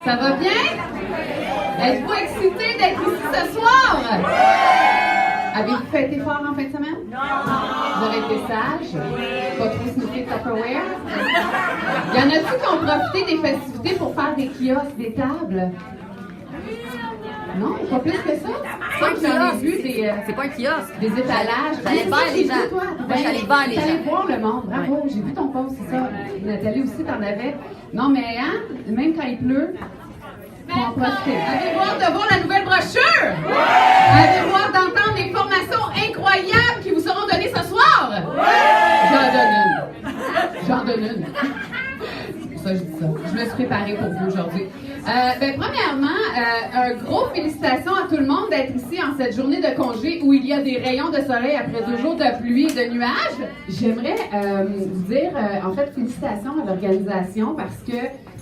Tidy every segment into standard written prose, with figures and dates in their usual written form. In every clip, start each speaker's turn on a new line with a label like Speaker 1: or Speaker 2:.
Speaker 1: Ça va bien? Êtes-vous excité d'être ici ce soir? Avez-vous fêté fort en fin de semaine? Non! Vous avez été sage? Pas trop sniffé Tupperware? Y en a-tu qui ont profité des festivités pour faire des kiosques, des tables? Non, pas plus que ça.
Speaker 2: C'est pas un kiosque. C'est pas un kiosque.
Speaker 1: Des étalages.
Speaker 2: J'allais vers les gens. Moi, j'allais vers les gens.
Speaker 1: T'allais voir le monde. Bravo, j'ai vu ton post, c'est ça. Nathalie aussi, t'en avais. Non, mais hein, même quand il pleut, faut en profiter. Avez-vous hâte de voir la nouvelle brochure? Ouais! Avez-vous hâte d'entendre les formations incroyables qui vous seront données ce soir? Ouais! J'en donne une. Ça, je dis ça. Je me suis préparée pour vous aujourd'hui. Premièrement, un gros félicitations à tout le monde d'être ici en cette journée de congé où il y a des rayons de soleil après 2 jours de pluie et de nuages. J'aimerais vous dire, en fait, félicitations à l'organisation parce que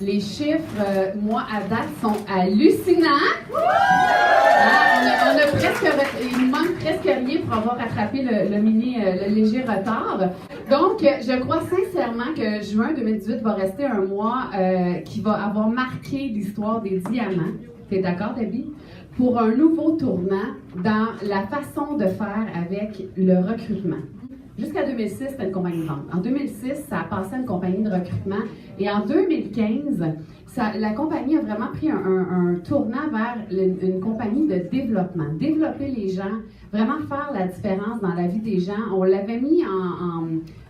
Speaker 1: les chiffres, moi, à date, sont hallucinants. Il nous manque presque rien pour avoir rattrapé le léger retard. Donc, je crois sincèrement que juin 2018 va rester un mois qui va avoir marqué l'histoire des diamants. T'es d'accord, Debbie? Pour un nouveau tournant dans la façon de faire avec le recrutement. Jusqu'à 2006, c'était une compagnie de vente. En 2006, ça a passé à une compagnie de recrutement. Et en 2015, la compagnie a vraiment pris un tournant vers une compagnie de développement. Développer les gens, vraiment faire la différence dans la vie des gens. On l'avait mis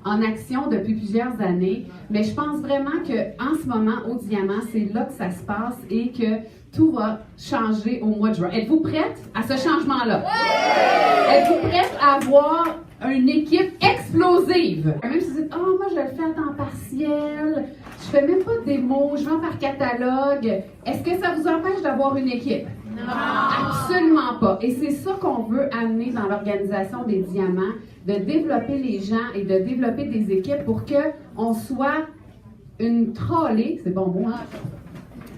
Speaker 1: en action depuis plusieurs années, mais je pense vraiment qu'en ce moment, au Diamant, c'est là que ça se passe et que tout va changer au mois de juin. Êtes-vous prête à ce changement-là? Ouais! Êtes-vous prête à avoir une équipe explosive? Même si vous dites, oh, moi, je le fais à temps partiel, je fais même pas de démo, je vends par catalogue. Est-ce que ça vous empêche d'avoir une équipe? Non! Absolument pas. Et c'est ça qu'on veut amener dans l'organisation des Diamants, de développer les gens et de développer des équipes pour qu'on soit une trolley, c'est bon mot, hein?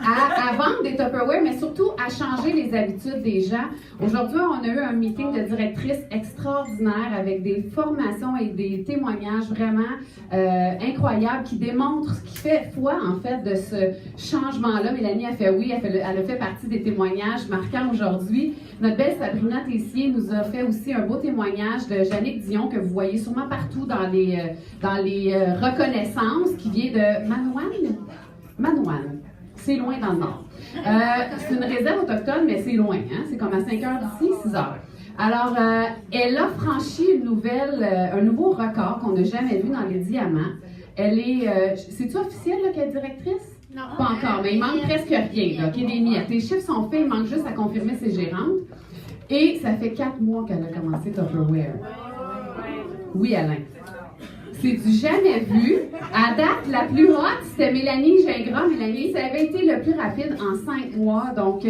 Speaker 1: À vendre des Tupperware, mais surtout à changer les habitudes des gens. Aujourd'hui, on a eu un meeting de directrices extraordinaire avec des formations et des témoignages vraiment incroyables qui démontrent ce qui fait foi, en fait, de ce changement-là. Mélanie a fait oui, elle a fait partie des témoignages marquants aujourd'hui. Notre belle Sabrina Tessier nous a fait aussi un beau témoignage de Jannick Dion que vous voyez sûrement partout dans les reconnaissances qui vient de Manoine. C'est loin dans le nord. C'est une réserve autochtone, mais c'est loin. Hein? C'est comme à 5 heures d'ici, 6 heures. Alors, elle a franchi un nouveau record qu'on n'a jamais vu dans les diamants. Elle est... c'est-tu officiel qu'elle est directrice? Non. Pas encore, mais il manque presque rien. Là, des miettes. Les chiffres sont faits, il manque juste à confirmer ses gérantes. Et ça fait 4 mois qu'elle a commencé Tupperware. Oui, Alain. C'est du jamais vu. À date, la plus haute, c'était Mélanie Gingras. Mélanie, ça avait été le plus rapide en 5 mois. Donc,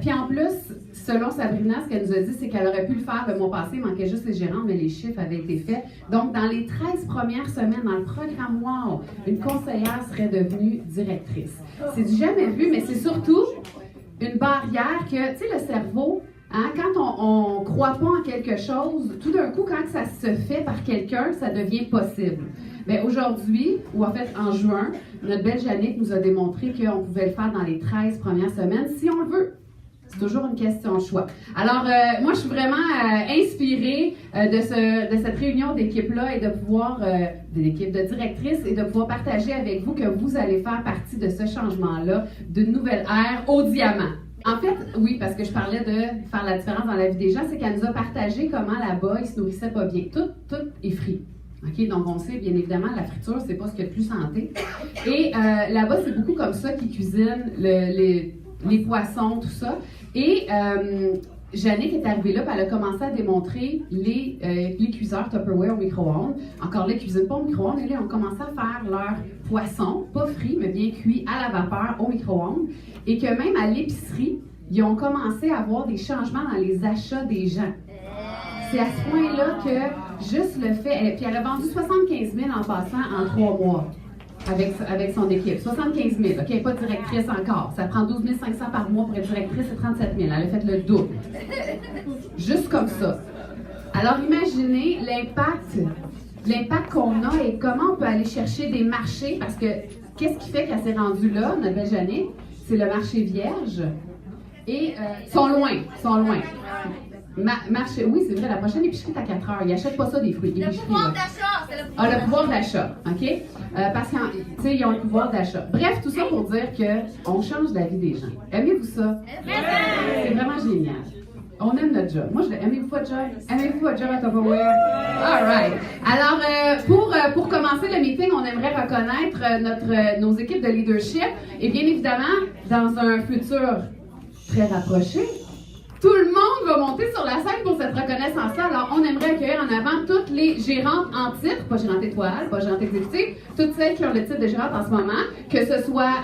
Speaker 1: puis en plus, selon Sabrina, ce qu'elle nous a dit, c'est qu'elle aurait pu le faire le mois passé. Il manquait juste les gérants, mais les chiffres avaient été faits. Donc, dans les 13 premières semaines, dans le programme Wow, une conseillère serait devenue directrice. C'est du jamais vu, mais c'est surtout une barrière que, tu sais, le cerveau... Hein, quand on ne croit pas en quelque chose, tout d'un coup, quand ça se fait par quelqu'un, ça devient possible. Mais aujourd'hui, ou en fait en juin, notre belle Jannick nous a démontré qu'on pouvait le faire dans les 13 premières semaines, si on le veut. C'est toujours une question de choix. Alors, moi, je suis vraiment inspirée de cette réunion d'équipe-là et de pouvoir, de l'équipe de directrices, et de pouvoir partager avec vous que vous allez faire partie de ce changement-là, d'une nouvelle ère au diamant. En fait, oui, parce que je parlais de faire la différence dans la vie des gens, c'est qu'elle nous a partagé comment là-bas, ils se nourrissaient pas bien. Tout est frit. OK? Donc, on sait, bien évidemment, la friture, c'est pas ce qu'il y a de plus santé. Et là-bas, c'est beaucoup comme ça qu'ils cuisinent les poissons, tout ça. Et Jannick est arrivée là, puis elle a commencé à démontrer les cuiseurs Tupperware au micro-ondes. Encore là, ils ne cuisinent pas au micro-ondes, et là, ils ont commencé à faire leur poisson, pas frit, mais bien cuit à la vapeur au micro-ondes. Et que même à l'épicerie, ils ont commencé à avoir des changements dans les achats des gens. C'est à ce point-là que juste le fait... Puis elle a vendu 75 000 en passant en 3 mois avec son équipe. 75 000. OK, elle n'est pas directrice encore. Ça prend 12 500 par mois pour être directrice, c'est 37 000. Elle a fait le double. Juste comme ça. Alors imaginez l'impact qu'on a et comment on peut aller chercher des marchés, parce que qu'est-ce qui fait qu'elle s'est rendue là, notre belle Jannick? c'est le marché vierge. Et sont loin. Marché, oui, c'est vrai, la prochaine épicerie est à 4 heures. Ils n'achètent pas ça des fruits.
Speaker 3: Le pouvoir d'achat, c'est le pouvoir
Speaker 1: d'achat. Le pouvoir d'achat, OK? Parce qu'ils ont le pouvoir d'achat. Bref, tout ça pour dire qu'on change la vie des gens. Aimez-vous ça? C'est vraiment génial. On aime notre job. Moi, aimez-vous votre job? Aimez-vous votre job à Tupperware? All right. Alors, pour commencer le meeting, on aimerait reconnaître nos équipes de leadership. Et bien évidemment, dans un futur très rapproché, tout le monde va monter sur la scène pour cette reconnaissance-là. Alors, on aimerait accueillir en avant toutes les gérantes en titre, pas gérante étoile, pas gérante exécutive, toutes celles qui ont le titre de gérante en ce moment, que ce soit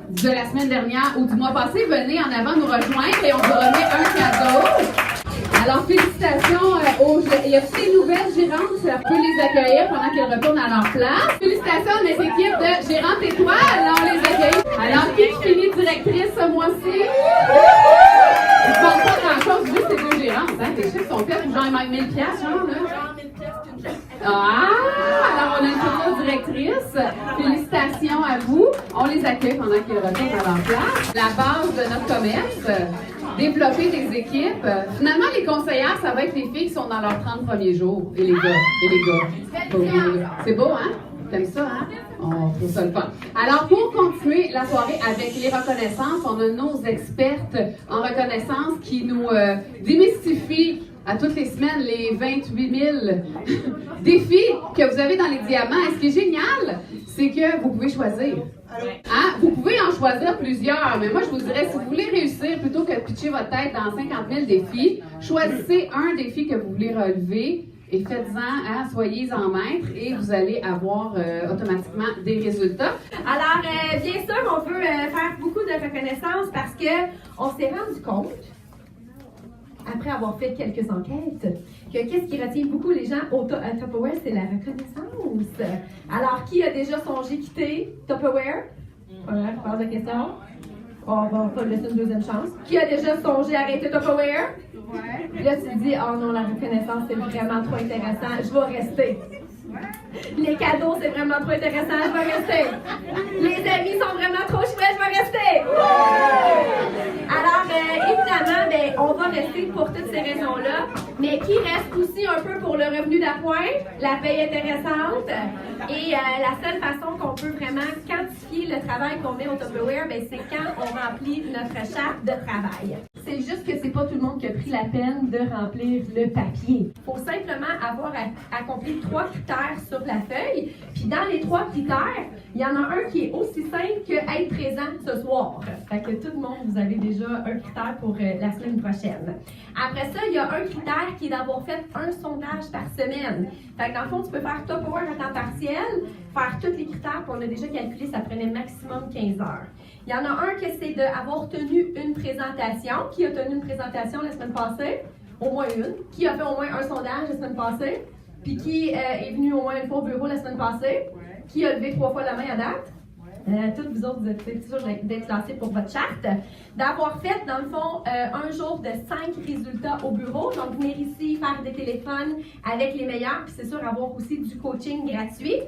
Speaker 1: de la semaine dernière ou du mois passé, venez en avant nous rejoindre et on vous remet un cadeau. Alors, félicitations il y a toutes les nouvelles gérantes, ça peut les accueillir pendant qu'elles retournent à leur place. Félicitations à notre équipe de gérantes étoiles, on les accueille. Alors, qui finit directrice ce mois-ci? Ils ne vendent pas grand-chose, juste ces deux gérantes, hein? Les chiffres sont faits pour genre 1000 $, genre, là. Alors, on a une future directrice. Félicitations à vous. On les accueille pendant qu'ils retournent à leur place. La base de notre commerce, développer des équipes. Finalement, les conseillères, ça va être les filles qui sont dans leurs 30 premiers jours. Et les gars. C'est beau, hein? T'aimes ça, hein? On trouve ça le fun. Alors, pour continuer la soirée avec les reconnaissances, on a nos expertes en reconnaissance qui nous démystifient à toutes les semaines les 28 000 défis que vous avez dans les diamants. Et ce qui est génial, c'est que vous pouvez choisir. Hein? Vous pouvez en choisir plusieurs, mais moi, je vous dirais, si vous voulez réussir, plutôt que de pitcher votre tête dans 50 000 défis, choisissez un défi que vous voulez relever et faites-en, hein, soyez-en maître et vous allez avoir automatiquement des résultats.
Speaker 4: Alors, bien sûr, on veut faire beaucoup de reconnaissance parce qu'on s'est rendu compte, après avoir fait quelques enquêtes, que qu'est-ce qui retient beaucoup les gens à Tupperware, c'est la reconnaissance. Alors, qui a déjà songé quitter Tupperware? Voilà, je pose la question. On va pas laisser une deuxième chance. Qui a déjà songé arrêter Tupperware? Ouais. Puis là, tu te dis, oh non, la reconnaissance, c'est vraiment trop intéressant, je vais rester. Les cadeaux, c'est vraiment trop intéressant, je vais rester. Les amis sont vraiment trop chouettes, je vais rester. Alors, évidemment, ben, on va rester pour toutes ces raisons-là, mais qui reste aussi un peu pour le revenu d'appoint, la paye intéressante, et la seule façon qu'on peut vraiment quantifier le travail qu'on met au Tupperware, ben, c'est quand on remplit notre charte de travail. C'est juste que c'est pas tout le monde qui a pris la peine de remplir le papier. Il faut simplement avoir accompli 3 critères sur la feuille. Puis dans les 3 critères, il y en a un qui est aussi simple que être présent ce soir. Fait que tout le monde, vous avez déjà un critère pour la semaine prochaine. Après ça, il y a un critère qui est d'avoir fait un sondage par semaine. Fait que dans le fond, tu peux faire Tupperware à temps partiel, faire tous les critères qu'on a déjà calculés, ça prenait maximum 15 heures. Il y en a un que c'est d'avoir tenu une présentation. Qui a tenu une présentation la semaine passée? Au moins une. Qui a fait au moins un sondage la semaine passée? Puis qui est venu au moins une fois au bureau la semaine passée? Qui a levé 3 fois la main à date? Toutes vous autres, vous êtes sûrs d'être classés pour votre charte. D'avoir fait, dans le fond, un jour de 5 résultats au bureau. Donc, venir ici, faire des téléphones avec les meilleurs. Puis, c'est sûr, avoir aussi du coaching gratuit.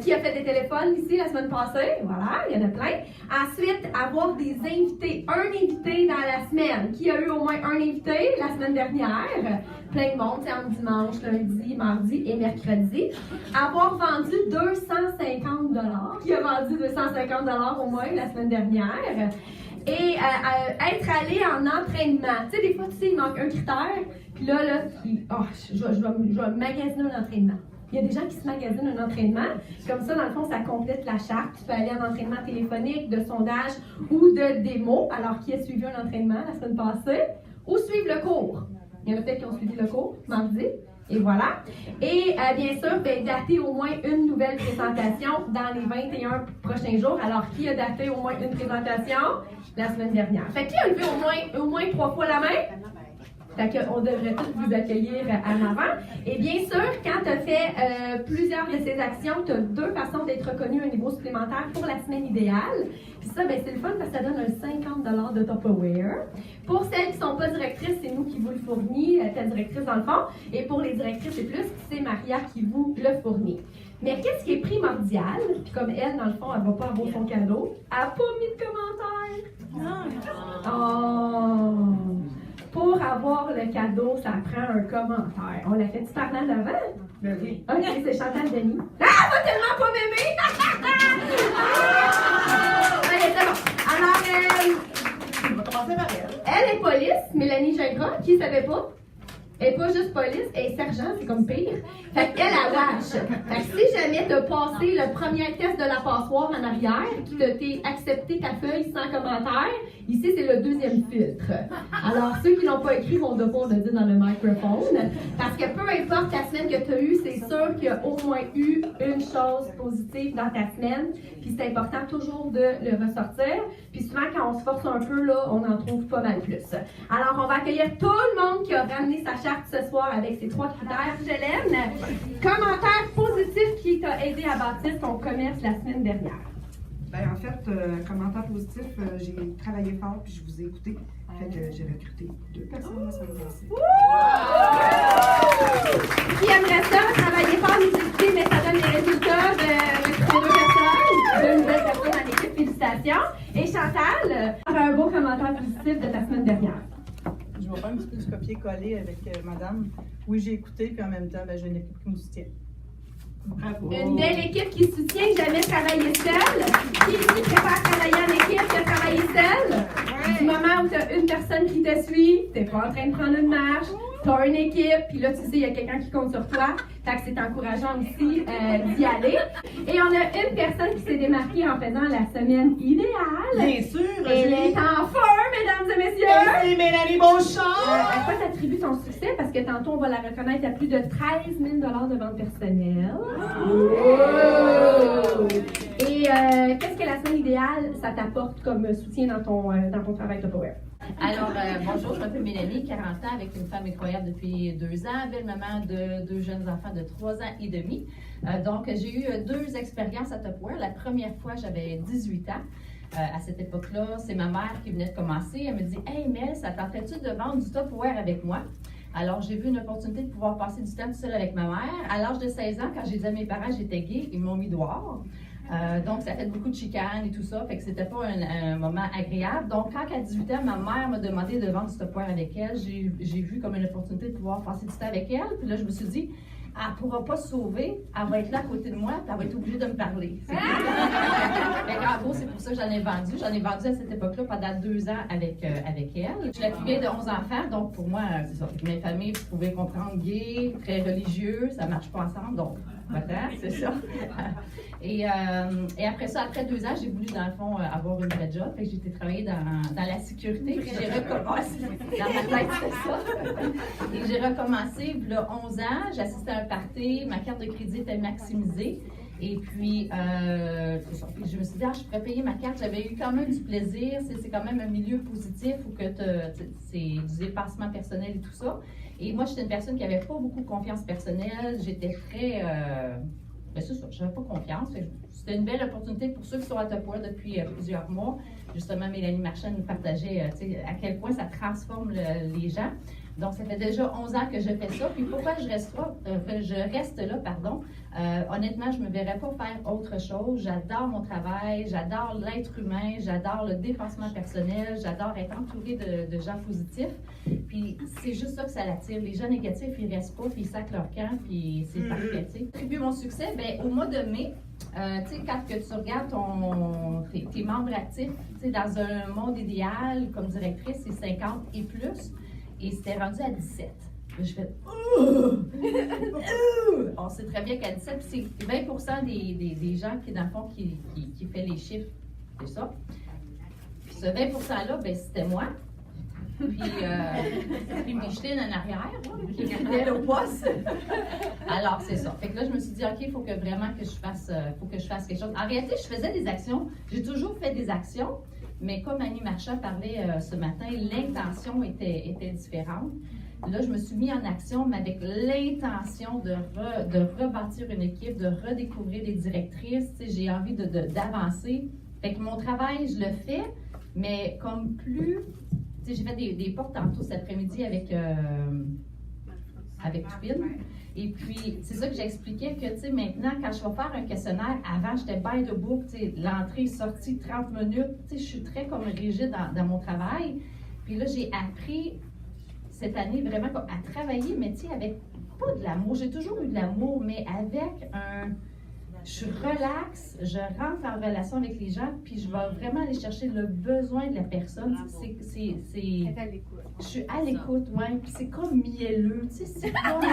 Speaker 4: Qui a fait des téléphones ici la semaine passée? Voilà, il y en a plein. Ensuite, avoir des invités. Un invité dans la semaine. Qui a eu au moins un invité la semaine dernière? Plein de monde, c'est en dimanche, lundi, mardi et mercredi. Avoir vendu 250 $. Qui a vendu 250 $ au moins la semaine dernière? Et être allé en entraînement. Tu sais, des fois, tu sais, il manque un critère. Puis là, je vais magasiner un entraînement. Il y a des gens qui se magasinent un entraînement. Comme ça, dans le fond, ça complète la charte. Tu peux aller en entraînement téléphonique, de sondage ou de démo. Alors, qui a suivi un entraînement la semaine passée? Ou suivre le cours. Il y en a peut-être qui ont suivi le cours, mardi. Et voilà. Et bien sûr, dater au moins une nouvelle présentation dans les 21 prochains jours. Alors, qui a daté au moins une présentation la semaine dernière? Fait qui a levé au moins 3 fois la main? Fait qu'on devrait tous vous accueillir en avant. Et bien sûr, quand tu as fait plusieurs de ces actions, tu as 2 façons d'être reconnu à un niveau supplémentaire pour la semaine idéale. Puis ça, c'est le fun parce que ça donne un 50 $ de Tupperware. Pour celles qui ne sont pas directrices, c'est nous qui vous le fournit, ta directrice dans le fond. Et pour les directrices et plus, c'est Maria qui vous le fournit. Mais qu'est-ce qui est primordial? Puis comme elle, dans le fond, elle va pas avoir son cadeau, elle n'a pas mis de commentaire. Oh! Pour avoir le cadeau, ça prend un commentaire. On l'a fait-tu parler avant?
Speaker 5: Ben oui.
Speaker 4: OK, c'est Chantal Denis. Ah, elle va tellement pas m'aimer! Allez, c'est bon. Alors,
Speaker 5: On va commencer par elle.
Speaker 4: elle est police, Mélanie Gingras, qui savait pas. Elle est pas juste police, elle est sergent, c'est comme pire. Fait qu'elle, elle watch. Fait que si jamais t'as passé le premier test de la passoire en arrière, qui t'a été accepté ta feuille sans commentaire, ici c'est le deuxième filtre. Alors ceux qui l'ont pas écrit vont devoir le dire dans le microphone. Parce que peu importe la semaine que tu as eue, c'est sûr qu'il y a au moins eu une chose positive dans ta semaine. Puis c'est important toujours de le ressortir. Puis souvent quand on se force un peu, là, on en trouve pas mal plus. Alors on va accueillir tout le monde qui a ramené sa charte ce soir avec ces 3 critères. Hélène, commentaire positif qui t'a aidé à bâtir ton commerce la semaine dernière.
Speaker 5: Ben, en fait, commentaire positif, j'ai travaillé fort puis je vous ai écouté. Fait que j'ai recruté 2 personnes la semaine passée.
Speaker 4: Qui aimerait ça, travailler fort, nous écouter, mais ça donne les résultats de recruter 2 personnes, 2 nouvelles personnes dans l'équipe. Félicitations. Et Chantal, un beau commentaire positif de ta semaine dernière.
Speaker 6: Je vais faire un petit peu du copier-coller avec madame. Oui, j'ai écouté, puis en même temps, ben, j'ai une équipe qui me soutient.
Speaker 5: Bravo.
Speaker 4: Une belle équipe qui soutient, jamais travailler seule. Qui préfère travailler en équipe que travailler seule? Du moment où tu as une personne qui te suit, tu n'es pas en train de prendre une marche, tu as une équipe, puis là, tu sais, il y a quelqu'un qui compte sur toi. Fait que c'est encourageant aussi d'y aller. Et on a une personne qui s'est démarquée en faisant la semaine idéale.
Speaker 5: Bien sûr,
Speaker 4: Elle est en feu, mesdames et messieurs!
Speaker 5: c'est Mélanie Beauchamp!
Speaker 4: À quoi t'attribues ton succès? Parce que tantôt, on va la reconnaître à plus de 13 000 de vente personnelle. Oh! Et qu'est-ce que la semaine idéale, ça t'apporte comme soutien dans ton travail de Power?
Speaker 2: Alors, bonjour, je m'appelle Mélanie, 40 ans, avec une femme incroyable depuis 2 ans, belle-maman de 2 jeunes enfants de 3 ans et demi. Donc, j'ai eu 2 expériences à Tupperware. La première fois, j'avais 18 ans. À cette époque-là, c'est ma mère qui venait de commencer. Elle me dit « Hey Mel, ça tenterait-tu de vendre du Tupperware avec moi? » Alors, j'ai vu une opportunité de pouvoir passer du temps tout seul avec ma mère. À l'âge de 16 ans, quand j'ai dit à mes parents que j'étais gay, ils m'ont mis dehors. Donc, ça fait beaucoup de chicanes et tout ça, fait que c'était pas un moment agréable. Donc, quand à 18 ans, ma mère m'a demandé de vendre du Tupperware avec elle, j'ai vu comme une opportunité de pouvoir passer du temps avec elle. Puis là, je me suis dit, elle ne pourra pas se sauver, elle va être là à côté de moi, puis elle va être obligée de me parler. Fait en gros, c'est pour ça que j'en ai vendu. J'en ai vendu à cette époque-là pendant 2 ans avec elle. Je suis la plus vieille de 11 enfants, donc pour moi, c'est ça. Mes familles, vous pouvez comprendre, gay, très religieux, ça ne marche pas ensemble, donc voilà, c'est ça. Et après ça, après 2 ans, j'ai voulu, dans le fond, avoir une vraie job. Fait que j'ai été travailler dans la sécurité. Puis j'ai recommencé. Dans ma tête, c'est ça. Et j'ai recommencé, il y a 11 ans. J'assistais à un party. Ma carte de crédit était maximisée. Et puis, c'est ça. Puis je me suis dit, je pourrais payer ma carte. J'avais eu quand même du plaisir. C'est quand même un milieu positif où que c'est du dépassement personnel et tout ça. Et moi, j'étais une personne qui n'avait pas beaucoup de confiance personnelle. J'étais très... Ben c'est ça, je n'avais pas confiance. C'était une belle opportunité pour ceux qui sont à Tupperware depuis plusieurs mois. Justement, Mélanie Marchand nous partageait à quel point ça transforme les gens. Donc, ça fait déjà 11 ans que je fais ça. Puis pourquoi je reste là, honnêtement, je ne me verrais pas faire autre chose. J'adore mon travail, j'adore l'être humain, j'adore le dépassement personnel, j'adore être entourée de gens positifs. Puis c'est juste ça que ça l'attire. Les gens négatifs, ils ne restent pas, puis ils sacrent leur camp, puis c'est parfait. Attribuer mon succès, bien, au mois de mai, quand que tu regardes tes membres actifs, dans un monde idéal, comme directrice, c'est 50 et plus. Et c'était rendu à 17. Là, je fais on sait très bien qu'à 17, c'est 20% des gens qui, dans le fond, qui fait les chiffres. C'est ça. Puis ce 20%-là, ben, c'était moi. Puis Micheline en arrière, qui est fidèle au poste. Alors, c'est ça. Fait que là, je me suis dit, OK, il faut que vraiment que je fasse quelque chose. En réalité, je faisais des actions. J'ai toujours fait des actions. Mais comme Annie Marchand parlait ce matin, l'intention était différente. Là, je me suis mis en action, mais avec l'intention de rebâtir une équipe, de redécouvrir des directrices. J'ai envie d'avancer. Fait que mon travail, je le fais, mais comme plus... J'ai fait des portes tantôt cet après-midi avec avec Tupine. Et puis, c'est ça que j'expliquais que, tu sais, maintenant, quand je vais faire un questionnaire, avant, j'étais by the book, tu sais, l'entrée, sortie, 30 minutes, tu sais, je suis très comme rigide dans mon travail. Puis là, j'ai appris cette année vraiment à travailler, mais tu sais, avec pas de l'amour. J'ai toujours eu de l'amour, mais avec je suis relax, je rentre en relation avec les gens, puis je vais vraiment aller chercher le besoin de la personne.
Speaker 3: Être à l'écoute.
Speaker 2: Je suis à l'écoute, oui. Puis c'est comme mielleux, tu sais, c'est comme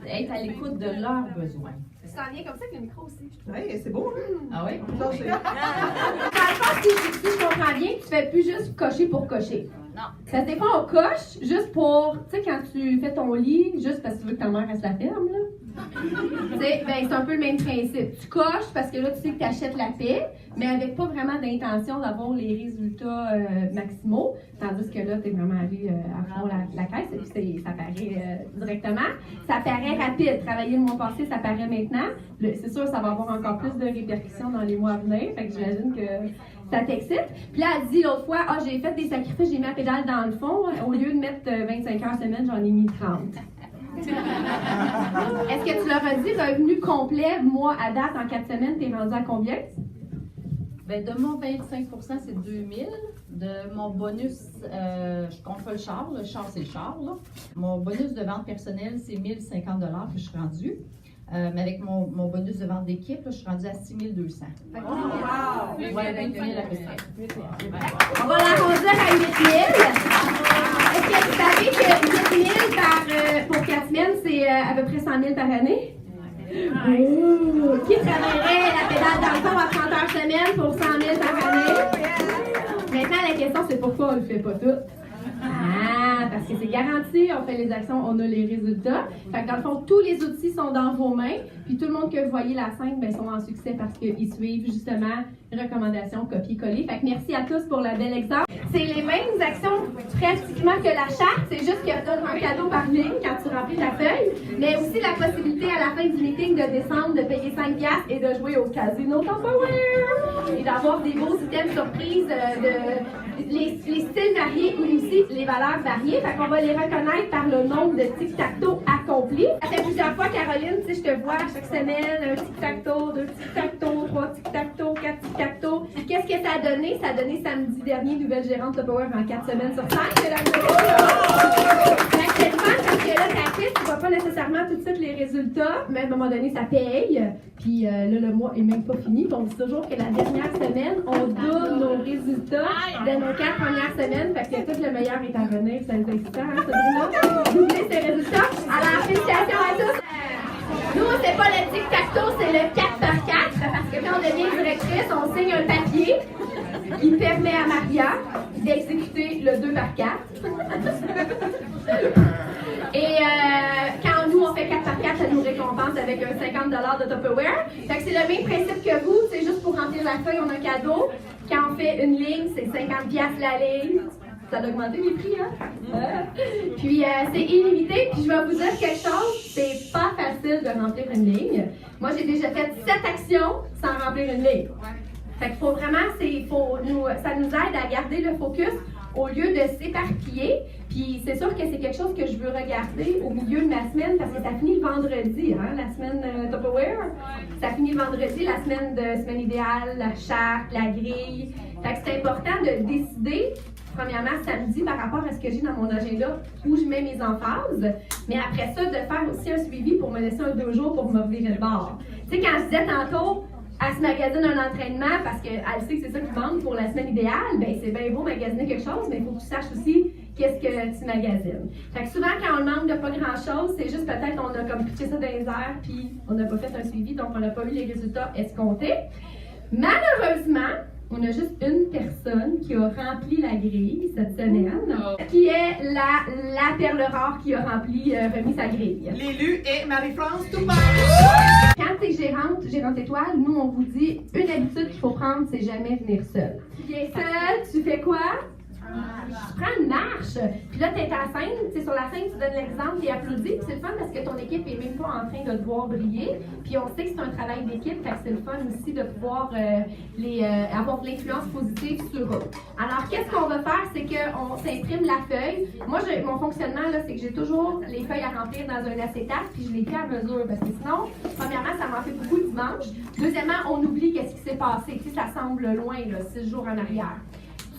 Speaker 2: être à l'écoute de leurs besoins.
Speaker 3: Ça en vient comme ça avec le micro aussi.
Speaker 6: Oui, c'est beau, hein?
Speaker 2: Ah oui?
Speaker 4: Dans le fond, si je comprends bien, tu fais plus juste cocher pour cocher.
Speaker 2: Non.
Speaker 4: Parce que des fois, on coche juste pour, tu sais, quand tu fais ton lit, juste parce que tu veux que ta mère reste la ferme, là. Tu sais, ben, c'est un peu le même principe. Tu coches parce que là, tu sais que tu achètes la paix, mais avec pas vraiment d'intention d'avoir les résultats maximaux. Tandis que là, tu es vraiment allé à fond la caisse et puis ça paraît directement. Ça paraît rapide. Travailler le mois passé, ça paraît maintenant. C'est sûr, ça va avoir encore plus de répercussions dans les mois à venir. Fait que j'imagine que ça t'excite. Puis là, elle dit l'autre fois, j'ai fait des sacrifices, j'ai mis la pédale dans le fond. Au lieu de mettre 25 heures semaine, j'en ai mis 30. Est-ce que tu leur as dit revenu complet, mois à date, en 4 semaines, t'es rendu à combien?
Speaker 2: Bien, de mon 25 c'est 2000. De mon bonus, je compte pas le char. Le char, c'est le char. Là. Mon bonus de vente personnelle, c'est 1050 $ que je suis rendue. Mais avec mon bonus de vente d'équipe, là, je suis rendue à 6200.
Speaker 3: Wow!
Speaker 2: Ouais, 28 000 à peu près.
Speaker 4: On va l'arrondir à 8 000. Est-ce que vous savez que 8 000 pour 4 semaines, c'est à peu près 100 000 par année? Ouh. Qui travaillerait la pédale dans le fond à 30 heures semaine pour 100 000 par année? Maintenant, la question, c'est pourquoi on ne le fait pas tout? Parce que c'est garanti, on fait les actions, on a les résultats. Fait que dans le fond, tous les outils sont dans vos mains. Puis tout le monde que vous voyez la scène, ben, sont en succès parce qu'ils suivent justement les recommandations copier-coller. Fait que merci à tous pour le bel exemple. C'est les mêmes actions pratiquement que la charte, c'est juste qu'il y a un cadeau par ligne quand tu remplis ta feuille, mais aussi la possibilité à la fin du meeting de descendre, de payer 5$ et de jouer au casino Tupperware et d'avoir des beaux items surprises, les styles variés ou aussi les valeurs variées. Fait qu'on va les reconnaître par le nombre de tic-tac-toe accomplis. Ça fait plusieurs fois, Caroline, tu sais, je te vois chaque semaine, un tic-tac-toe, 2 tic-tac-toe, 3 tic-tac-toe, 4 tic-tac-toe. Qu'est-ce que ça a donné? Ça a donné samedi dernier, nouvelle gérante Tupperware en 4 semaines sur 5. C'est le fun parce que là, ta fiche, tu vois pas nécessairement tout de suite les résultats, mais à un moment donné, ça paye. Puis là, le mois est même pas fini. Puis on dit toujours que la dernière semaine, on double nos résultats de nos 4 premières semaines. Fait que tout le meilleur est à venir. C'est excitant, hein, Sabrina? Doubler ces résultats. Alors, félicitations à tous. Nous, c'est pas le tic-tac-toe, c'est le 4x4. Parce que quand on devient directrice, on signe un papier qui permet à Maria d'exécuter le 2x4. Et quand nous, on fait 4x4, ça nous récompense avec un 50$ de Tupperware. Fait que c'est le même principe que vous. C'est juste pour remplir la feuille, on a un cadeau. Quand on fait une ligne, c'est 50$ la ligne. Ça a augmenté les prix, hein? Puis c'est illimité. Puis je vais vous dire quelque chose, c'est pas facile de remplir une ligne. Moi, j'ai déjà fait 7 actions sans remplir une ligne. Fait qu'il faut vraiment, ça nous aide à garder le focus au lieu de s'éparpiller. Puis c'est sûr que c'est quelque chose que je veux regarder au milieu de ma semaine parce que ça finit le vendredi, hein, la semaine Tupperware. Ça finit le vendredi, la semaine idéale, la charte, la grille. Fait que c'est important de décider, premièrement samedi, par rapport à ce que j'ai dans mon agenda, où je mets mes emphases. Mais après ça, de faire aussi un suivi pour me laisser 2 jours pour me revirer le bord. Tu sais, quand je disais tantôt, elle se magasine un entraînement parce qu'elle sait que c'est ça qui manque pour la semaine idéale, ben c'est bien beau magasiner quelque chose, mais il faut que tu saches aussi qu'est-ce que tu magasines. Fait que souvent, quand on manque de pas grand-chose, c'est juste peut-être on a comme pitché ça dans les airs, puis on n'a pas fait un suivi, donc on n'a pas eu les résultats escomptés. Malheureusement, on a juste une personne qui a rempli la grille cette semaine, qui est la perle rare qui a remis sa grille.
Speaker 6: L'élu est Marie-France Toupin.
Speaker 4: Quand tu es gérante étoile, nous on vous dit une habitude qu'il faut prendre, c'est jamais venir seule. Tu viens seule, tu fais quoi? Tu prends une marche, puis là, tu es à la scène, tu sais, sur la scène, tu donnes l'exemple, tu applaudis, puis c'est le fun parce que ton équipe n'est même pas en train de te voir briller, puis on sait que c'est un travail d'équipe, fait que c'est le fun aussi de pouvoir avoir de l'influence positive sur eux. Alors, qu'est-ce qu'on va faire, c'est qu'on s'imprime la feuille. Moi, mon fonctionnement, là, c'est que j'ai toujours les feuilles à remplir dans un acétate, puis je les fais à mesure, parce que sinon, premièrement, ça m'en fait beaucoup dimanche. Deuxièmement, on oublie qu'est-ce qui s'est passé, tu sais, ça semble loin, là, 6 jours en arrière.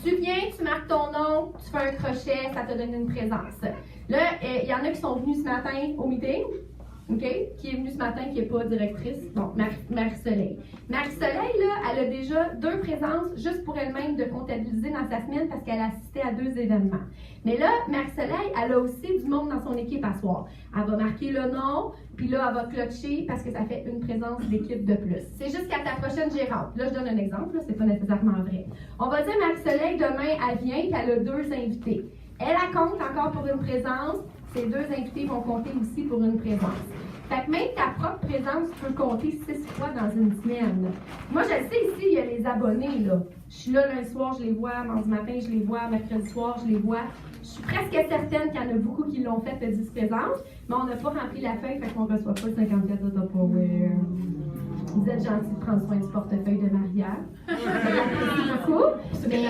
Speaker 4: Tu viens, tu marques ton nom, tu fais un crochet, ça te donne une présence. Là, il y en a qui sont venus ce matin au meeting, OK? Qui est venue ce matin, qui n'est pas directrice. Bon, Marie-Soleil. Marie-Soleil, là, elle a déjà 2 présences juste pour elle-même de comptabiliser dans sa semaine parce qu'elle a assisté à 2 événements. Mais là, Marie-Soleil, elle a aussi du monde dans son équipe à soir. Elle va marquer le nom, puis là, elle va clocher parce que ça fait une présence d'équipe de plus. C'est jusqu'à ta prochaine gérante. Là, je donne un exemple, là, c'est pas nécessairement vrai. On va dire Marie-Soleil, demain, elle vient, puis elle a 2 invités. Elle compte encore pour une présence. Ces 2 invités vont compter aussi pour une présence. Fait que même ta propre présence peut compter 6 fois dans une semaine. Moi, je le sais ici, il y a les abonnés, là. Je suis là lundi soir, je les vois, mardi matin, je les vois, mercredi soir, je les vois. Je suis presque certaine qu'il y en a beaucoup qui l'ont fait de 10 présences, mais on n'a pas rempli la feuille, fait qu'on ne reçoit pas 54 de Tupperware. Vous êtes gentils de prendre soin du portefeuille de Marie-Ève. Merci beaucoup. Mais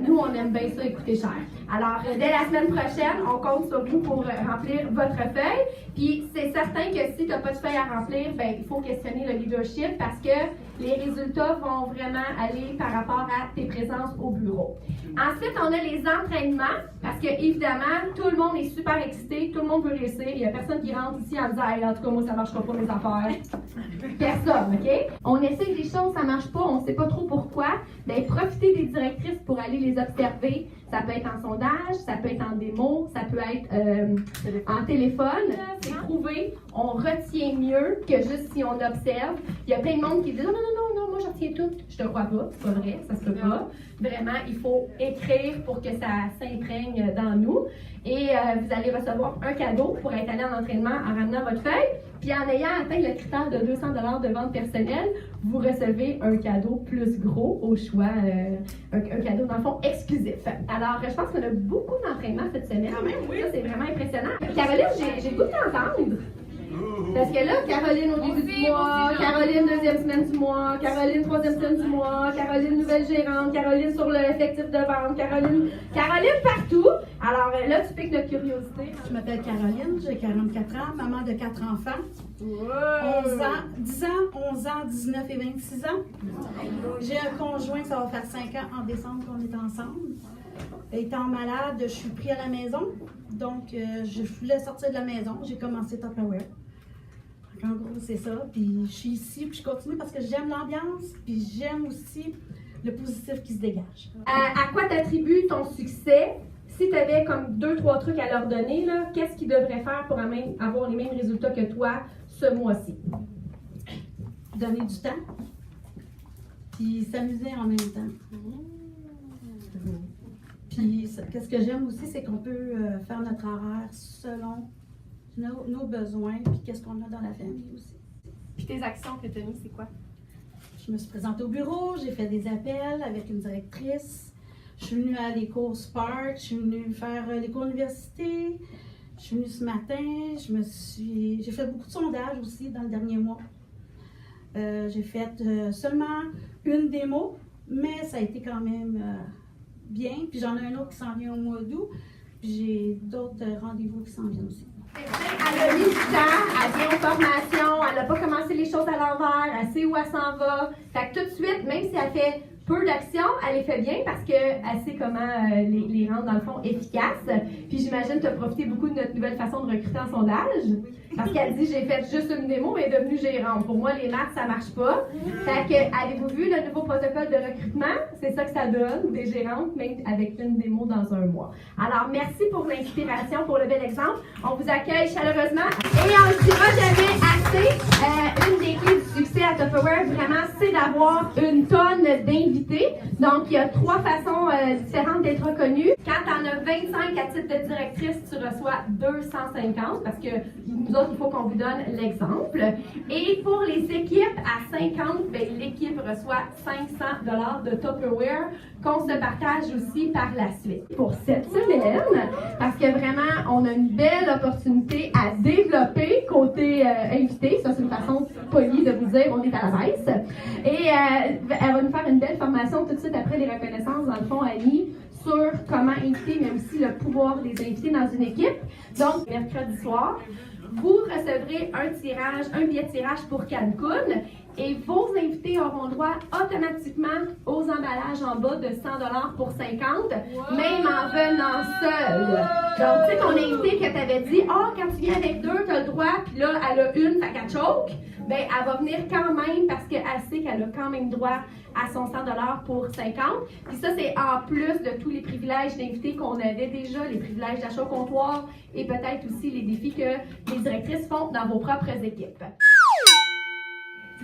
Speaker 4: nous, on aime bien ça, écouter cher. Alors, dès la semaine prochaine, on compte sur vous pour remplir votre feuille. Puis, c'est certain que si tu n'as pas de feuille à remplir, ben, il faut questionner le leadership parce que les résultats vont vraiment aller par rapport à tes présences au bureau. Ensuite, on a les entraînements parce que, évidemment, tout le monde est super excité, tout le monde veut réussir. Il n'y a personne qui rentre ici en disant hey, en tout cas, moi, ça ne marchera pas mes affaires. Personne, OK? On essaie des choses, ça ne marche pas, on ne sait pas trop pourquoi. Bien, profitez des directrices pour aller les observer. Ça peut être en sondage, ça peut être en démo, ça peut être en téléphone. C'est prouvé. On retient mieux que juste si on observe. Il y a plein de monde qui dit non, moi je retiens tout. Je te crois pas, c'est pas vrai, ça se peut pas. Vraiment, il faut écrire pour que ça s'imprègne dans nous. Et vous allez recevoir un cadeau pour être allé en entraînement en ramenant votre feuille. Puis en ayant atteint le critère de 200 $ de vente personnelle, vous recevez un cadeau plus gros au choix, un cadeau dans le fond exclusif. Alors, je pense qu'on a beaucoup d'entraînement cette semaine. Ah, oui. Ça, c'est vraiment impressionnant. Caroline, j'ai le goût de t'entendre. Parce que là, Caroline au début du mois, Caroline deuxième semaine du mois, Caroline troisième semaine du mois, Caroline nouvelle gérante, Caroline sur l'effectif de vente, Caroline partout. Alors là, tu piques notre curiosité.
Speaker 7: Je m'appelle Caroline, j'ai 44 ans, maman de 4 enfants. 11 ans, 10 ans, 11 ans, 19 et 26 ans. J'ai un conjoint, ça va faire 5 ans en décembre qu'on est ensemble. Étant malade, je suis pris à la maison. Donc, je voulais sortir de la maison. J'ai commencé Tupperware. En gros, c'est ça. Puis, je suis ici, puis je continue parce que j'aime l'ambiance, puis j'aime aussi le positif qui se dégage.
Speaker 4: À quoi t'attribues ton succès? Si tu avais comme 2-3 trucs à leur donner, là, qu'est-ce qu'ils devraient faire pour avoir les mêmes résultats que toi ce mois-ci?
Speaker 7: Donner du temps, puis s'amuser en même temps. Puis, qu'est-ce que j'aime aussi, c'est qu'on peut faire notre horaire selon nos besoins, puis qu'est-ce qu'on a dans la famille aussi.
Speaker 3: Puis tes actions que tu as mises, c'est quoi?
Speaker 7: Je me suis présentée au bureau, j'ai fait des appels avec une directrice. Je suis venue à des cours Spark, je suis venue faire des cours université. Je suis venue ce matin, j'ai fait beaucoup de sondages aussi dans le dernier mois. J'ai fait seulement une démo, mais ça a été quand même bien. Puis j'en ai un autre qui s'en vient au mois d'août. Puis j'ai d'autres rendez-vous qui s'en viennent aussi.
Speaker 4: Elle a mis du temps, elle vient aux formations, elle n'a pas commencé les choses à l'envers, elle sait où elle s'en va. Fait que tout de suite, même si elle fait peu d'actions, elle les fait bien parce qu'elle sait comment les rendre, dans le fond, efficaces. Puis j'imagine que tu as profité beaucoup de notre nouvelle façon de recruter en sondage. Parce qu'elle dit, j'ai fait juste une démo, mais elle est devenue gérante. Pour moi, les maths, ça marche pas. Fait que, avez-vous vu le nouveau protocole de recrutement? C'est ça que ça donne, des gérantes, même avec une démo dans un mois. Alors, merci pour l'inspiration, pour le bel exemple. On vous accueille chaleureusement et on ne dira jamais assez. Une des clés du succès à Tupperware, vraiment, c'est d'avoir une tonne d'invités. invité. Donc, il y a 3 façons différentes d'être reconnu. Quand tu en as 25 à titre de directrice, tu reçois 250 parce que nous autres, il faut qu'on vous donne l'exemple. Et pour les équipes à 50, ben, l'équipe reçoit 500 $ de Tupperware qu'on se partage aussi par la suite. Pour cette semaine, parce que vraiment, on a une belle opportunité à développer côté invité. Ça, c'est une façon polie de vous dire on est à la baisse. Et elle va nous faire une belle formation tout de suite après les reconnaissances, dans le fond, Annie, sur comment inviter, mais aussi le pouvoir des invités dans une équipe. Donc, mercredi soir, vous recevrez un billet de tirage pour Cancun et vos invités auront droit automatiquement aux emballages en bas de 100 $ pour 50, même en venant seul. Donc, tu sais, ton invité que t'avais dit, quand tu viens avec 2, t'as le droit, puis là, elle a une, fait qu'elle choke, ben, elle va venir quand même parce qu'elle sait qu'elle a quand même droit à son 100 $ pour 50. Puis ça, c'est en plus de tous les privilèges d'invités qu'on avait déjà, les privilèges d'achat au comptoir et peut-être aussi les défis que les directrices font dans vos propres équipes.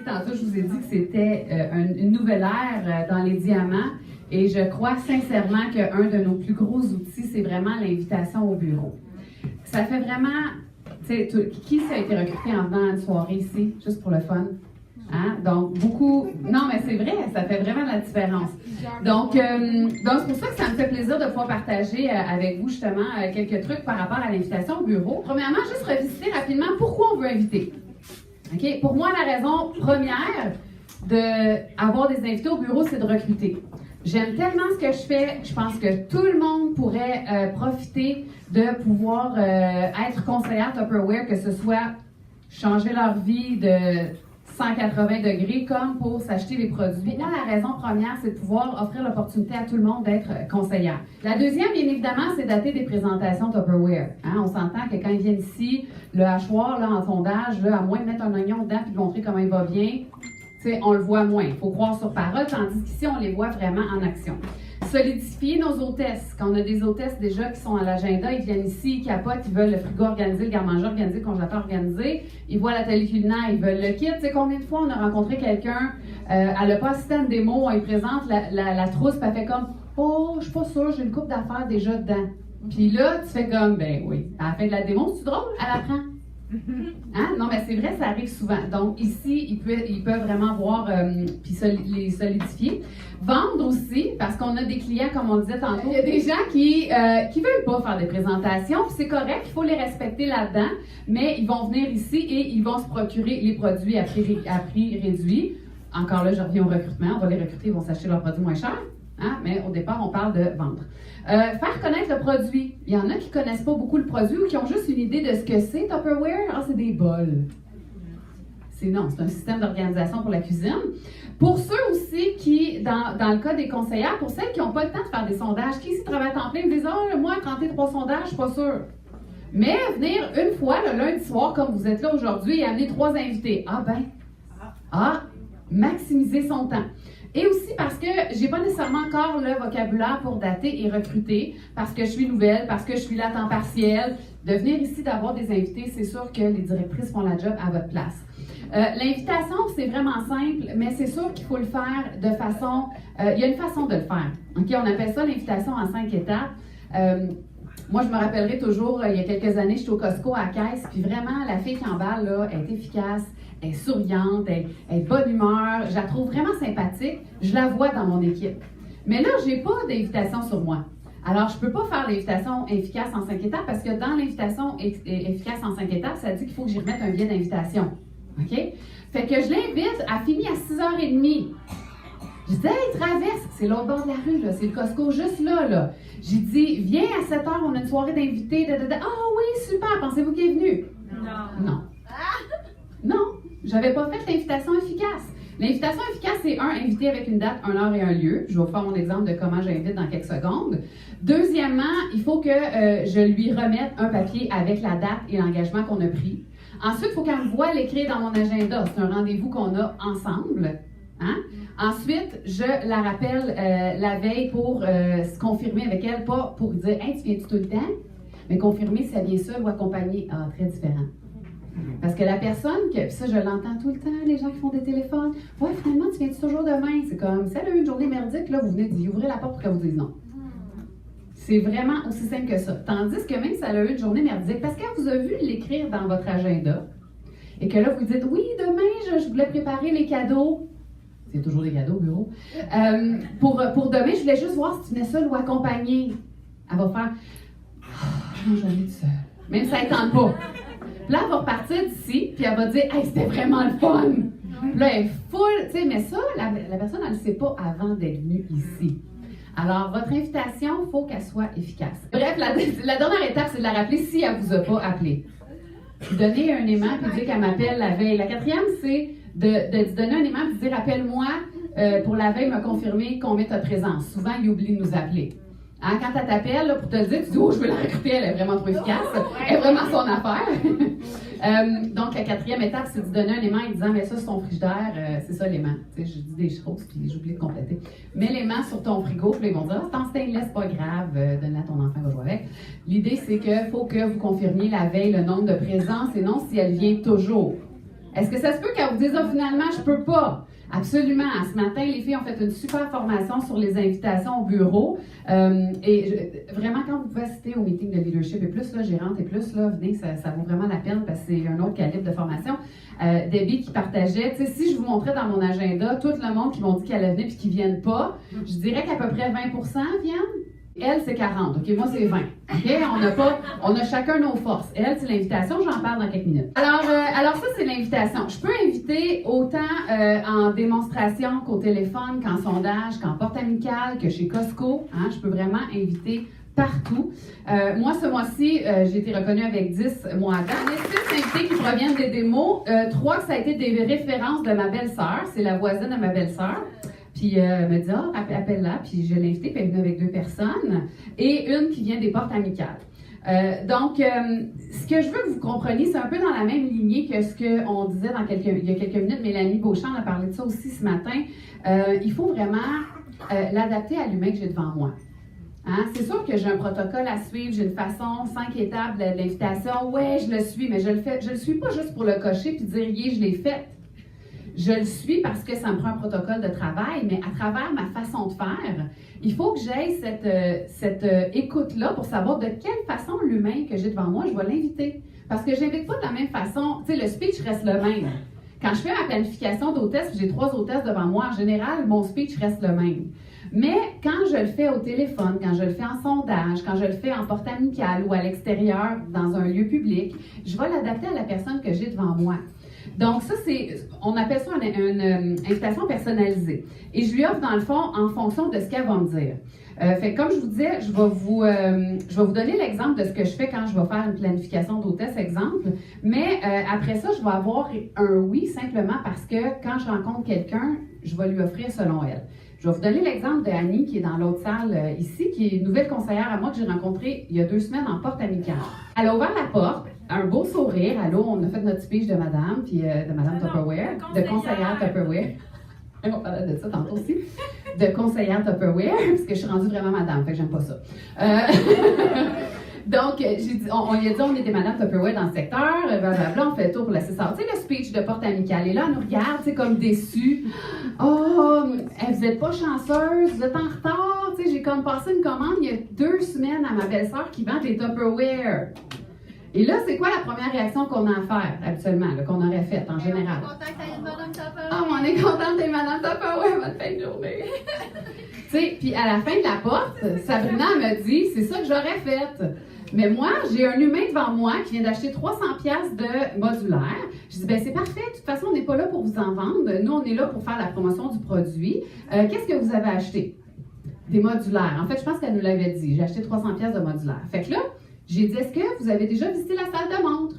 Speaker 1: Tantôt, je vous ai dit que c'était une nouvelle ère dans les diamants et je crois sincèrement qu'un de nos plus gros outils, c'est vraiment l'invitation au bureau. Ça fait vraiment... Qui a été recruté en venant à une soirée ici, juste pour le fun? Hein? Donc, beaucoup... Non, mais c'est vrai, ça fait vraiment la différence. Donc c'est pour ça que ça me fait plaisir de pouvoir partager avec vous, justement, quelques trucs par rapport à l'invitation au bureau. Premièrement, juste revisiter rapidement pourquoi on veut inviter. OK? Pour moi, la raison première d'avoir des invités au bureau, c'est de recruter. J'aime tellement ce que je fais, je pense que tout le monde pourrait profiter de pouvoir être conseillère Tupperware, que ce soit changer leur vie de 180 degrés comme pour s'acheter des produits. Là, la raison première, c'est de pouvoir offrir l'opportunité à tout le monde d'être conseillère. La deuxième, bien évidemment, c'est dater des présentations Tupperware. Hein? On s'entend que quand ils viennent ici, le hachoir là, en sondage, là, à moins de mettre un oignon dedans et de montrer comment il va bien, on le voit moins. Il faut croire sur parole, tandis qu'ici, on les voit vraiment en action. Solidifier nos hôtesses. Quand on a des hôtesses déjà qui sont à l'agenda, ils viennent ici, ils capotent, ils veulent le frigo organisé, le garde-manger organisé, le congélateur organisé, ils voient l'atelier culinaire, ils veulent le kit. Tu sais, combien de fois on a rencontré quelqu'un, elle n'a pas assisté à une démo, on lui présente la trousse, puis elle fait comme « Oh, je suis pas sûre, j'ai une couple d'affaires déjà dedans. » Puis là, tu fais comme « Ben oui, à la fin de la démo, c'est drôle, elle apprend. » Hein? Non, mais c'est vrai, ça arrive souvent. Donc, ici, ils peuvent vraiment voir puis les solidifier. Vendre aussi, parce qu'on a des clients, comme on disait tantôt, il y a des gens qui veulent pas faire des présentations, puis c'est correct, il faut les respecter là-dedans, mais ils vont venir ici et ils vont se procurer les produits à prix réduit. Encore là, je reviens au recrutement, on va les recruter, ils vont s'acheter leurs produits moins chers. Hein? Mais au départ, on parle de vendre. Faire connaître le produit. Il y en a qui ne connaissent pas beaucoup le produit ou qui ont juste une idée de ce que c'est Tupperware. Ah, c'est des bols. C'est un système d'organisation pour la cuisine. Pour ceux aussi qui, dans le cas des conseillères, pour celles qui n'ont pas le temps de faire des sondages, qui ici travaillent à temps plein, ils disent « Ah, moi, quand 3 sondages, je suis pas sûre. » Mais venir une fois le lundi soir, comme vous êtes là aujourd'hui, et amener 3 invités. Maximiser son temps. Et aussi parce que j'ai pas nécessairement encore le vocabulaire pour dater et recruter, parce que je suis nouvelle, parce que je suis là à temps partiel. De venir ici, d'avoir des invités, c'est sûr que les directrices font la job à votre place. L'invitation, c'est vraiment simple, mais c'est sûr qu'il faut le faire de façon... il y a une façon de le faire. Okay? On appelle ça l'invitation en 5 étapes. Moi, je me rappellerai toujours, il y a quelques années, j'étais au Costco à la caisse, puis vraiment, la fille qui emballe, là, elle est efficace, elle est souriante, elle est de bonne humeur, je la trouve vraiment sympathique, je la vois dans mon équipe. Mais là, je n'ai pas d'invitation sur moi. Alors, je ne peux pas faire l'invitation efficace en 5 étapes parce que dans l'invitation efficace en 5 étapes, ça dit qu'il faut que j'y remette un billet d'invitation. OK? Fait que je l'invite, elle finit à 6h30. Je dis, hey, traverse, c'est l'autre bord de la rue, là, c'est le Costco juste là. J'ai dit, viens à 7h, on a une soirée d'invités. Ah oui, super, pensez-vous qu'il est venu? Non. Non, j'avais pas fait l'invitation efficace. L'invitation efficace, c'est inviter avec une date, une heure et un lieu. Je vais vous faire mon exemple de comment j'invite dans quelques secondes. Deuxièmement, il faut que je lui remette un papier avec la date et l'engagement qu'on a pris. Ensuite, il faut qu'elle me voie l'écrire dans mon agenda. C'est un rendez-vous qu'on a ensemble. Hein? Ensuite, je la rappelle la veille pour se confirmer avec elle, pas pour dire « Hey, tu viens-tu tout le temps? » Mais confirmer si elle vient seule ou accompagnée. Ah, très différent. Parce que la personne, puis ça je l'entends tout le temps, les gens qui font des téléphones, ouais, finalement, tu viens-tu toujours demain? C'est comme, si elle a eu une journée merdique, là, vous venez d'y ouvrir la porte pour qu'elle vous dise non. C'est vraiment aussi simple que ça. Tandis que même si elle a eu une journée merdique, parce qu'elle vous a vu l'écrire dans votre agenda, et que là, vous dites, oui, demain, je voulais préparer les cadeaux. C'est toujours des cadeaux au bureau. Pour demain, je voulais juste voir si tu venais seule ou accompagnée. Elle va faire, non, j'en ai seule. Même si elle ne tente pas. Puis là, elle va repartir d'ici, puis elle va dire, hey, c'était vraiment le fun. Puis là, elle est full, tu sais, mais ça, la personne, elle ne le sait pas avant d'être venue ici. Alors, votre invitation, il faut qu'elle soit efficace. Bref, la dernière étape, c'est de la rappeler si elle ne vous a pas appelé. Donner un aimant puis dire qu'elle m'appelle la veille. La quatrième, c'est de donner un aimant puis dire appelle-moi pour la veille me confirmer combien tu as de présence. Souvent, ils oublient de nous appeler. Hein, quand elle t'appelle là, pour te le dire, tu dis oh, je veux la recruter, elle est vraiment trop efficace, elle est vraiment son affaire. Donc, la quatrième étape, c'est de donner un aimant en disant mais ça, c'est ton frigidaire, c'est ça l'aimant. Tu sais, je dis des choses puis j'oublie de compléter. Mets l'aimant sur ton frigo, puis ils vont dire c'est en stainless, pas grave, donne-le à ton enfant, va jouer avec. L'idée, c'est qu'il faut que vous confirmiez la veille le nombre de présences et non si elle vient toujours. Est-ce que ça se peut qu'elle vous dise oh, finalement, je peux pas? Absolument. Ce matin, les filles ont fait une super formation sur les invitations au bureau. Vraiment, quand vous pouvez assister au meeting de leadership et plus, là, gérante et plus, là, venez, ça vaut vraiment la peine parce que c'est un autre calibre de formation. Debbie qui partageait, tu sais, si je vous montrais dans mon agenda tout le monde qui m'ont dit qu'elle allait venir et qui ne viennent pas, je dirais qu'à peu près 20% viennent. Elle, c'est 40. OK, moi, c'est 20. OK, on a chacun nos forces. Elle, c'est l'invitation. J'en parle dans quelques minutes. Alors ça, c'est l'invitation. Je peux inviter autant en démonstration qu'au téléphone, qu'en sondage, qu'en porte amicale, que chez Costco. Hein, je peux vraiment inviter partout. Moi, ce mois-ci, j'ai été reconnue avec 10 mois avant. J'en ai 6 invités qui proviennent des démos. 3 que ça a été des références de ma belle-sœur. C'est la voisine de ma belle-sœur. Puis elle me dit, appelle-la, puis je l'ai invitée, puis elle est venue avec 2 personnes, et une qui vient des portes amicales. Donc, ce que je veux que vous compreniez, c'est un peu dans la même lignée que ce qu'on disait il y a quelques minutes. Mélanie Beauchamp a parlé de ça aussi ce matin. Il faut vraiment l'adapter à l'humain que j'ai devant moi. Hein? C'est sûr que j'ai un protocole à suivre, j'ai une façon, 5 étapes de l'invitation. Ouais, je le suis, mais je le suis pas juste pour le cocher puis dire, yeah, je l'ai fait. Je le suis parce que ça me prend un protocole de travail, mais à travers ma façon de faire, il faut que j'aie cette écoute-là pour savoir de quelle façon l'humain que j'ai devant moi, je vais l'inviter. Parce que je n'invite pas de la même façon. Tu sais, le speech reste le même. Quand je fais ma planification d'hôtesse, j'ai 3 hôtesses devant moi, en général, mon speech reste le même. Mais quand je le fais au téléphone, quand je le fais en sondage, quand je le fais en porte amicale ou à l'extérieur, dans un lieu public, je vais l'adapter à la personne que j'ai devant moi. Donc ça, on appelle ça une invitation personnalisée. Et je lui offre dans le fond en fonction de ce qu'elle va me dire. Fait comme je vous disais, je vais vous donner l'exemple de ce que je fais quand je vais faire une planification d'hôtesse, exemple. Mais après ça, je vais avoir un oui simplement parce que quand je rencontre quelqu'un, je vais lui offrir selon elle. Je vais vous donner l'exemple de Annie qui est dans l'autre salle ici, qui est une nouvelle conseillère à moi que j'ai rencontrée il y a 2 semaines en porte amicale. Elle a ouvert la porte, un beau sourire. Allô, on a fait notre speech de madame, puis de madame Tupperware, de conseillère Tupperware. On parlait de ça tantôt aussi. De conseillère Tupperware, parce que je suis rendue vraiment madame, fait que j'aime pas ça. Donc, on lui a dit, on était madame Tupperware dans le secteur, blablabla, on fait le tour pour la CSR. Tu sais, le speech de porte amicale. Et là, elle nous regarde, tu sais, comme déçue. Oh, vous êtes pas chanceuse, vous êtes en retard. Tu sais, j'ai comme passé une commande il y a 2 semaines à ma belle-sœur qui vend des Tupperware. Et là, c'est quoi la première réaction qu'on a à faire, habituellement, là, qu'on aurait faite en général? Ah, on est contente d'être madame Tupperware, bonne fin de journée. Tu sais, puis à la fin de la porte, Sabrina me dit, c'est ça que j'aurais fait. Mais moi, j'ai un humain devant moi qui vient d'acheter 300$ de modulaire. Je dis, ben c'est parfait, de toute façon, on n'est pas là pour vous en vendre. Nous, on est là pour faire la promotion du produit. Qu'est-ce que vous avez acheté? Des modulaires. En fait, je pense qu'elle nous l'avait dit. J'ai acheté 300$ de modulaire. Fait que là, j'ai dit, est-ce que vous avez déjà visité la salle de montre?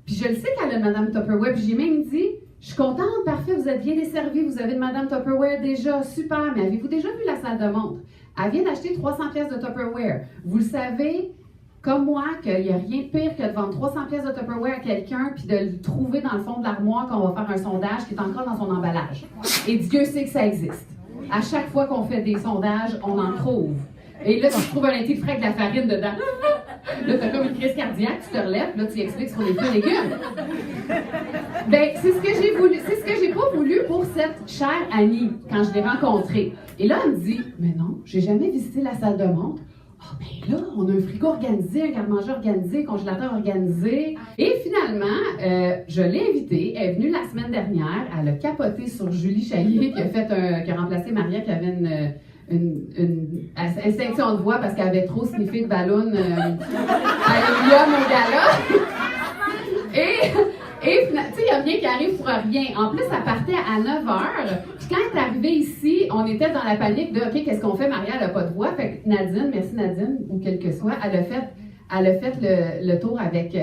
Speaker 1: Puis je le sais qu'elle a Madame Tupperware. Puis j'ai même dit, je suis contente, parfait, vous êtes bien desservi, vous avez de Madame Tupperware déjà, super. Mais avez-vous déjà vu la salle de montre? Elle vient d'acheter 300$ de Tupperware. Vous le savez, comme moi, qu'il n'y a rien de pire que de vendre 300$ de Tupperware à quelqu'un puis de le trouver dans le fond de l'armoire quand on va faire un sondage qui est encore dans son emballage. Et Dieu sait que ça existe. À chaque fois qu'on fait des sondages, on en trouve. Et là, tu trouves un liquide frais avec de la farine dedans. Là, t'as comme une crise cardiaque, tu te relèves, là, tu expliques sur les fruits et légumes. Ben, c'est ce que j'ai voulu, c'est ce que j'ai pas voulu pour cette chère Annie, quand je l'ai rencontrée. Et là, elle me dit, mais non, j'ai jamais visité la salle de montre. Ah, ben là, on a un frigo organisé, un garde-manger organisé, un congélateur organisé. Et finalement, je l'ai invitée. Elle est venue la semaine dernière. Elle a capoté sur Julie Chaillet, qui a remplacé Maria, qui avait une instinction de voix parce qu'elle avait trop sniffé de ballon à l'hélium au gala. Et tu sais, il n'y a rien qui arrive pour rien. En plus, ça partait à 9h. Puis quand elle est arrivée ici, on était dans la panique de « OK, qu'est-ce qu'on fait? Maria, elle n'a pas de voix. » Fait que Nadine, merci Nadine, ou quel que soit, elle a fait le tour avec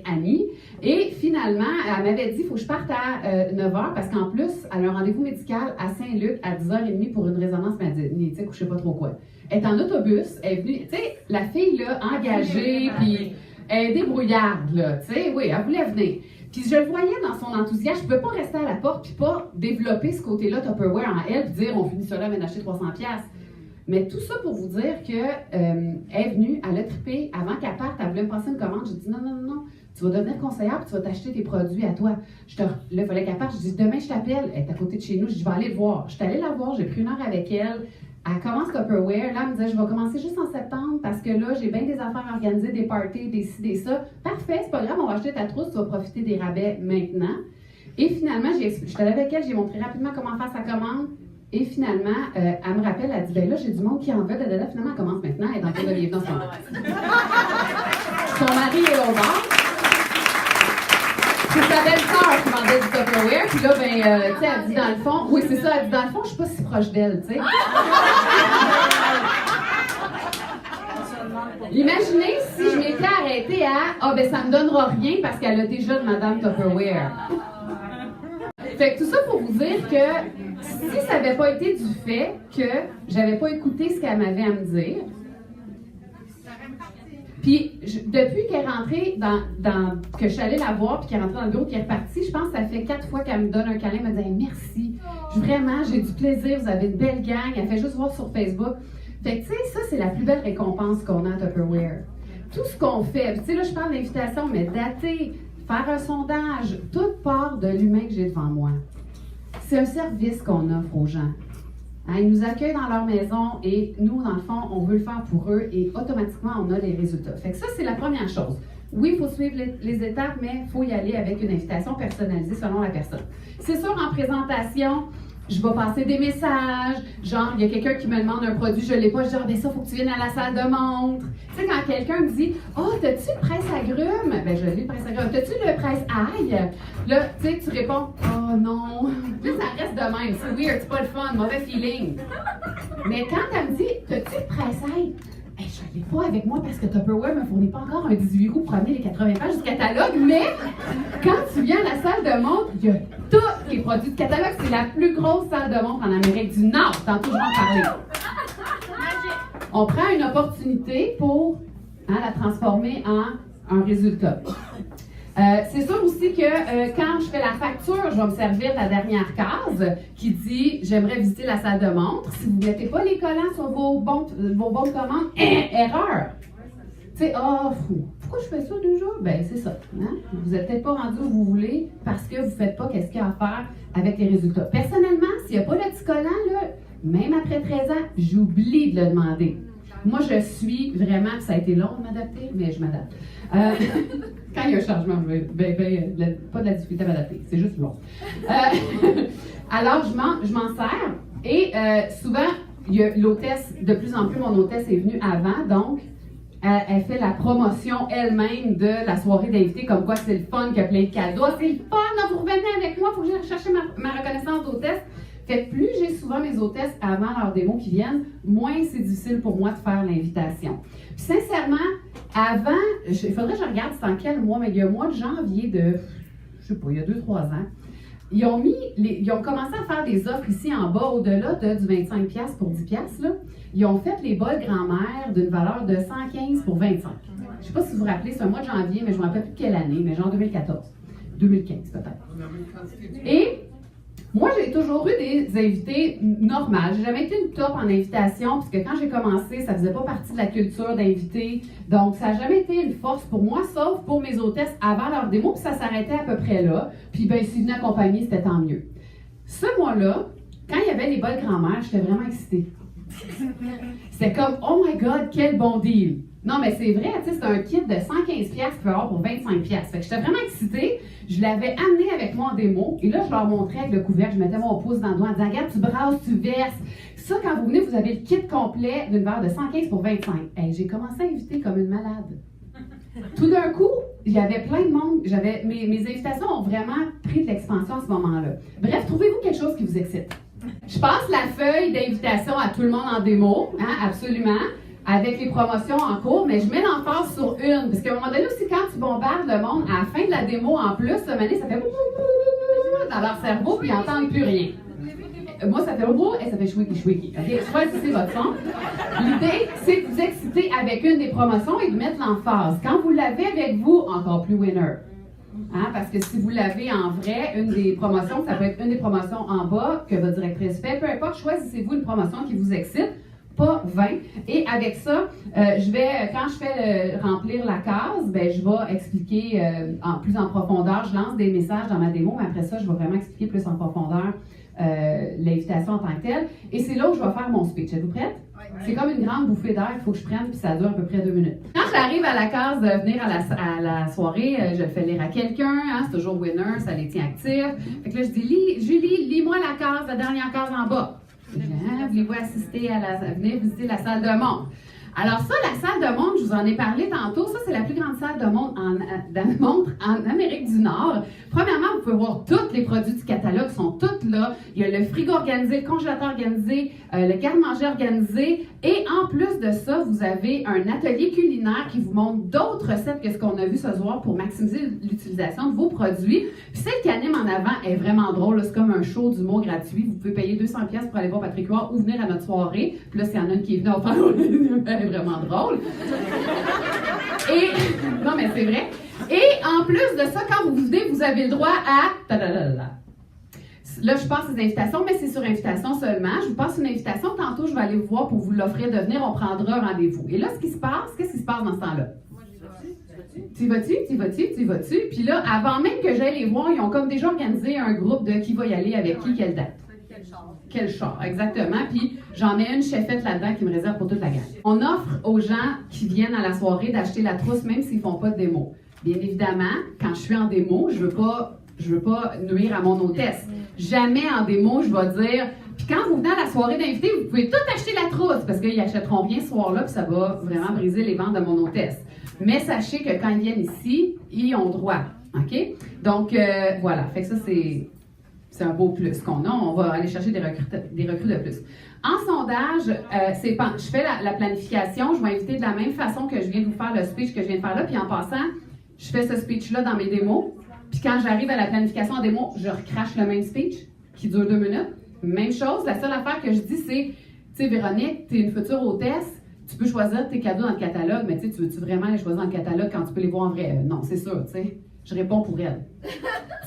Speaker 1: Annie. Et finalement, elle m'avait dit « Il faut que je parte à 9h parce qu'en plus, elle a un rendez-vous médical à Saint-Luc à 10h30 pour une résonance magnétique ou je ne sais pas trop quoi. » Elle est en autobus, elle est venue, tu sais, la fille là, engagée, puis elle est débrouillarde, là, tu sais, oui, elle voulait venir. Puis je le voyais dans son enthousiasme, je ne pouvais pas rester à la porte puis pas développer ce côté-là Tupperware en elle, puis dire on finit ça là, mais d'acheter 300$. Mais tout ça pour vous dire qu'elle est venue, elle a trippé, avant qu'elle parte, elle voulait me passer une commande. J'ai dit non, tu vas devenir conseillère puis tu vas t'acheter tes produits à toi. Là, il fallait qu'elle parte, je dis demain je t'appelle, elle est à côté de chez nous, je dis je vais aller le voir. Je suis allée la voir, j'ai pris 1 heure avec elle. Elle commence Tupperware, là, elle me disait, je vais commencer juste en septembre parce que là, j'ai bien des affaires organisées, des parties, des ci, des ça. Parfait, c'est pas grave, on va acheter ta trousse, tu vas profiter des rabais maintenant. Et finalement, je suis allée avec elle, j'ai montré rapidement comment faire sa commande. Et finalement, elle me rappelle, elle dit, ben là, j'ai du monde qui en veut, finalement, elle commence maintenant, elle est en train de vivre dans son Son mari est au bar. C'est sa belle-sœur qui vendait du Tupperware, puis là, ben, tu sais, elle dit dans le fond, oui, c'est ça, elle dit dans le fond, je suis pas si proche d'elle, tu sais. Imaginez si je m'étais arrêtée à, ben, ça me donnera rien parce qu'elle a déjà de Madame Tupperware. Fait que tout ça pour vous dire que si ça n'avait pas été du fait que j'avais pas écouté ce qu'elle m'avait à me dire, puis, depuis qu'elle est rentrée que je suis allée la voir, puis qu'elle est rentrée dans le bureau, qu'elle est repartie, je pense que ça fait 4 fois qu'elle me donne un câlin, elle me dit hey, « Merci, vraiment, j'ai du plaisir, vous avez une belle gang. » Elle fait juste voir sur Facebook. Fait que, tu sais, ça, c'est la plus belle récompense qu'on a à Tupperware. Tout ce qu'on fait, tu sais, là, je parle d'invitation, mais dater, faire un sondage, tout part de l'humain que j'ai devant moi. C'est un service qu'on offre aux gens. Hein, ils nous accueillent dans leur maison et nous, dans le fond, on veut le faire pour eux et automatiquement, on a les résultats. Fait que ça, c'est la première chose. Oui, il faut suivre les étapes, mais il faut y aller avec une invitation personnalisée selon la personne. C'est sûr, en présentation, je vais passer des messages, genre, il y a quelqu'un qui me demande un produit, je ne l'ai pas, je dis, ben ça, il faut que tu viennes à la salle de montre. Tu sais, quand quelqu'un me dit, oh, t'as-tu le presse-agrumes? Ben, je l'ai le presse-agrumes. T'as-tu le presse-ail? Là, tu sais, tu réponds, oh non. Puis ça reste de même, c'est weird, c'est pas le fun, mauvais feeling. Mais quand elle me dit, t'as-tu le presse-ail? Ben, je ne l'ai pas avec moi parce que Tupperware ne me fournit pas encore un 18 roues pour amener les 80 pages du catalogue, mais quand tu viens à la salle de montre, il y a tous les produits du catalogue. C'est la plus grosse salle de montre en Amérique du Nord. Tantôt, je vais en parler. On prend une opportunité pour la transformer en un résultat. C'est sûr aussi que quand je fais la facture, je vais me servir de la dernière case qui dit « J'aimerais visiter la salle de montre. » Si vous ne mettez pas les collants sur vos bons de commande, erreur! Tu sais, pourquoi je fais ça déjà? Ben c'est ça. Hein? Vous n'êtes peut-être pas rendu où vous voulez parce que vous ne faites pas qu'est-ce qu'il y a à faire avec les résultats. Personnellement, s'il n'y a pas le petit collant, là, même après 13 ans, j'oublie de le demander. Moi, je suis vraiment, ça a été long de m'adapter, mais je m'adapte. Quand il y a un changement, pas de la difficulté à m'adapter, c'est juste long. Alors, je m'en sers et souvent, il y a l'hôtesse, de plus en plus, mon hôtesse est venue avant, donc elle fait la promotion elle-même de la soirée d'invités, comme quoi c'est le fun, qu'il y a plein de cadeaux. C'est le fun, là, vous revenez avec moi, il faut que j'aille chercher ma reconnaissance d'hôtesse. Fait que plus j'ai souvent mes hôtesses avant leur démo qui viennent, moins c'est difficile pour moi de faire l'invitation. Puis sincèrement, avant, il faudrait que je regarde c'est en quel mois, mais il y a un mois de janvier de, je sais pas, il y a 2-3 ans, ils ont commencé à faire des offres ici en bas, au-delà du 25$ pour 10$, là. Ils ont fait les bols grand-mère d'une valeur de 115 pour 25. Je sais pas si vous vous rappelez, c'est un mois de janvier, mais je ne me rappelle plus de quelle année, mais genre 2014. 2015 peut-être. Et Moi, j'ai toujours eu des invités normales. J'ai jamais été une top en invitation, puisque quand j'ai commencé, ça faisait pas partie de la culture d'inviter. Donc, ça n'a jamais été une force pour moi, sauf pour mes hôtesses avant leur démo, puis ça s'arrêtait à peu près là. Puis, ben, s'ils venaient accompagner, c'était tant mieux. Ce mois-là, quand il y avait les bols grand-mère, j'étais vraiment excitée. C'était comme, oh my God, quel bon deal! Non, mais c'est vrai, tu sais, c'est un kit de 115$ qu'il peut avoir pour 25$. Fait que j'étais vraiment excitée. Je l'avais amené avec moi en démo. Et là, je leur montrais avec le couvercle. Je mettais mon pouce dans le doigt en disant, regarde, tu brasses, tu verses. Ça, quand vous venez, vous avez le kit complet d'une valeur de 115$ pour 25$. Hey, j'ai commencé à inviter comme une malade. Tout d'un coup, il y avait plein de monde. Mes invitations ont vraiment pris de l'expansion à ce moment-là. Bref, trouvez-vous quelque chose qui vous excite. Je passe la feuille d'invitation à tout le monde en démo, hein, absolument, avec les promotions en cours, mais je mets l'emphase sur une, parce qu'à un moment donné aussi, quand tu bombardes le monde, à la fin de la démo, en plus, ça fait dans leur cerveau, puis ils n'entendent plus rien. Moi, ça fait et ça fait chouiki. OK, choisissez votre son. L'idée, c'est de vous exciter avec une des promotions et de mettre l'emphase. Quand vous l'avez avec vous, encore plus winner. Hein, parce que si vous l'avez en vrai, une des promotions, ça peut être une des promotions en bas que votre directrice fait. Peu importe, choisissez-vous une promotion qui vous excite, pas 20. Et avec ça, quand je fais remplir la case, ben, je vais expliquer plus en profondeur. Je lance des messages dans ma démo, mais après ça, je vais vraiment expliquer plus en profondeur l'invitation en tant que telle. Et c'est là où je vais faire mon speech. Êtes-vous prête? C'est comme une grande bouffée d'air qu'il faut que je prenne, puis ça dure à peu près 2 minutes. Quand j'arrive à la case de venir à la soirée, je le fais lire à quelqu'un, hein, c'est toujours winner, ça les tient actifs. Fait que là, je dis, Julie, lis-moi la case, la dernière case en bas. Voulez-vous assister venir visiter la salle de monde? Alors ça, la salle de montre, je vous en ai parlé tantôt, ça c'est la plus grande salle de montre en Amérique du Nord. Premièrement, vous pouvez voir tous les produits du catalogue, sont tous là. Il y a le frigo organisé, le congélateur organisé, le garde-manger organisé. Et en plus de ça, vous avez un atelier culinaire qui vous montre d'autres recettes que ce qu'on a vu ce soir pour maximiser l'utilisation de vos produits. Puis celle qui anime en avant est vraiment drôle, c'est comme un show d'humour gratuit. Vous pouvez payer 200$ pour aller voir Patrick Huard ou venir à notre soirée. Puis là, s'il y en a une qui est venue, on va faire vraiment drôle. Et, non, mais c'est vrai. Et en plus de ça, quand vous venez, vous avez le droit à... Là, je passe les invitations, mais c'est sur invitation seulement. Je vous passe une invitation. Tantôt, je vais aller vous voir pour vous l'offrir de venir. On prendra rendez-vous. Et là, qu'est-ce qui se passe dans ce temps-là? Tu y vas-tu? Puis là, avant même que j'aille les voir, ils ont comme déjà organisé un groupe de qui va y aller avec qui, quelle date. Quel char, exactement. Puis j'en ai une chefette là-dedans qui me réserve pour toute la gang. On offre aux gens qui viennent à la soirée d'acheter la trousse, même s'ils ne font pas de démo. Bien évidemment, quand je suis en démo, je veux pas nuire à mon hôtesse. Jamais en démo, je vais dire. Puis quand vous venez à la soirée d'invité, vous pouvez tout acheter la trousse parce qu'ils achèteront rien ce soir-là, puis ça va vraiment briser les ventes de mon hôtesse. Mais sachez que quand ils viennent ici, ils ont droit. OK? Donc, voilà. Fait que ça, c'est un beau plus qu'on a. On va aller chercher des recrues de plus. En sondage, je fais la planification. Je vais inviter de la même façon que je viens de vous faire le speech que je viens de faire là. Puis en passant, je fais ce speech-là dans mes démos. Puis quand j'arrive à la planification en démo, je recrache le même speech qui dure 2 minutes. Même chose. La seule affaire que je dis, c'est, tu sais, Véronique, tu es une future hôtesse. Tu peux choisir tes cadeaux dans le catalogue, mais tu veux-tu vraiment les choisir dans le catalogue quand tu peux les voir en vrai? Non, c'est sûr, tu sais. Je réponds pour elle.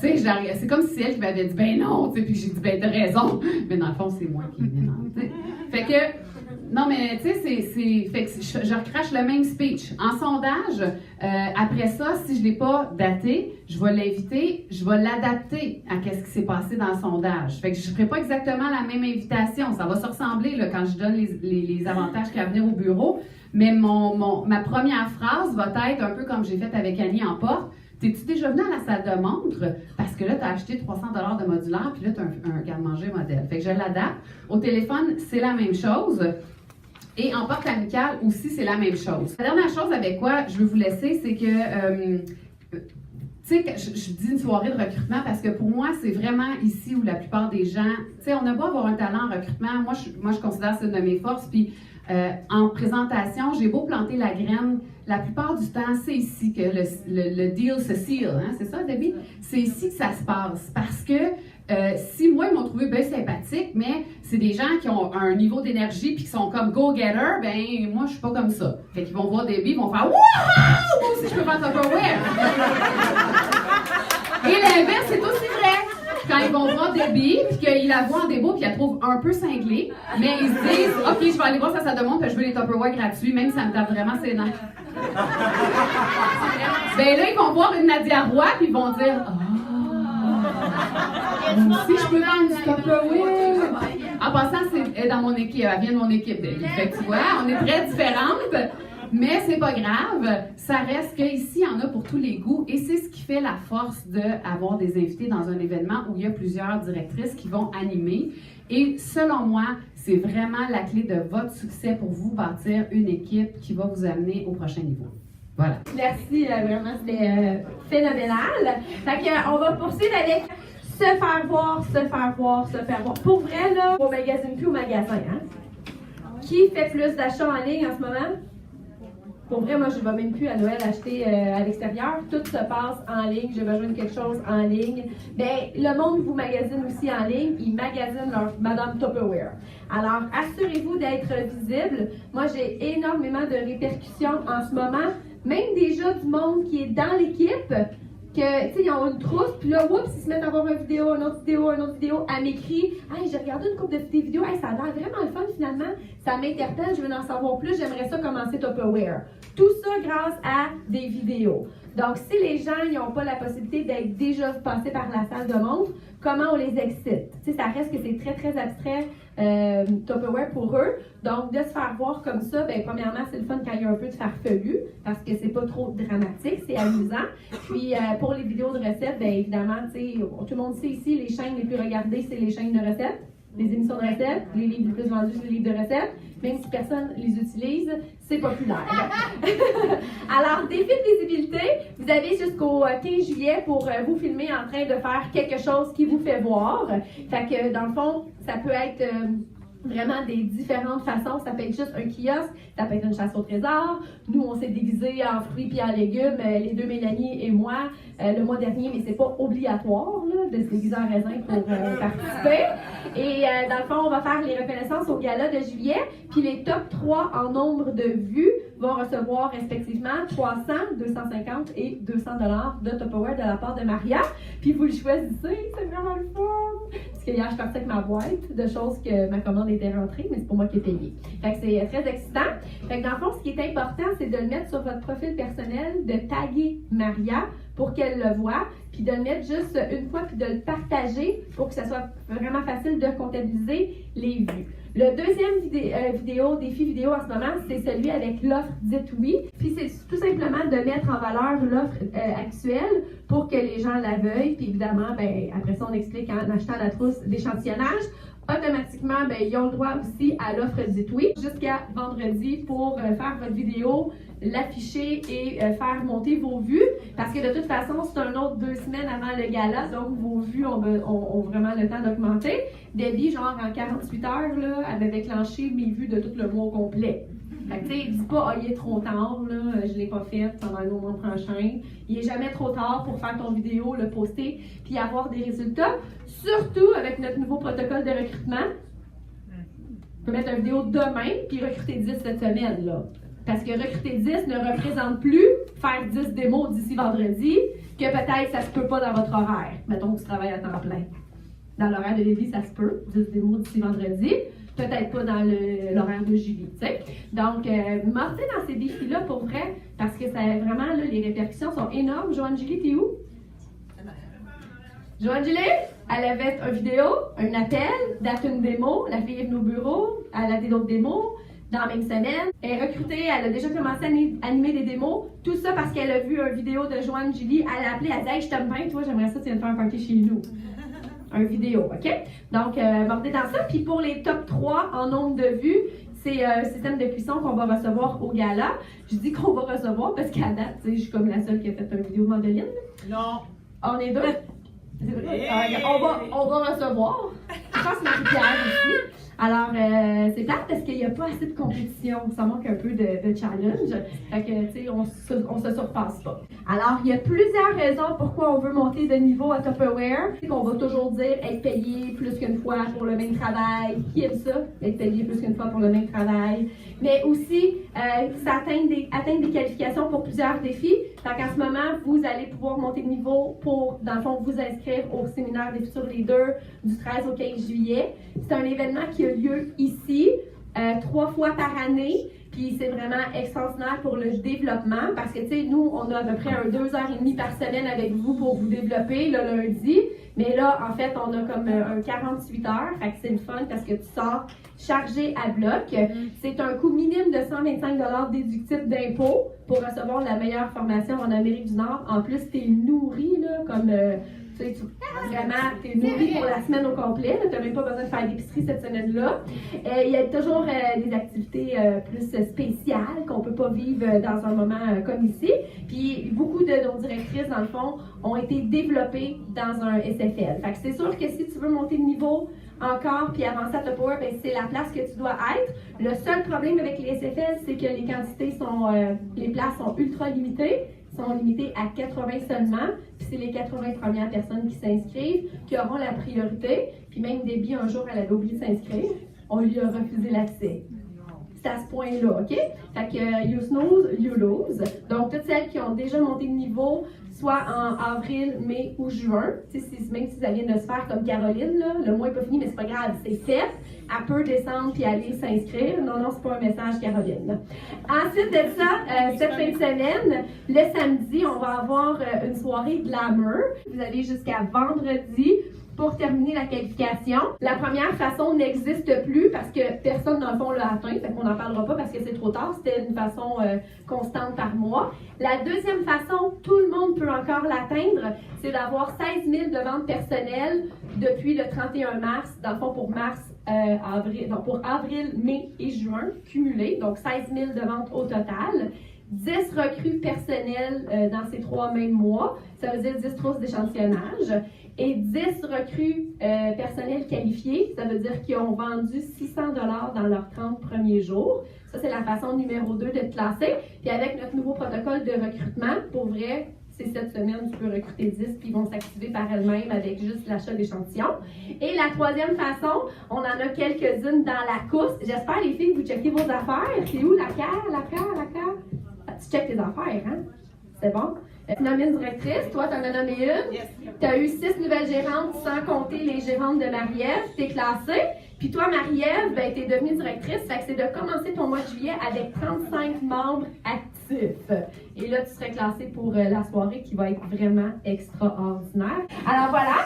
Speaker 1: Tu sais, c'est comme si c'est elle qui m'avait dit, ben non, tu sais, puis j'ai dit, ben t'as raison. Mais dans le fond, c'est moi qui viens dans, tu sais. Fait que, non, mais tu sais, fait que je recrache le même speech. En sondage, après ça, si je ne l'ai pas daté, je vais l'inviter, je vais l'adapter à ce qui s'est passé dans le sondage. Fait que je ne ferai pas exactement la même invitation. Ça va se ressembler là, quand je donne les avantages qu'il y a à venir au bureau. Mais ma première phrase va être un peu comme j'ai fait avec Annie en porte. T'es-tu déjà venu à la salle de montre? Parce que là, tu as acheté 300$ de modulaire, puis là, tu as un garde-manger modèle. Fait que je l'adapte. Au téléphone, c'est la même chose. Et en porte amicale aussi, c'est la même chose. La dernière chose avec quoi je veux vous laisser, c'est que, tu sais, je dis une soirée de recrutement parce que pour moi, c'est vraiment ici où la plupart des gens, tu sais, on a beau avoir un talent en recrutement. Moi, je considère que c'est une de mes forces. Puis, en présentation, j'ai beau planter la graine, la plupart du temps, c'est ici que le deal se seal. Hein? C'est ça, Debbie? C'est ici que ça se passe. Parce que si moi, ils m'ont trouvé bien sympathique, mais c'est des gens qui ont un niveau d'énergie puis qui sont comme go-getter, ben moi, je suis pas comme ça. Fait qu'ils vont voir Debbie, ils vont faire « Wouhou! Moi aussi, je peux faire Tupperware! » Et l'inverse, c'est aussi vrai. Quand ils vont voir Debbie, puis qu'ils la voient en débo, puis ils la trouvent un peu cinglée, mais ils se disent « OK, je vais aller voir sa salle de monde, puis je veux les Tupperware gratuits, même si ça me tape vraiment ses nerfs. » Ben là, ils vont voir une Nadia Roy, puis ils vont dire « Ah, moi aussi, je peux vendre du Tupperware. » En passant, elle est dans mon équipe, elle vient de mon équipe. Fait que tu vois, on est très différentes. Mais c'est pas grave, ça reste qu'ici, il y en a pour tous les goûts et c'est ce qui fait la force d'avoir des invités dans un événement où il y a plusieurs directrices qui vont animer. Et selon moi, c'est vraiment la clé de votre succès pour vous bâtir une équipe qui va vous amener au prochain niveau. Voilà.
Speaker 4: Merci, vraiment, c'était phénoménal. Fait que, on va poursuivre avec se faire voir, se faire voir, se faire voir. Pour vrai, là, au magazine plus au magasin, hein? Qui fait plus d'achats en ligne en ce moment? Pour vrai, moi, je ne vais même plus à Noël acheter à l'extérieur. Tout se passe en ligne. J'ai besoin de quelque chose en ligne. Bien, le monde vous magasine aussi en ligne. Ils magasinent leur Madame Tupperware. Alors, assurez-vous d'être visible. Moi, j'ai énormément de répercussions en ce moment. Même déjà du monde qui est dans l'équipe, que, tu sais, ils ont une trousse, puis là, oups, ils se mettent à voir une vidéo, une autre vidéo, elle m'écrit « Hey, j'ai regardé une couple de vidéos, hey, ça a l'air vraiment le fun finalement, ça m'interpelle, je veux en savoir plus, j'aimerais ça commencer Tupperware. » Tout ça grâce à des vidéos. Donc, si les gens n'ont pas la possibilité d'être déjà passés par la salle de montre, comment on les excite? Tu sais, ça reste que c'est très, très abstrait, Tupperware pour eux. Donc, de se faire voir comme ça, bien, premièrement, c'est le fun quand il y a un peu de farfelu, parce que c'est pas trop dramatique, c'est amusant. Puis, pour les vidéos de recettes, bien, évidemment, tu sais, tout le monde sait ici, les chaînes les plus regardées, c'est les chaînes de recettes. Les émissions de recettes, les livres les plus vendus, c'est les livres de recettes. Même si personne les utilise, c'est populaire. Alors, défi de visibilité, vous avez jusqu'au 15 juillet pour vous filmer en train de faire quelque chose qui vous fait voir. Fait que, dans le fond, ça peut être vraiment des différentes façons. Ça peut être juste un kiosque, ça peut être une chasse au trésor. Nous, on s'est déguisés en fruits et en légumes, les deux Mélanie et moi, le mois dernier, mais c'est pas obligatoire là, de se déguiser en raisin pour participer. Et dans le fond, on va faire les reconnaissances au gala de juillet, puis les top 3 en nombre de vues vont recevoir respectivement 300, 250 et 200 $ de Tupperware de la part de Maria. Puis vous le choisissez, c'est vraiment le fun! Parce que hier, je partais avec ma boîte de choses que ma commande était rentrée, mais c'est pas moi qui ai payé. Fait que c'est très excitant. Fait que dans le fond, ce qui est important, c'est de le mettre sur votre profil personnel, de taguer Maria pour qu'elle le voie, puis de le mettre juste une fois, puis de le partager pour que ça soit vraiment facile de comptabiliser les vues. Le deuxième défi vidéo en ce moment, c'est celui avec l'offre Dites oui. Puis c'est tout simplement de mettre en valeur l'offre actuelle pour que les gens la veuillent. Puis évidemment, ben, après ça, on explique en achetant la trousse d'échantillonnage. Automatiquement, ben, ils ont le droit aussi à l'offre Dites oui jusqu'à vendredi pour faire votre vidéo, l'afficher et faire monter vos vues. Parce que de toute façon, c'est un autre 2 semaines avant le gala, donc vos vues ont vraiment le temps d'augmenter. Debbie, genre en 48 heures, là, elle avait déclenché mes vues de tout le mois complet. Fait que, tu sais, dis pas, il est trop tard, là, je l'ai pas fait, ça va aller au mois prochain. Il est jamais trop tard pour faire ton vidéo, le poster, puis avoir des résultats. Surtout avec notre nouveau protocole de recrutement. On peut mettre une vidéo demain, puis recruter 10 cette semaine, là. Parce que recruter 10 ne représente plus faire 10 démos d'ici vendredi, que peut-être ça se peut pas dans votre horaire. Mettons que tu travailles à temps plein. Dans l'horaire de Lévis, ça se peut, 10 démos d'ici vendredi. Peut-être pas dans l'horaire de Julie, tu sais. Donc, mortez dans ces défis-là pour vrai, parce que ça vraiment, là, les répercussions sont énormes. Joanne-Julie, t'es où? Joanne-Julie, elle avait une vidéo, un appel, date une démo, la fille est venue au bureau, elle a des autres démos dans la même semaine. Elle est recrutée, elle a déjà commencé à animer des démos. Tout ça parce qu'elle a vu une vidéo de Joanne-Julie. Elle a appelé, elle a dit « Hey, je t'aime bien, toi, j'aimerais ça, tu viens de faire un party chez nous. » Un vidéo, OK? Donc, mordez dans ça. Puis pour les top 3 en nombre de vues, c'est un système de cuisson qu'on va recevoir au gala. Je dis qu'on va recevoir parce qu'à date, tu sais, je suis comme la seule qui a fait une vidéo de mandoline.
Speaker 6: Non.
Speaker 4: On est deux. C'est vrai. On va recevoir. Je pense Marie-Pierre aussi. Alors, c'est plate parce qu'il n'y a pas assez de compétition. Ça manque un peu de challenge. Fait que, tu sais, on se surpasse pas. Alors, il y a plusieurs raisons pourquoi on veut monter de niveau à Tupperware. On va toujours dire être payé plus qu'une fois pour le même travail. Qui aime ça? Être payé plus qu'une fois pour le même travail. mais aussi atteindre des qualifications pour plusieurs défis. Donc, en ce moment, vous allez pouvoir monter de niveau pour, dans le fond, vous inscrire au séminaire des futurs leaders du 13 au 15 juillet. C'est un événement qui a lieu ici, 3 fois par année. Puis c'est vraiment extraordinaire pour le développement parce que, tu sais, nous, on a à peu près 2h30 par semaine avec vous pour vous développer le lundi. Mais là, en fait, on a comme un 48 heures. Fait que c'est le fun parce que tu sors chargé à bloc. C'est un coût minime de 125 déductible d'impôts pour recevoir la meilleure formation en Amérique du Nord. En plus, tu es nourri, là, comme... vraiment, tu es nourri pour la semaine au complet. Tu n'as même pas besoin de faire d'épicerie cette semaine-là. Il y a toujours des activités plus spéciales qu'on ne peut pas vivre dans un moment comme ici. Puis beaucoup de nos directrices, dans le fond, ont été développées dans un SFL. Fait que c'est sûr que si tu veux monter de niveau encore puis avancer à Top Power, ben c'est la place que tu dois être. Le seul problème avec les SFL, c'est que les quantités sont, les places sont ultra limitées. Sont limitées à 80 seulement, puis c'est les 80 premières personnes qui s'inscrivent qui auront la priorité. Puis même Debbie, un jour, elle avait oublié de s'inscrire. On lui a refusé l'accès. C'est à ce point-là, OK? Fait que you snooze, you lose. Donc, toutes celles qui ont déjà monté de niveau, soit en avril, mai ou juin, même si ça vient de se faire comme Caroline, là, le mois n'est pas fini, mais c'est pas grave, c'est fait. Elle peut descendre puis aller s'inscrire. Non, c'est pas un message, Caroline. Ensuite de ça, cette fin de semaine, le samedi, on va avoir une soirée glamour. Vous allez jusqu'à vendredi pour terminer la qualification. La première façon n'existe plus parce que personne, dans le fond, l'a atteint. Fait qu'on n'en parlera pas parce que c'est trop tard. C'était une façon constante par mois. La deuxième façon, tout le monde peut encore l'atteindre, c'est d'avoir 16 000 de ventes personnelles depuis le 31 mars, dans le fond pour pour avril, mai et juin, cumulés. Donc 16 000 de ventes au total. 10 recrues personnelles dans ces 3 mêmes mois. Ça veut dire 10 trousses d'échantillonnage. Et 10 recrues personnelles qualifiées, ça veut dire qu'ils ont vendu 600 $ dans leurs 30 premiers jours. Ça, c'est la façon numéro 2 de te classer. Puis avec notre nouveau protocole de recrutement, pour vrai, c'est cette semaine, tu peux recruter 10 puis ils vont s'activer par elles-mêmes avec juste l'achat d'échantillons. Et la troisième façon, on en a quelques-unes dans la course. J'espère, les filles, vous checkez vos affaires. C'est où la carte? Tu checkes tes affaires, hein? C'est bon? Tu nommes une directrice, toi, tu en as nommé une. Tu as eu 6 nouvelles gérantes sans compter les gérantes de Marie-Ève. Tu es classée. Puis toi, Marie-Ève, ben, tu es devenue directrice. Fait que c'est de commencer ton mois de juillet avec 35 membres actifs. Et là, tu serais classée pour la soirée qui va être vraiment extraordinaire. Alors voilà.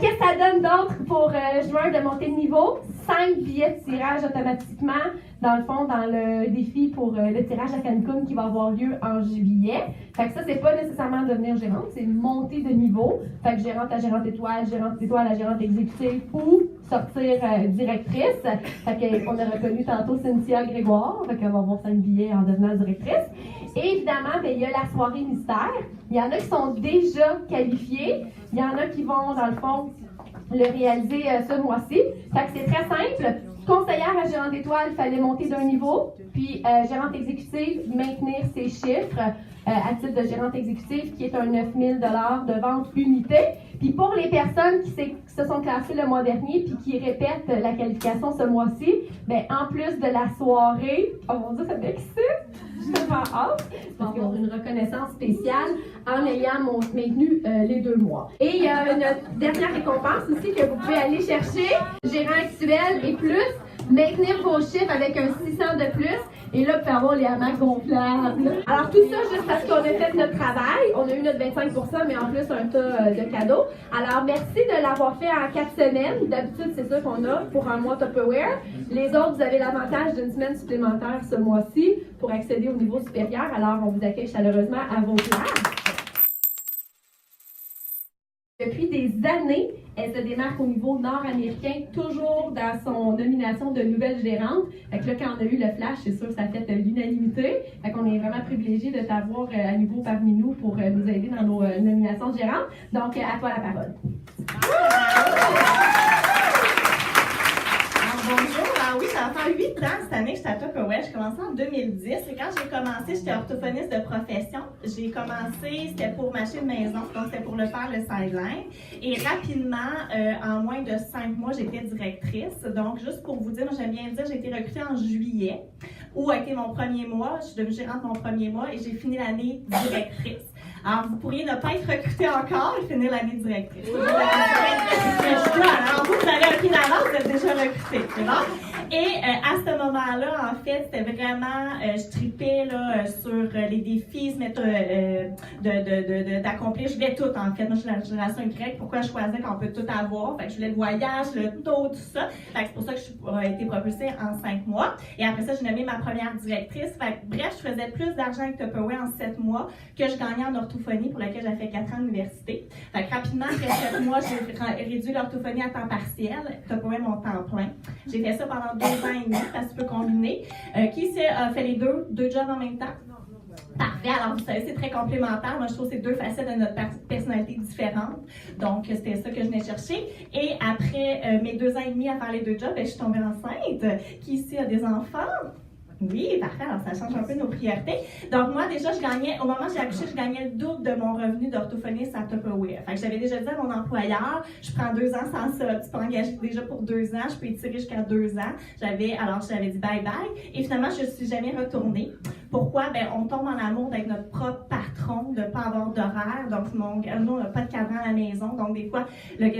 Speaker 4: Qu'est-ce que ça donne d'autre pour juin de monter de niveau? 5 billets de tirage automatiquement, dans le fond, dans le défi pour le tirage à Cancun qui va avoir lieu en juillet. Fait que ça, c'est pas nécessairement devenir gérante, c'est monter de niveau. Fait que gérante à gérante étoile à gérante exécutive ou sortir directrice. Fait qu'on a reconnu tantôt Cynthia Grégoire, fait qu'elle va avoir 5 billets en devenant directrice. Et évidemment, bien, il y a la soirée mystère. Il y en a qui sont déjà qualifiés. Il y en a qui vont, dans le fond, le réaliser ce mois-ci. Fait que c'est très simple. Conseillère à gérante d'étoile, il fallait monter d'un niveau. Puis gérante exécutive, maintenir ses chiffres à titre de gérante exécutive, qui est un 9 000 $ de vente unité. Puis pour les personnes qui se sont classées le mois dernier puis qui répètent la qualification ce mois-ci, bien, en plus de la soirée, oh mon Dieu, ça m'excite! Je me fais hâte. Parce qu'ils ont une reconnaissance spéciale en ayant maintenu les 2 mois. Et il y a une dernière récompense aussi que vous pouvez aller chercher. Gérant actuel et plus, maintenir vos chiffres avec un 600 de plus. Et là, vous pouvez avoir les hamacs gonflables. Alors, tout ça, juste parce qu'on a fait notre travail. On a eu notre 25 %, mais en plus, un tas de cadeaux. Alors, merci de l'avoir fait en 4 semaines. D'habitude, c'est ça qu'on a pour un mois Tupperware. Les autres, vous avez l'avantage d'une semaine supplémentaire ce mois-ci pour accéder au niveau supérieur. Alors, on vous accueille chaleureusement à vos places. Depuis des années, elle se démarque au niveau nord-américain, toujours dans son nomination de nouvelle gérante. Fait que là, quand on a eu le flash, c'est sûr que ça a fait l'unanimité. Fait qu'on est vraiment privilégiés de t'avoir à nouveau parmi nous pour nous aider dans nos nominations de gérante. Donc, à toi la parole.
Speaker 8: Bonjour, oui, ça va faire 8 ans cette année que j'étais à Tupperware. J'ai commencé en 2010 et quand j'ai commencé, j'étais orthophoniste de profession. J'ai commencé, c'était pour ma de maison, donc c'était pour le faire le sideline. Et rapidement, en moins de 5 mois, j'étais directrice. Donc, juste pour vous dire, j'aime bien dire, j'ai été recrutée en juillet où a été mon premier mois. Je suis devenue gérante mon premier mois et j'ai fini l'année directrice. Alors, vous pourriez ne pas être recruté encore et finir l'année directrice. Alors, vous avez un pied d'avance, vous êtes déjà recruté, c'est bon? Et à ce moment-là, en fait, c'était vraiment, je tripais là, sur les défis, se mettre d'accomplir. Je voulais tout, en fait. Moi, je suis la génération Y. Pourquoi je choisais qu'on peut tout avoir? Fait que je voulais le voyage, le taux, tout ça. Fait que c'est pour ça que j'ai été propulsée en 5 mois. Et après ça, j'ai nommé ma première directrice. Fait que, bref, je faisais plus d'argent avec Tupperware en 7 mois que je gagnais en orthophonie, pour laquelle j'ai fait 4 ans d'université. Fait que rapidement, après 7 mois, j'ai réduit l'orthophonie à temps partiel. Tupperware, mon temps plein. J'ai fait ça pendant 2 ans et demi, ça se peut combiner. Qui a fait les deux jobs en même temps? Parfait. Alors, vous savez, c'est très complémentaire. Moi, je trouve que c'est 2 facettes de notre personnalité différentes. Donc, c'était ça que je venais chercher. Et après mes 2 ans et demi à faire les 2 jobs, je suis tombée enceinte. Qui ici a des enfants? Oui, parfait. Alors, ça change un peu nos priorités. Donc, moi, déjà, au moment où j'ai accouché, je gagnais le double de mon revenu d'orthophoniste à Tupperware. Fait que j'avais déjà dit à mon employeur, je prends 2 ans sans ça. Tu peux engager déjà pour 2 ans, je peux étirer jusqu'à 2 ans. Alors, j'avais dit bye-bye. Et finalement, je ne suis jamais retournée. Pourquoi? Ben, on tombe en amour avec notre propre patron, de ne pas avoir d'horaire. Donc, nous, on n'a pas de cadran à la maison. Donc, des fois,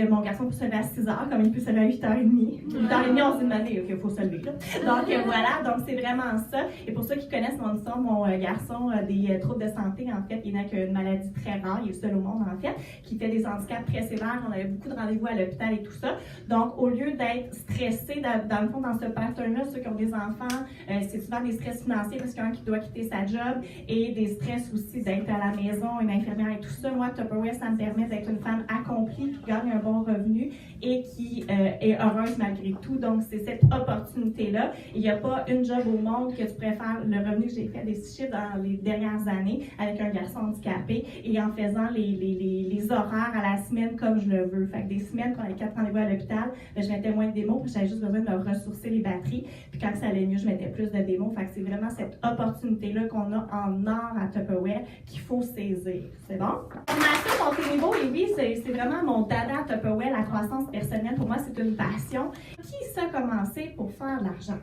Speaker 8: mon garçon peut se lever à 6 h, comme il peut se lever à 8 h 30. 8 h 30, on s'est demandé, OK, il faut se lever, là. Donc, voilà. Donc, c'est vraiment ça. Et pour ceux qui connaissent mon histoire, mon garçon a des troubles de santé. En fait, il n'a qu'une maladie très rare. Il est seul au monde, en fait, qui fait des handicaps très sévères. On avait beaucoup de rendez-vous à l'hôpital et tout ça. Donc, au lieu d'être stressé, dans le fond, dans ce pattern-là, ceux qui ont des enfants, c'est souvent des stress financiers parce qu'il y a un qui doit quitter sa job et des stress aussi d'être à la maison, une infirmière et tout ça. Moi, Tupperware, ça me permet d'être une femme accomplie qui gagne un bon revenu et qui est heureuse malgré tout. Donc, c'est cette opportunité-là. Il n'y a pas une job au monde que tu préfères le revenu que j'ai fait des chiffres dans les dernières années avec un garçon handicapé et en faisant les horaires à la semaine comme je le veux. Fait que des semaines, quand il y a 4 rendez-vous à l'hôpital, je mettais moins de démos parce que j'avais juste besoin de ressourcer les batteries. Puis quand ça allait mieux, je mettais plus de démos. Fait que c'est vraiment cette opportunité-là qu'on a en or à Tupperware qu'il faut saisir. C'est bon? Formation, monter niveau, et oui, c'est vraiment mon dada à Tupperware, la croissance personnelle. Pour moi, c'est une passion. Qui ça a commencé pour faire de l'argent?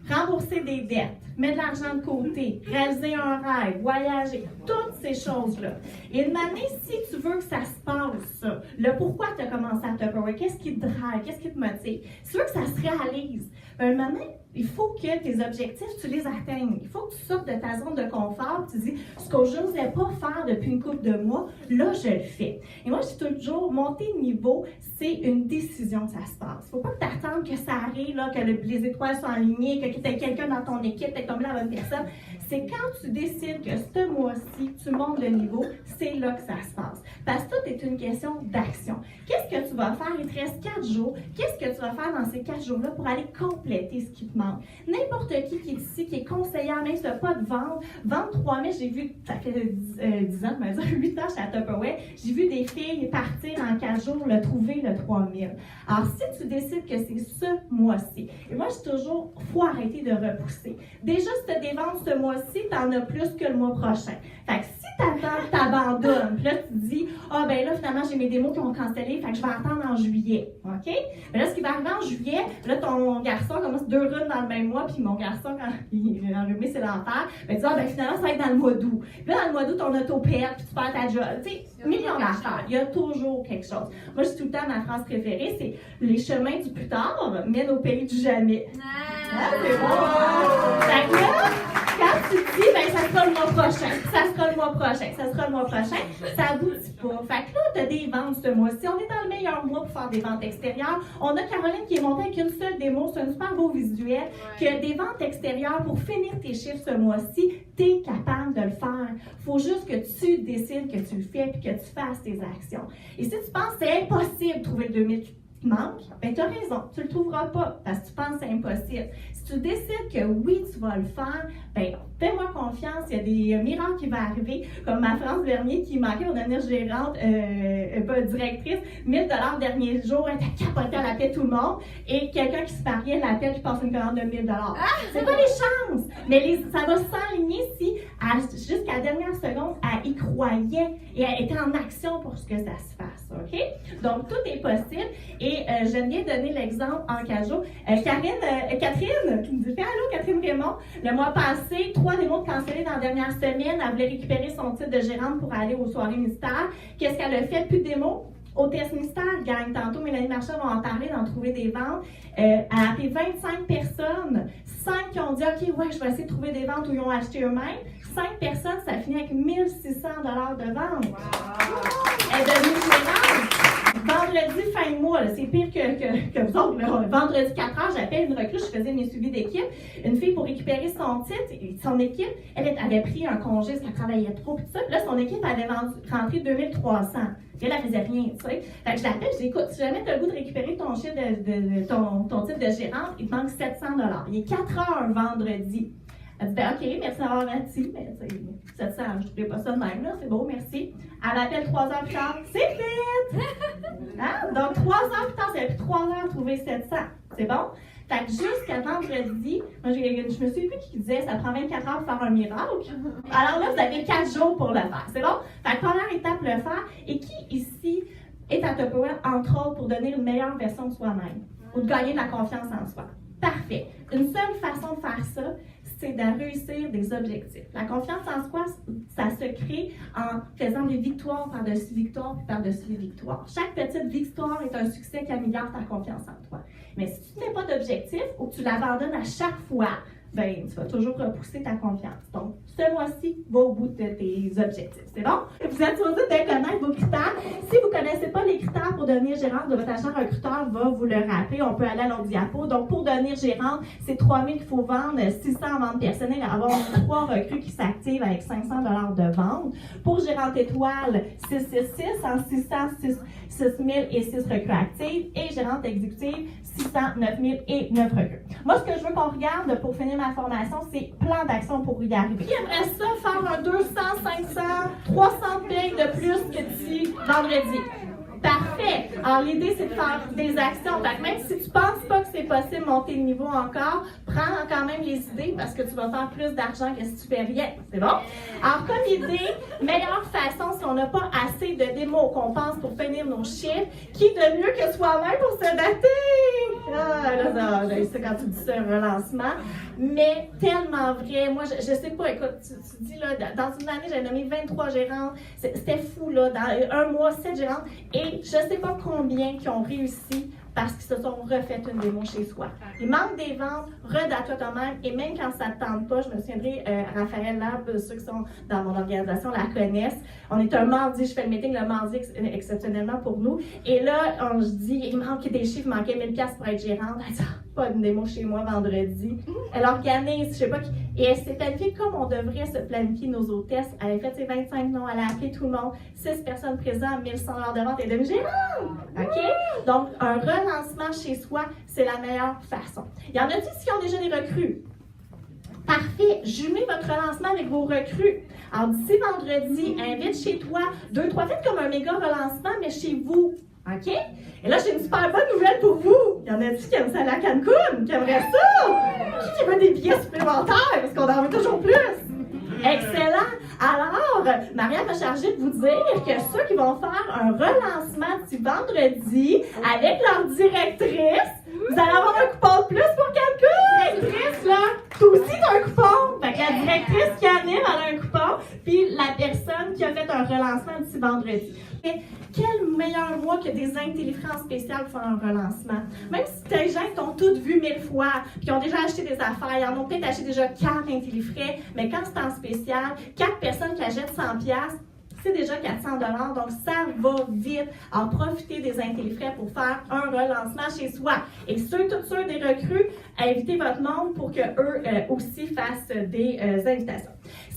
Speaker 8: Rembourser des dettes, mettre de l'argent de côté, réaliser un rêve, voyager, toutes ces choses-là. Et une année, si tu veux que ça se passe, le pourquoi tu as commencé à Tupperware, qu'est-ce qui te drive, qu'est-ce qui te motive, si tu veux que ça se réalise, un moment, il faut que tes objectifs, tu les atteignes. Il faut que tu sortes de ta zone de confort et tu dis, ce que je n'osais pas faire depuis une couple de mois, là, je le fais. Et moi, je dis toujours, monter de niveau, c'est une décision que ça se passe. Il ne faut pas que tu attendes que ça arrive, là, que les étoiles soient alignées, que tu aies quelqu'un dans ton équipe, que tu aies tombé la bonne personne. C'est quand tu décides que ce mois-ci, tu montes de niveau, c'est là que ça se passe. Parce que tout est une question d'action. Qu'est-ce que tu vas faire? Il te reste 4 jours. Qu'est-ce que tu vas faire dans ces 4 jours-là pour aller compléter ce qui te manque? N'importe qui est ici, qui est conseillère, même si tu n'as pas de vente, vendre 3 000, j'ai vu, ça fait 10 ans, 8 ans chez Tupperware, j'ai vu des filles partir en 4 jours, le trouver, le 3 000. Alors, si tu décides que c'est ce mois-ci, et moi, je dis toujours, il faut arrêter de repousser. Déjà, si tu as des ventes ce mois-ci, tu en as plus que le mois prochain. Fait que si tu attends, tu abandonnes, puis là, tu te dis, ben là, finalement, j'ai mes démos qui ont cancellé, fait que je vais attendre en juillet. OK? Mais là, ce qui va arriver en juillet, là, ton garçon commence 2 runs dans le même mois, puis mon garçon, quand il est enrhumé, c'est l'enfer. Ben, tu dis, finalement, ça va être dans le mois d'août. Puis là, dans le mois d'août, ton auto perd, puis tu perds ta job. Tu sais, millions d'affaires. Il y a toujours quelque chose. Moi, je dis tout le temps, ma phrase préférée, c'est les chemins du plus tard mènent au pays du jamais. C'est bon! Fait que là, quand tu te dis, ben, ça sera le mois prochain, ça sera le mois prochain, ça sera le mois prochain, ça aboutit pas. Fait que là, tu as des ventes ce mois-ci. On est dans le meilleur mois pour faire des ventes extérieures. On a Caroline qui est montée avec une seule démo. C'est un super beau visuel. Que des ventes extérieures pour finir tes chiffres ce mois-ci, tu es capable de le faire. Il faut juste que tu décides que tu le fais et que tu fasses tes actions. Et si tu penses que c'est impossible de trouver le 2000 qui te manque, ben tu as raison. Tu ne le trouveras pas parce que tu penses que c'est impossible. Si tu décides que oui, tu vas le faire, ben fais-moi confiance, il y a des miracles qui vont arriver, comme ma France Vernier qui manquait pour devenir gérante, directrice, 1 000 $ dernier jour, elle était capotée, elle appelait tout le monde, et quelqu'un qui se mariait, elle l'appelle qui passe une commande de 1 000 $. C'est pas des chances, mais ça va s'aligner si, jusqu'à la dernière seconde, elle y croyait et elle était en action pour que ça se fasse, OK? Donc, tout est possible. Et j'aime bien donner l'exemple en cajou. Catherine, qui me dit « Allô, Catherine Raymond, le mois passé, 3 démos cancellées dans la dernière semaine. Elle voulait récupérer son titre de gérante pour aller aux soirées mystères. Qu'est-ce qu'elle a fait? Plus de démos. Hôtesse mystère, gang. Tantôt, Mélanie Marchand va en parler, d'en trouver des ventes. Elle a appelé 25 personnes. 5 qui ont dit « OK, ouais, je vais essayer de trouver des ventes où ils ont acheté eux-mêmes. » 5 personnes, ça finit avec 1 600 $ de vente. Wow. Elle est devenue gérante. Vendredi, fin de mois, c'est pire que vous autres. Là. Vendredi, 4 heures, j'appelle une recrue, je faisais mes suivis d'équipe. Une fille pour récupérer son titre, son équipe, elle avait pris un congé parce qu'elle travaillait trop, puis tout ça. Puis là, son équipe avait rentré 2300. Puis elle faisait rien, tu sais. Fait que je l'appelle, je dis, écoute, si jamais tu as le goût de récupérer ton chiffre ton titre de gérante, il te manque 700 $. Il est 4 heures vendredi. Elle dit, ben, OK, merci d'avoir menti, mais tu sais, 700, je ne trouvais pas ça de même, là, c'est beau, merci. Elle m'appelle 3 heures plus tard, c'est fait! Hein? Donc, 3 heures plus tard, ça a pris 3 heures à trouver 700. C'est bon? Fait que jusqu'à vendredi, moi, je me suis vu qui disait, ça prend 24 heures pour faire un miracle. Alors là, vous avez 4 jours pour le faire, c'est bon? Fait que première étape, le faire. Et qui ici est à Tupperware, entre autres, pour donner une meilleure version de soi-même ou de gagner de la confiance en soi? Parfait. Une seule façon de faire ça, c'est de réussir des objectifs. La confiance en soi, ça se crée en faisant des victoires par-dessus victoires puis par-dessus victoires. Chaque petite victoire est un succès qui améliore ta confiance en toi. Mais si tu n'as pas d'objectif ou que tu l'abandonnes à chaque fois, ben, tu vas toujours repousser ta confiance. Donc, ce mois-ci, va au bout de tes objectifs. C'est bon? Vous êtes supposé de connaître vos critères. Si vous ne connaissez pas les critères pour devenir gérante de votre agent recruteur, va vous le rappeler. On peut aller à l'autre diapo. Donc, pour devenir gérante, c'est 3 000 qu'il faut vendre, 600 en vente personnelle, avoir 3 recrues qui s'activent avec 500 $ de vente. Pour gérante étoile, 666, en 600, 6 000 et 6 recrues actives. Et gérante exécutive, 600, 9 000 et 9 recrues. Moi, ce que je veux qu'on regarde pour finir ma formation, c'est plan d'action pour y arriver. Qui aimerait ça faire un 200, 500, 300 payes de plus que d'ici vendredi? Parfait! Alors, l'idée, c'est de faire des actions. Fait que même si tu ne penses pas que c'est possible de monter le niveau encore, prends quand même les idées parce que tu vas faire plus d'argent que si tu fais rien. C'est bon? Alors, comme idée, meilleure façon, si on n'a pas assez de démos qu'on pense pour finir nos chiffres, qui de mieux que soi-même pour se dater? Ah, là, c'est quand tu dis ça, un relancement. Mais tellement vrai. Moi, je sais pas, écoute, tu dis là, dans une année, j'ai nommé 23 gérantes. C'était fou, là. Dans un mois, 7 gérantes. Et je sais pas combien qui ont réussi parce qu'ils se sont refait une démo chez soi. Il manque des ventes, redate-toi toi-même, et même quand ça ne te tente pas, je me souviendrai, Raphaël Lab, ceux qui sont dans mon organisation la connaissent. On est un mardi, je fais le meeting le mardi exceptionnellement pour nous, et là, je dis, il manque des chiffres, il manquait 1000 $ pour être gérante. Elle dit, pas de démo chez moi vendredi. Elle organise, je sais pas, et elle s'est planifiée comme on devrait se planifier nos hôtesses. Elle a fait ses 25 noms, elle a appelé tout le monde, 6 personnes présentes, 1100 $ de vente et demi-gérante. OK? Donc, un relancement chez soi, c'est la meilleure façon. Il y en a-t-il qui ont déjà des recrues? Parfait. Jumelez votre relancement avec vos recrues. Alors, d'ici vendredi, invite chez toi 2-3, faites comme un méga relancement, mais chez vous. OK? Et là, j'ai une super bonne nouvelle pour vous. Il y en a-t-il qui aiment ça aller à Cancun? Qui aimerait ça? Qui veut des billets supplémentaires? Parce qu'on en veut toujours plus. Excellent! Alors, Maria m'a chargé de vous dire que ceux qui vont faire un relancement du vendredi avec leur directrice, vous allez avoir un coupon de plus pour Cancun! Directrice, là, toi aussi t'as un coupon! Fait que la directrice qui anime, elle a un coupon, puis la personne qui a fait un relancement d'ici vendredi. Et quel meilleur mois que des intellifrais en spécial pour faire un relancement? Même si tes gens t'ont toutes vu 1000 fois, puis qui ont déjà acheté des affaires, ils en ont peut-être acheté déjà 4 intellifrais, mais quand c'est en spécial, 4 personnes qui achètent 100$, c'est déjà 400 $, donc ça va vite. Alors, profitez des intellifrais pour faire un relancement chez soi. Et tous ceux des recrues, invitez votre monde pour qu'eux aussi fassent des invitations.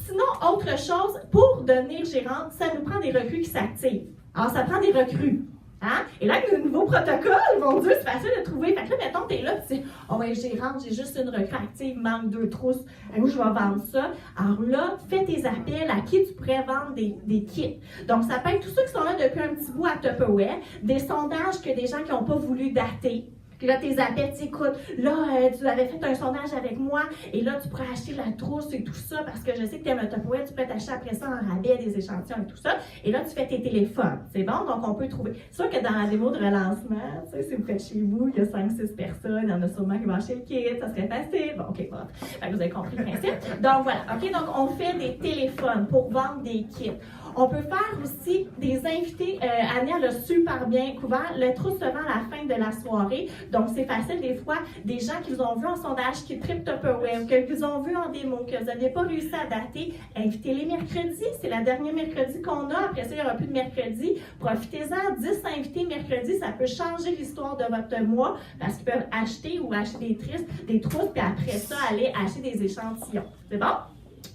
Speaker 8: Sinon, autre chose, pour devenir gérante, ça nous prend des recrues qui s'activent. Alors, ça prend des recrues. Hein? Et là, avec le nouveau protocole, mon Dieu, c'est facile de trouver. Fait que là, mettons, t'es là, tu dis, oh ouais, gérante, j'ai juste une recrue active, manque 2 trousses, où je vais vendre ça. Alors là, fais tes appels à qui tu pourrais vendre des kits. Donc, ça peut être tous ceux qui sont là depuis un petit bout à Tupperware, des sondages que des gens qui n'ont pas voulu dater. Puis là, tes appels, tu écoutes, là, tu avais fait un sondage avec moi, et là, tu pourrais acheter la trousse et tout ça, parce que je sais que tu aimes le Tupperware, tu peux t'acheter après ça en rabais des échantillons et tout ça. Et là, tu fais tes téléphones. C'est bon? Donc, on peut trouver. C'est sûr que dans la démo de relancement, tu sais, si vous faites chez vous, il y a 5-6 personnes, il y en a sûrement qui vont acheter le kit, ça serait facile. Bon, OK, bon. Fait que vous avez compris le principe. Donc, voilà. OK, donc, on fait des téléphones pour vendre des kits. On peut faire aussi des invités. Ania l'a super bien couvert. Le trou se vend à la fin de la soirée. Donc, c'est facile des fois. Des gens qui vous ont vu en sondage, qui trippent Tupperware, que vous ont vu en démo, que vous n'avez pas réussi à dater, invitez-les mercredi. C'est la dernière mercredi qu'on a. Après ça, il n'y aura plus de mercredi. Profitez-en. 10 invités mercredi, ça peut changer l'histoire de votre mois parce qu'ils peuvent acheter ou acheter des trousses, puis après ça, aller acheter des échantillons. C'est bon?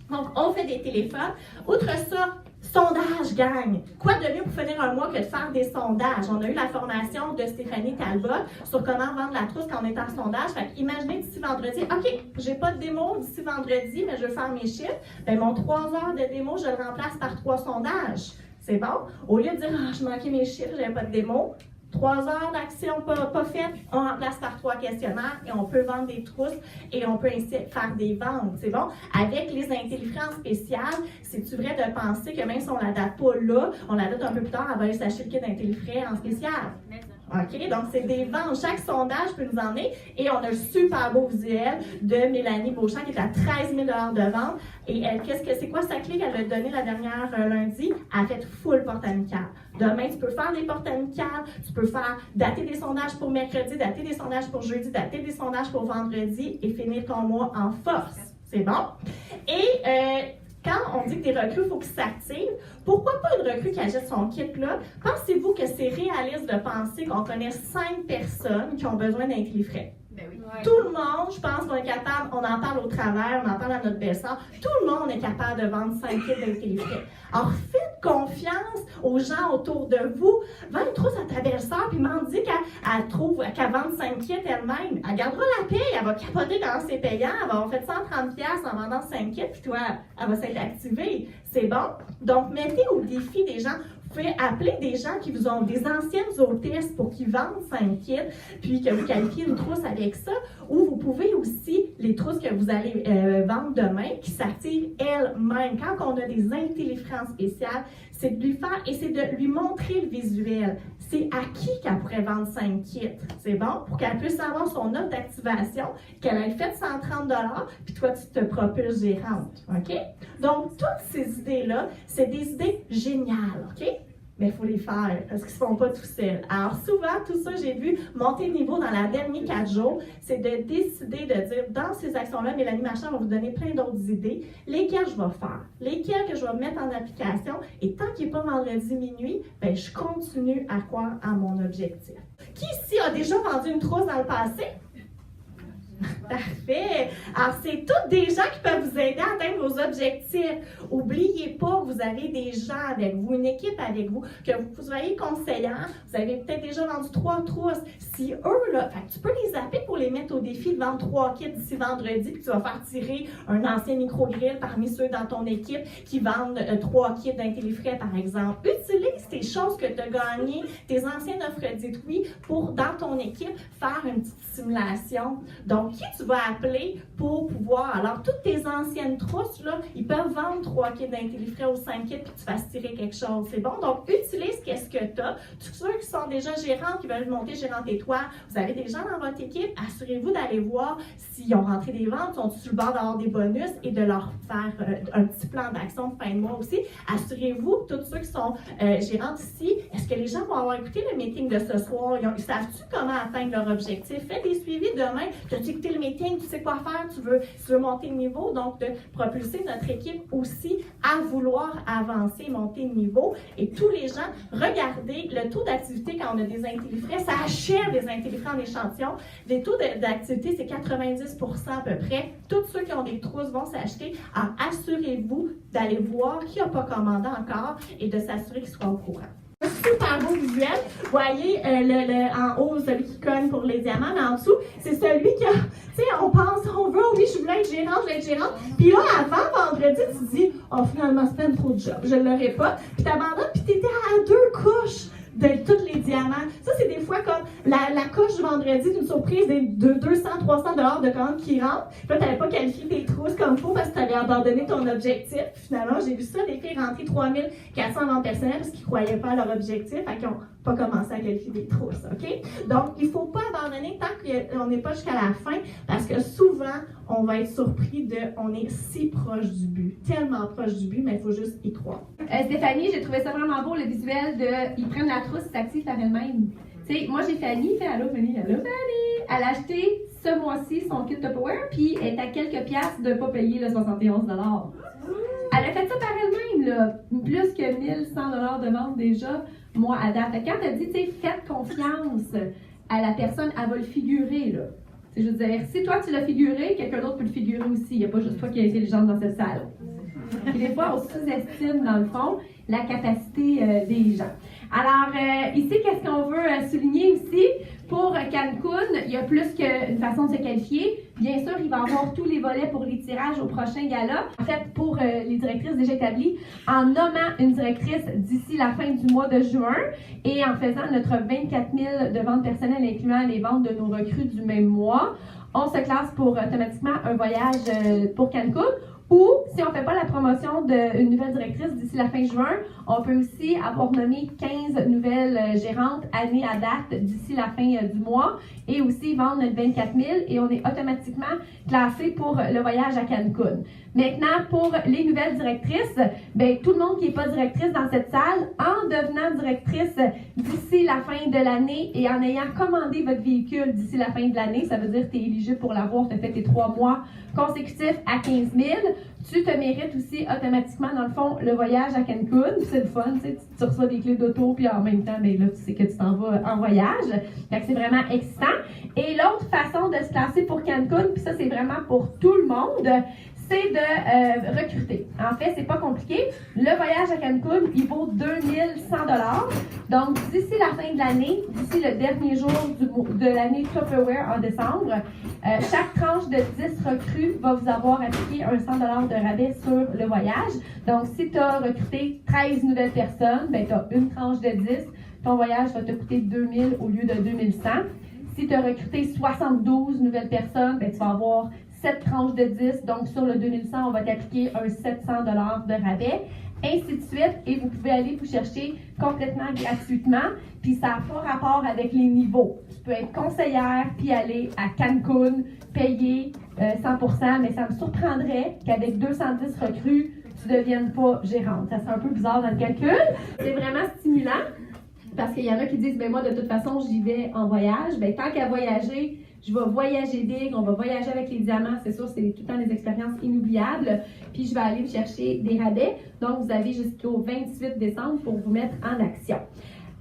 Speaker 8: Donc, on fait des téléphones. Outre ça, sondage gagne. Quoi de mieux pour finir un mois que de faire des sondages? On a eu la formation de Stéphanie Talbot sur comment vendre la trousse quand on est en sondage. Fait imaginez d'ici vendredi, OK, j'ai pas de démo d'ici vendredi, mais je veux faire mes chiffres. Bien, mon 3 heures de démo, je le remplace par 3 sondages. C'est bon? Au lieu de dire, je manquais mes chiffres, j'avais pas de démo, 3 heures d'action pas faites, on remplace par 3 questionnaires et on peut vendre des trousses et on peut ainsi faire des ventes. C'est bon? Avec les intellifrais en spécial, c'est-tu vrai de penser que même si on la date pas là, on la date un peu plus tard, elle va aller s'acheter le kit d'intellifrais en spécial? OK? Donc, c'est des ventes. Chaque sondage peut nous emmener. Et on a le super beau visuel de Mélanie Beauchamp qui est à 13 000 $ de vente. Et c'est quoi sa clé qu'elle a donnée la dernière lundi? Elle a fait full porte amicale. Demain, tu peux faire des portes amicales. Tu peux faire dater des sondages pour mercredi, dater des sondages pour jeudi, dater des sondages pour vendredi et finir ton mois en force. C'est bon? Et quand on dit que des recrues, il faut qu'ils s'activent. Pourquoi pas une recrue qui achète son kit-là? Pensez-vous que c'est réaliste de penser qu'on connaît 5 personnes qui ont besoin d'intellifrais?
Speaker 3: Ben oui.
Speaker 8: Tout le monde, je pense qu'on est capable, on en parle au travers, on en parle à notre belle-sœur, tout le monde est capable de vendre 5 kits d'intellifrais. Alors, faites confiance aux gens autour de vous. Vends une trousse à ta belle-sœur, puis m'en dit qu'elle vend 5 kits elle-même. Elle gardera la paye, elle va capoter dans ses payants, elle va avoir fait 130$ en vendant 5 kits, puis toi, elle va s'être activée. C'est bon? Donc, mettez au défi des gens. Vous pouvez appeler des gens qui vous ont des anciennes hôtesses pour qu'ils vendent 5 kits, puis que vous qualifiez une trousse avec ça, ou vous pouvez aussi, les trousses que vous allez vendre demain, qui s'activent elles-mêmes. Quand on a des intellifrais en spécial, c'est de lui faire et c'est de lui montrer le visuel. C'est à qui qu'elle pourrait vendre 5 kits. C'est bon? Pour qu'elle puisse avoir son offre d'activation, qu'elle ait fait 130$, puis toi, tu te propulses gérante. OK? Donc, toutes ces idées-là, c'est des idées géniales. OK? Mais il faut les faire parce qu'ils ne se font pas tout seuls. Alors, souvent, tout ça, j'ai vu monter le niveau dans la dernière 4 jours, c'est de décider de dire, dans ces actions-là, Mélanie Marchand va vous donner plein d'autres idées, lesquelles je vais faire, lesquelles que je vais mettre en application, et tant qu'il n'est pas vendredi minuit, ben, je continue à croire à mon objectif. Qui ici a déjà vendu une trousse dans le passé? Parfait! Alors, c'est toutes des gens qui peuvent vous aider à atteindre vos objectifs. N'oubliez pas que vous avez des gens avec vous, une équipe avec vous, que vous soyez conseillants. Vous avez peut-être déjà vendu 3 trousses. Si eux, là, tu peux les appeler pour les mettre au défi de vendre 3 kits d'ici vendredi, puis tu vas faire tirer un ancien micro-grill parmi ceux dans ton équipe qui vendent 3 kits d'intellifrais, par exemple. Utilise tes choses que tu as gagnées, tes anciennes offres dites oui, pour, dans ton équipe, faire une petite simulation. Donc, qui tu vas appeler pour pouvoir... Alors, toutes tes anciennes trousses, là, ils peuvent vendre 3 kits d'intellifrais ou 5 kits puis tu fasses tirer quelque chose. C'est bon? Donc, utilise qu'est-ce que tu as. Tous ceux qui sont déjà gérants, qui veulent monter gérante étoile, vous avez des gens dans votre équipe, assurez-vous d'aller voir s'ils ont rentré des ventes, sont sur le bord d'avoir des bonus et de leur faire un petit plan d'action de fin de mois aussi. Assurez-vous, tous ceux qui sont gérantes ici, est-ce que les gens vont avoir écouté le meeting de ce soir? Ils savent-tu comment atteindre leur objectif? Faites des suivis demain. As-tu écouté le meeting? Tu sais quoi faire? Tu veux monter le niveau? Donc, de propulser notre équipe aussi à vouloir avancer, monter le niveau. Et tous les gens, regardez le taux d'activité quand on a des intellifrais. Ça achève les intellifrais en échantillon. Les taux d'activité, c'est 90% à peu près. Tous ceux qui ont des trousses vont s'acheter. Alors, assurez-vous d'aller voir qui n'a pas commandé encore et de s'assurer qu'ils soient au courant. Un super beau visuel. Vous voyez, en haut, celui qui cogne pour les diamants, mais en dessous, c'est celui qui a, tu sais, on pense, on veut, oui, je voulais être gérante. Puis là, avant vendredi, tu te dis, oh, finalement, c'est pas trop de job, je ne l'aurai pas. Puis t'abandonnes, puis t'étais à 2 couches de tous les diamants. Ça, c'est des fois comme la coche du vendredi d'une surprise de 200-300 $ de commandes qui rentrent. Puis là, tu n'avais pas qualifié tes trousses comme il faut parce que tu avais abandonné ton objectif. Puis finalement, j'ai vu ça, des filles rentrer 3400 ventes personnelles parce qu'ils ne croyaient pas à leur objectif et qu'ils n'ont pas commencé à qualifier des trousses. OK? Donc, il ne faut pas abandonner tant qu'on n'est pas jusqu'à la fin parce que souvent, on va être surpris on est si proche du but, tellement proche du but, mais il faut juste y croire.
Speaker 4: Stéphanie, j'ai trouvé ça vraiment beau, le visuel de ils prennent la trousse, ils s'activent par elles-mêmes. Tu sais, moi j'ai Fanny, allô Fanny. Elle a acheté ce mois-ci son kit Tupperware, puis elle est à quelques piastres de ne pas payer le 71 $. Elle a fait ça par elle-même, là, plus que 1100 $ de vente déjà, moi à date. Quand elle dit, tu sais, faites confiance à la personne, elle va le figurer, là. Je veux dire, si toi tu l'as figuré, quelqu'un d'autre peut le figurer aussi. Il n'y a pas juste toi qui es intelligente dans cette salle. Puis des fois, on sous-estime, dans le fond, la capacité des gens. Alors, ici, qu'est-ce qu'on veut souligner aussi? Pour Cancun, il y a plus qu'une façon de se qualifier. Bien sûr, il va y avoir tous les volets pour les tirages au prochain gala. En fait, pour les directrices déjà établies, en nommant une directrice d'ici la fin du mois de juin et en faisant notre 24 000 de ventes personnelles, incluant les ventes de nos recrues du même mois, on se classe pour automatiquement un voyage pour Cancun. Ou, si on ne fait pas la promotion d'une nouvelle directrice d'ici la fin juin, on peut aussi avoir nommé 15 nouvelles gérantes années à date d'ici la fin du mois et aussi vendre notre 24 000 et on est automatiquement classé pour le voyage à Cancun. Maintenant, pour les nouvelles directrices, ben, tout le monde qui n'est pas directrice dans cette salle, en devenant directrice d'ici la fin de l'année et en ayant commandé votre véhicule d'ici la fin de l'année, ça veut dire que tu es éligible pour l'avoir, tu as fait tes 3 mois consécutifs à 15 000, tu te mérites aussi automatiquement, dans le fond, le voyage à Cancun. C'est le fun, tu sais, tu reçois des clés d'auto, puis en même temps, ben là, tu sais que tu t'en vas en voyage. Fait que c'est vraiment excitant. Et l'autre façon de se classer pour Cancun, puis ça, c'est vraiment pour tout le monde, c'est de recruter. En fait, c'est pas compliqué. Le voyage à Cancun, il vaut 2100 $. Donc, d'ici la fin de l'année, d'ici le dernier jour de l'année Tupperware en décembre, chaque tranche de 10 recrues va vous avoir appliqué un 100 $ de rabais sur le voyage. Donc, si tu as recruté 13 nouvelles personnes, ben, tu as une tranche de 10. Ton voyage va te coûter 2000 au lieu de 2100. Si tu as recruté 72 nouvelles personnes, ben, tu vas avoir 7 tranches de 10, donc sur le 2100, on va t'appliquer un 700 $ de rabais, ainsi de suite, et vous pouvez aller vous chercher complètement gratuitement, puis ça n'a pas rapport avec les niveaux. Tu peux être conseillère, puis aller à Cancun, payer 100%, mais ça me surprendrait qu'avec 210 recrues, tu ne deviennes pas gérante. Ça serait un peu bizarre dans le calcul. C'est vraiment stimulant, parce qu'il y en a qui disent, ben moi, de toute façon, j'y vais en voyage. Ben tant qu'à voyager, je vais voyager big, on va voyager avec les diamants, c'est sûr, c'est tout le temps des expériences inoubliables. Puis je vais aller vous chercher des rabais. Donc, vous avez jusqu'au 28 décembre pour vous mettre en action.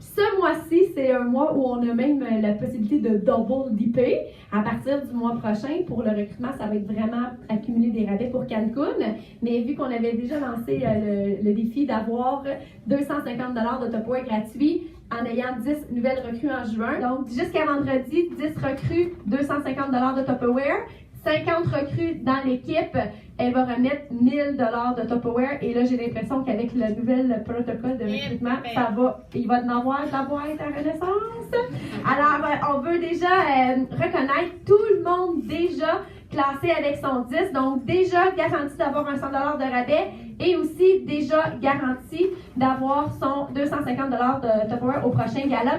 Speaker 4: Ce mois-ci, c'est un mois où on a même la possibilité de double dipper. À partir du mois prochain, pour le recrutement, ça va être vraiment accumuler des rabais pour Cancun. Mais vu qu'on avait déjà lancé le défi d'avoir 250 $ de Tupperware gratuit, en ayant 10 nouvelles recrues en juin. Donc, jusqu'à vendredi, 10 recrues, 250 $ de Tupperware. 50 recrues dans l'équipe, elle va remettre 1000 $ de Tupperware. Et là, j'ai l'impression qu'avec le nouvel protocole de recrutement, il va en avoir de la boîte à Renaissance. Alors, on veut déjà reconnaître tout le monde déjà classé avec son 10, donc déjà garanti d'avoir un 100 $ de rabais et aussi déjà garanti d'avoir son 250 $ de Tupperware au prochain gala.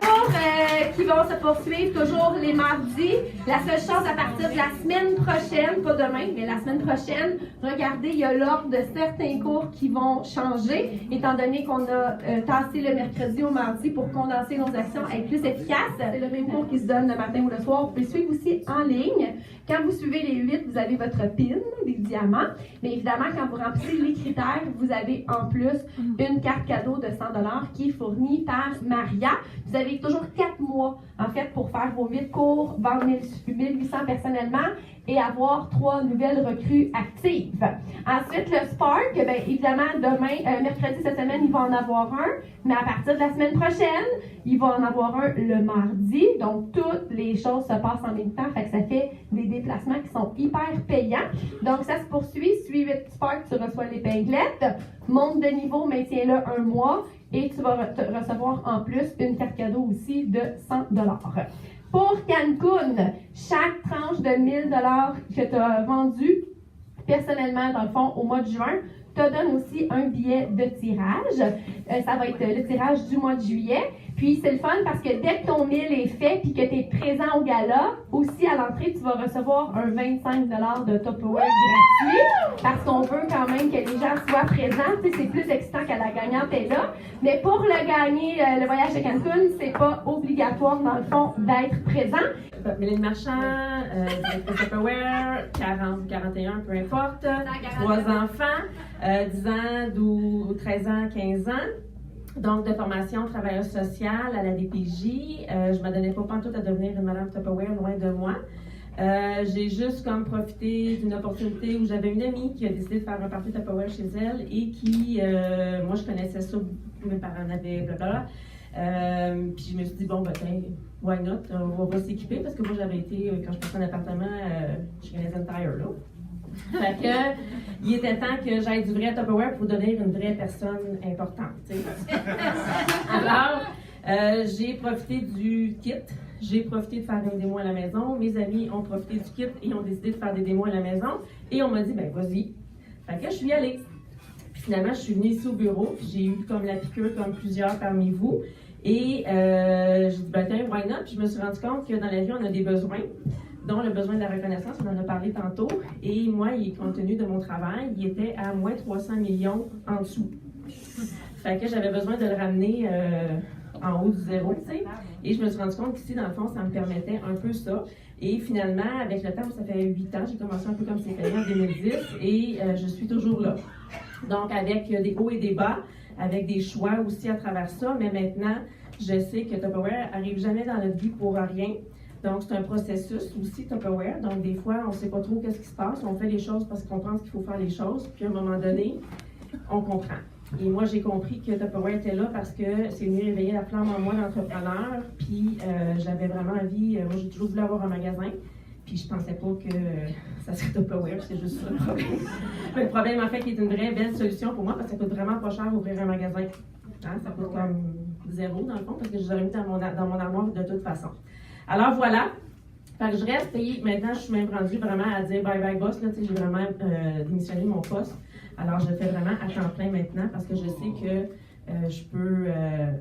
Speaker 4: Qui vont se poursuivre toujours les mardis. La seule chose à partir de la semaine prochaine, pas demain, mais la semaine prochaine, regardez, il y a l'ordre de certains cours qui vont changer, étant donné qu'on a tassé le mercredi au mardi pour condenser nos actions, être plus efficaces. C'est le même cours qui se donne le matin ou le soir. Vous pouvez suivre aussi en ligne. Quand vous suivez les 8, vous avez votre PIN, des diamants. Mais évidemment, quand vous remplissez les critères, vous avez en plus une carte cadeau de 100 $ qui est fournie par Maria. Vous avez toujours 4 mois, en fait, pour faire vos 8 cours, vendre 1800 personnellement et avoir 3 nouvelles recrues actives. Ensuite, le Spark, bien évidemment, demain, mercredi cette semaine, il va en avoir un, mais à partir de la semaine prochaine, il va en avoir un le mardi. Donc, toutes les choses se passent en même temps, fait que ça fait des déplacements qui sont hyper payants. Donc, ça se poursuit. Suis 8 Spark, tu reçois l'épinglette. Monte de niveau, maintiens-le un mois. et tu vas recevoir en plus une carte cadeau aussi de 100 $. Pour Cancun, chaque tranche de 1 000 $ que tu as vendu personnellement, dans le fond, au mois de juin, te donne aussi un billet de tirage. Ça va être le tirage du mois de juillet. Puis c'est le fun parce que dès que ton 1000 est fait puis que tu es présent au gala, aussi à l'entrée, tu vas recevoir un 25 $ de Tupperware gratuit parce qu'on veut quand même que les gens soient présents. Tu sais, c'est plus excitant que la gagnante est là. Mais pour le gagner, le voyage de Cancun, c'est pas obligatoire dans le fond d'être présent.
Speaker 9: Mélanie Marchand, directrice Tupperware, 40, 41, peu importe, 3 enfants, 10 ans, 13 ans, 15 ans. Donc, de formation travailleuse sociale à la DPJ. Je ne me donnais pas pantoute à devenir une madame Tupperware, loin de moi. J'ai juste comme profité d'une opportunité où j'avais une amie qui a décidé de faire un party Tupperware chez elle et qui, moi je connaissais ça, mes parents en avaient, blablabla. Puis je me suis dit, bon, ben, why not? On va s'équiper parce que moi j'avais été, quand je passais un appartement chez Canadian Tire, là. Fait que, il était temps que j'aille du vrai Tupperware pour devenir une vraie personne importante, tu sais. Alors, j'ai profité du kit, j'ai profité de faire une démo à la maison, mes amis ont profité du kit et ont décidé de faire des démos à la maison, et on m'a dit, ben vas-y. Fait que je suis allée. Puis finalement, je suis venue ici au bureau, puis j'ai eu comme la piqûre, comme plusieurs parmi vous, et j'ai dit, ben tiens, why not? Puis je me suis rendu compte que dans la vie, on a des besoins, dont le besoin de la reconnaissance, on en a parlé tantôt, et moi, compte tenu de mon travail, il était à moins 300 millions en dessous. Fait que j'avais besoin de le ramener en haut du zéro, tu sais, et je me suis rendu compte qu'ici, dans le fond, ça me permettait un peu ça, et finalement, avec le temps, ça fait 8 ans, j'ai commencé un peu comme c'était en 2010, et je suis toujours là. Donc, avec des hauts et des bas, avec des choix aussi à travers ça, mais maintenant, je sais que Tupperware n'arrive jamais dans notre vie pour rien. Donc, c'est un processus aussi, Tupperware. Donc, des fois, on ne sait pas trop qu'est-ce qui se passe. On fait les choses parce qu'on pense qu'il faut faire les choses. Puis, à un moment donné, on comprend. Et moi, j'ai compris que Tupperware était là parce que c'est venu réveiller la flamme en moi d'entrepreneur. Puis, j'avais vraiment envie... moi, j'ai toujours voulu avoir un magasin. Puis, je pensais pas que ça serait Tupperware. C'est juste ça le problème. Mais le problème, en fait, qui est une vraie belle solution pour moi parce que ça coûte vraiment pas cher ouvrir un magasin. Hein? Ça coûte comme 0 dans le fond parce que je les aurais mis dans mon armoire de toute façon. Alors voilà, fait que je reste et maintenant je suis même rendue vraiment à dire bye bye boss, là, j'ai vraiment démissionné mon poste. Alors je fais vraiment à temps plein maintenant parce que je sais que je peux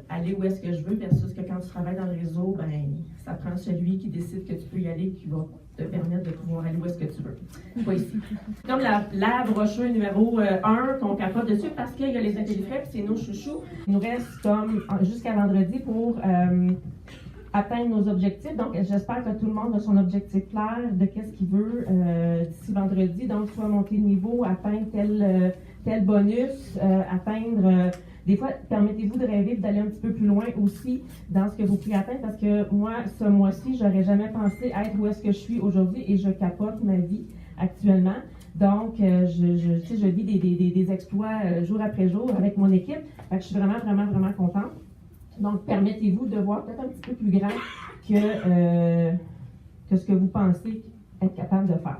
Speaker 9: aller où est-ce que je veux versus que quand tu travailles dans le réseau, ben ça prend celui qui décide que tu peux y aller qui va te permettre de pouvoir aller où est-ce que tu veux. Pas ici. Comme la brochure numéro 1 qu'on capote dessus parce qu'il y a les intellifrais puis c'est nos chouchous. Il nous reste comme jusqu'à vendredi pour atteindre nos objectifs. Donc, j'espère que tout le monde a son objectif clair de qu'est-ce qu'il veut d'ici vendredi. Donc, soit monter de niveau, atteindre tel bonus, atteindre... des fois, permettez-vous de rêver d'aller un petit peu plus loin aussi dans ce que vous pouvez atteindre parce que moi, ce mois-ci, j'aurais jamais pensé être où est-ce que je suis aujourd'hui et je capote ma vie actuellement. Donc, je vis des exploits jour après jour avec mon équipe. Fait que je suis vraiment, vraiment, vraiment contente. Donc, permettez-vous de voir peut-être un petit peu plus grand que ce que vous pensez être capable de faire.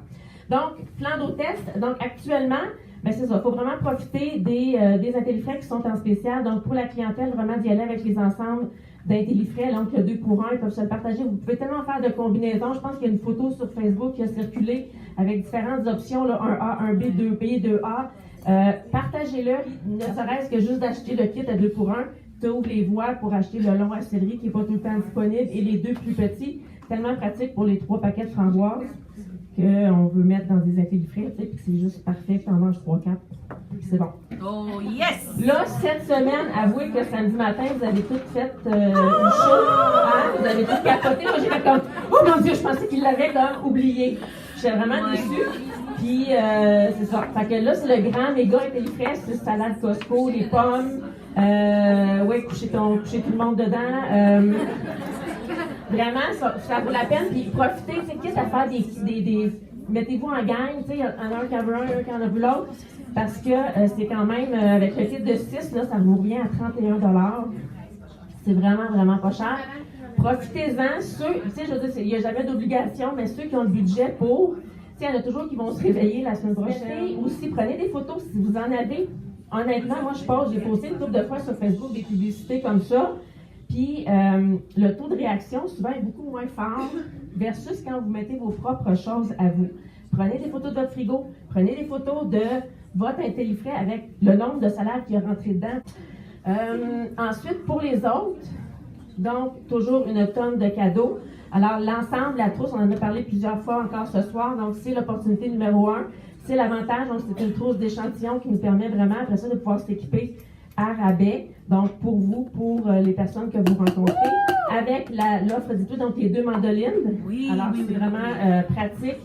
Speaker 9: Donc, plan d'hôtesse. Donc, actuellement, ben c'est ça, il faut vraiment profiter des intellifrais qui sont en spécial. Donc, pour la clientèle, vraiment d'y aller avec les ensembles d'intellifrais. Donc, 2 pour 1, ils peuvent se le partager. Vous pouvez tellement faire de combinaisons. Je pense qu'il y a une photo sur Facebook qui a circulé avec différentes options, là, 1A, 1B, 2B, 2A. Partagez-le, ne serait-ce que juste d'acheter le kit à 2 pour 1. Tu ouvres les voies pour acheter le long à céleri qui n'est pas tout le temps disponible et les 2 plus petits, tellement pratique pour les 3 paquets de framboises qu'on veut mettre dans des intellifrais, tu sais, puis c'est juste parfait, tu en manges 3-4, c'est bon.
Speaker 3: Oh yes!
Speaker 9: Là, cette semaine, avouez que samedi matin, vous avez toutes fait une chose, hein? Vous avez toutes capoté. Moi, j'étais comme, oh mon Dieu, je pensais qu'il l'avait comme oublié. J'étais vraiment déçue. Puis, c'est ça. Fait que là, c'est le grand méga intellifrais, c'est salade Costco, les pommes. Ouais, coucher tout le monde dedans. Vraiment, ça vaut la peine. Puis profitez, tu sais, quitte à faire des mettez-vous en gang, tu sais, un qui en veut un qui en a vu l'autre. Parce que c'est quand même, avec le kit de 6, là, ça vous revient à 31 $. C'est vraiment, vraiment pas cher. Profitez-en. Ceux, tu sais, je veux dire, il n'y a jamais d'obligation, mais ceux qui ont le budget pour, tu sais, il y en a toujours qui vont se réveiller la semaine prochaine. Aussi, prenez des photos si vous en avez. honnêtement, moi, j'ai posté une couple de fois sur Facebook des publicités comme ça, puis le taux de réaction, souvent, est beaucoup moins fort versus quand vous mettez vos propres choses à vous. Prenez des photos de votre frigo, prenez des photos de votre intellifrais avec le nombre de salades qui est rentré dedans. Ensuite, pour les autres, donc, toujours une tonne de cadeaux. Alors, l'ensemble, la trousse, on en a parlé plusieurs fois encore ce soir, donc c'est l'opportunité numéro 1. C'est l'avantage, donc c'est une trousse d'échantillons qui nous permet vraiment, après ça, de pouvoir s'équiper à rabais, donc pour vous, pour les personnes que vous rencontrez, avec l'offre d'études, donc les 2 mandolines. Alors, c'est vraiment pratique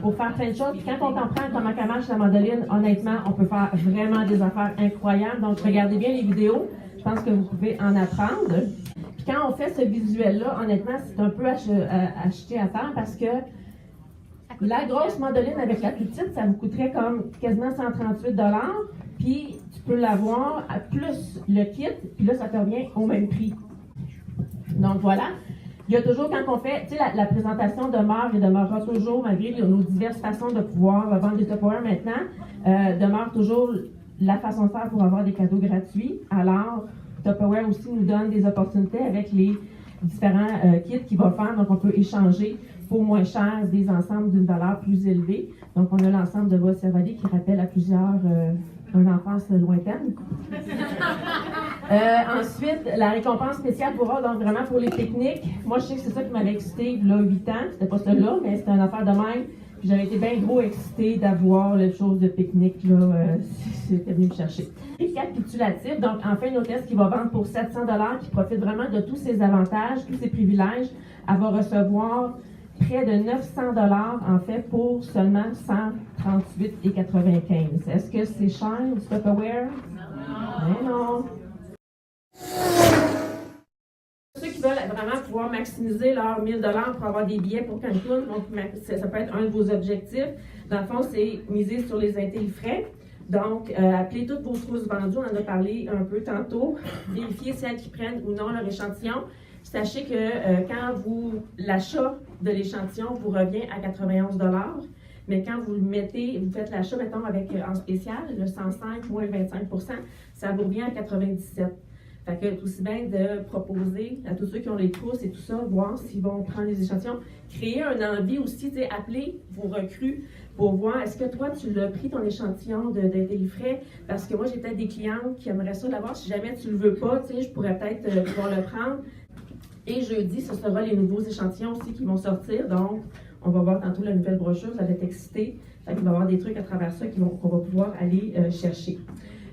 Speaker 9: pour faire plein de choses. Puis quand on comprend comment ça marche la mandoline, honnêtement, on peut faire vraiment des affaires incroyables. Donc, regardez bien les vidéos. Je pense que vous pouvez en apprendre. Puis quand on fait ce visuel-là, honnêtement, c'est un peu acheté à terre parce que la grosse mandoline avec la plus petite, ça vous coûterait comme quasiment 138 $. Puis tu peux l'avoir à plus le kit, puis là, ça te revient au même prix. Donc voilà. Il y a toujours, quand on fait, tu sais, la présentation demeure et demeurera toujours, malgré nos diverses façons de pouvoir vendre des Tupperware maintenant, demeure toujours la façon de faire pour avoir des cadeaux gratuits. Alors, Tupperware aussi nous donne des opportunités avec les différents kits qu'il va faire. Donc, on peut échanger pour moins cher des ensembles d'une valeur plus élevée. Donc, on a l'ensemble de Bois Cervalier qui rappelle à plusieurs une enfance lointaine. Ensuite, la récompense spéciale pour eux, donc vraiment pour les techniques. Moi, je sais que c'est ça qui m'avait excité il y a 8 ans. C'était pas ça là, mais c'était une affaire de même. Puis j'avais été bien gros excitée d'avoir les choses de pique-nique, là, c'était venu me chercher. Récapitulatif, donc enfin une hôtesse qui va vendre pour 700 $, qui profite vraiment de tous ses avantages, tous ses privilèges. Elle va recevoir près de 900 $ en fait pour seulement 138,95 $. Est-ce que c'est cher du Tupperware? Non. Non. Ceux qui veulent vraiment pouvoir maximiser leurs 1 000 $ pour avoir des billets pour Cancun, donc ça peut être un de vos objectifs. Dans le fond, c'est miser sur les intellifrais. Donc, appelez toutes vos trousses vendues, on en a parlé un peu tantôt. Vérifiez celles qui prennent ou non leur échantillon. Sachez que quand l'achat de l'échantillon vous revient à 91 $, mais quand vous le mettez, vous faites l'achat, mettons, avec en spécial, le 105 moins 25 %, ça vous revient à 97 $. Fait que aussi bien de proposer à tous ceux qui ont les trousses et tout ça, voir s'ils vont prendre les échantillons. Créer un envie aussi, tu sais, appeler vos recrues pour voir est-ce que toi, tu l'as pris ton échantillon d'intellifrais, parce que moi, j'ai peut-être des clientes qui aimeraient ça l'avoir. Si jamais tu le veux pas, tu sais, je pourrais peut-être pouvoir le prendre. Et jeudi, ce sera les nouveaux échantillons aussi qui vont sortir. Donc, on va voir tantôt la nouvelle brochure, vous allez être excités. Fait qu'il va y avoir des trucs à travers ça qu'on va pouvoir aller chercher.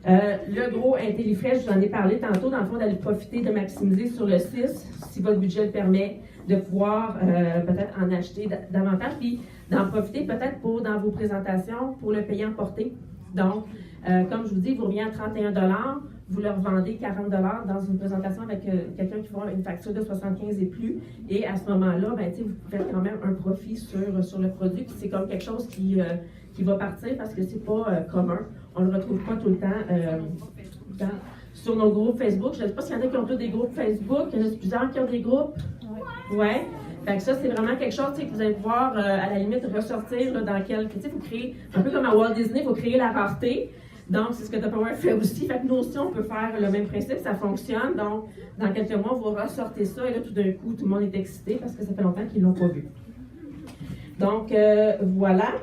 Speaker 9: Le gros intellifrais, je vous en ai parlé tantôt, dans le fond, d'aller profiter, de maximiser sur le 6, si votre budget le permet, de pouvoir peut-être en acheter davantage, puis d'en profiter peut-être dans vos présentations, pour le payer en portée. Donc, comme je vous dis, vous revient à 31 $, vous leur vendez 40 $ dans une présentation avec quelqu'un qui va une facture de 75 et plus, et à ce moment-là, ben, vous faites quand même un profit sur le produit, puis c'est comme quelque chose qui va partir parce que c'est pas commun. On le retrouve pas tout le temps sur nos groupes Facebook. Je ne sais pas s'il y en a qui ont tous des groupes Facebook. Il y en a plusieurs qui ont des groupes. Ouais. Fait que ça, c'est vraiment quelque chose que vous allez pouvoir, à la limite, ressortir là, dans quelques... Il faut créer, un peu comme à Walt Disney, il faut créer la rareté. Donc, c'est ce que Tupperware fait aussi. Fait que nous aussi, on peut faire le même principe, ça fonctionne. Donc, dans quelques mois, vous ressortez ça et là, tout d'un coup, tout le monde est excité parce que ça fait longtemps qu'ils ne l'ont pas vu. Donc, voilà.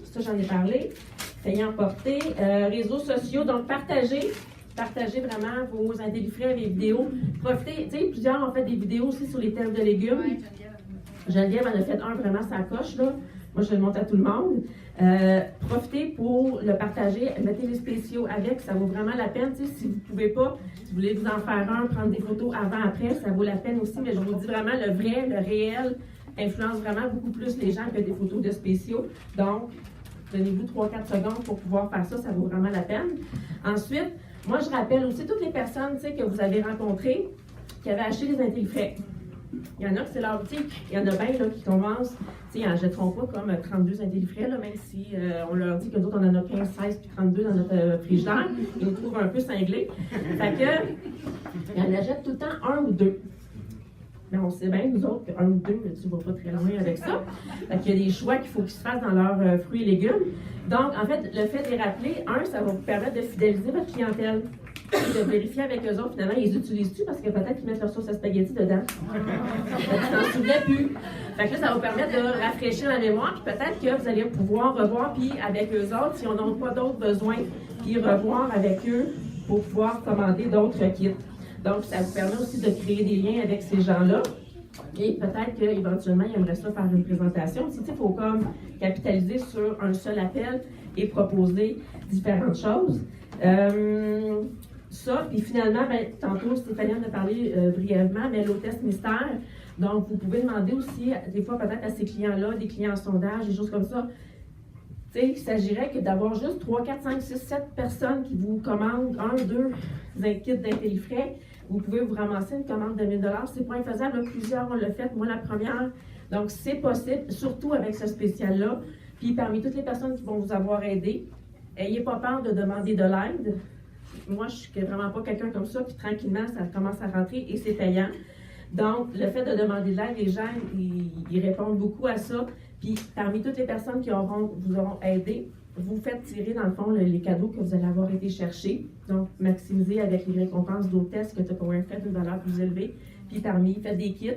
Speaker 9: Ça, j'en ai parlé. Payant porté. Réseaux sociaux. Donc, partagez vraiment vos intellifrais, les vidéos. Profitez. Tu sais, plusieurs ont fait des vidéos aussi sur les terres de légumes. Ouais, Geneviève en a fait un vraiment sa coche, là. Moi, je le montre à tout le monde. Profitez pour le partager. Mettez les spéciaux avec. Ça vaut vraiment la peine. Tu sais, si vous ne pouvez pas, si vous voulez vous en faire un, prendre des photos avant, après, ça vaut la peine aussi. Mais je vous dis vraiment, le vrai, le réel, influence vraiment beaucoup plus les gens que des photos de spéciaux. Donc, donnez-vous 3-4 secondes pour pouvoir faire ça. Ça vaut vraiment la peine. Ensuite, moi, je rappelle aussi toutes les personnes, tu sais, que vous avez rencontrées qui avaient acheté des intellifrais. Il y en a que c'est leur boutique. Il y en a bien là, qui commencent. Ils n'en jetteront pas comme 32 intellifrais, là, même si on leur dit que nous autres, on en a 15, 16 puis 32 dans notre frigidaire. Ils nous trouvent un peu cinglés. Fait que, ils en achètent tout le temps un ou deux. Mais on sait bien, nous autres, un ou deux, tu ne vas pas très loin avec ça. Fait qu'il y a des choix qu'il faut qu'ils se fassent dans leurs fruits et légumes. Donc, en fait, le fait de les rappeler, ça va vous permettre de fidéliser votre clientèle. De vérifier avec eux autres, finalement, ils utilisent-tu parce que peut-être qu'ils mettent leur sauce à spaghetti dedans. Ils s'en souvenaient plus. Fait que là, ça va permettre de rafraîchir la mémoire, puis peut-être que vous allez pouvoir revoir, puis avec eux autres, si on n'a pas d'autres besoins, puis revoir avec eux pour pouvoir commander d'autres kits. Donc, ça vous permet aussi de créer des liens avec ces gens-là. Et peut-être qu'éventuellement, ils aimeraient ça faire une présentation. Il faut comme capitaliser sur un seul appel et proposer différentes choses. Ça, puis finalement, tantôt Stéphanie en a parlé brièvement, mais l'hôtesse mystère. Donc, vous pouvez demander aussi, des fois peut-être à ces clients-là, des clients en sondage, des choses comme ça. Tu sais, il s'agirait que d'avoir juste 3, 4, 5, 6, 7 personnes qui vous commandent 1, 2 kits d'intellifrais. Vous pouvez vous ramasser une commande de 1 000 $. C'est pas infaisable. Plusieurs ont le fait. Moi, la première. Donc, c'est possible, surtout avec ce spécial-là. Puis, parmi toutes les personnes qui vont vous avoir aidé, ayez pas peur de demander de l'aide. Moi, je suis vraiment pas quelqu'un comme ça. Puis, tranquillement, ça commence à rentrer et c'est payant. Donc, le fait de demander de l'aide, les gens, ils répondent beaucoup à ça. Puis, parmi toutes les personnes qui vous auront aidé, vous faites tirer, dans le fond, les cadeaux que vous allez avoir été chercher. Donc, maximisez avec les récompenses d'hôtesse que Tupperware fait une valeur plus élevée. Puis, faites des kits.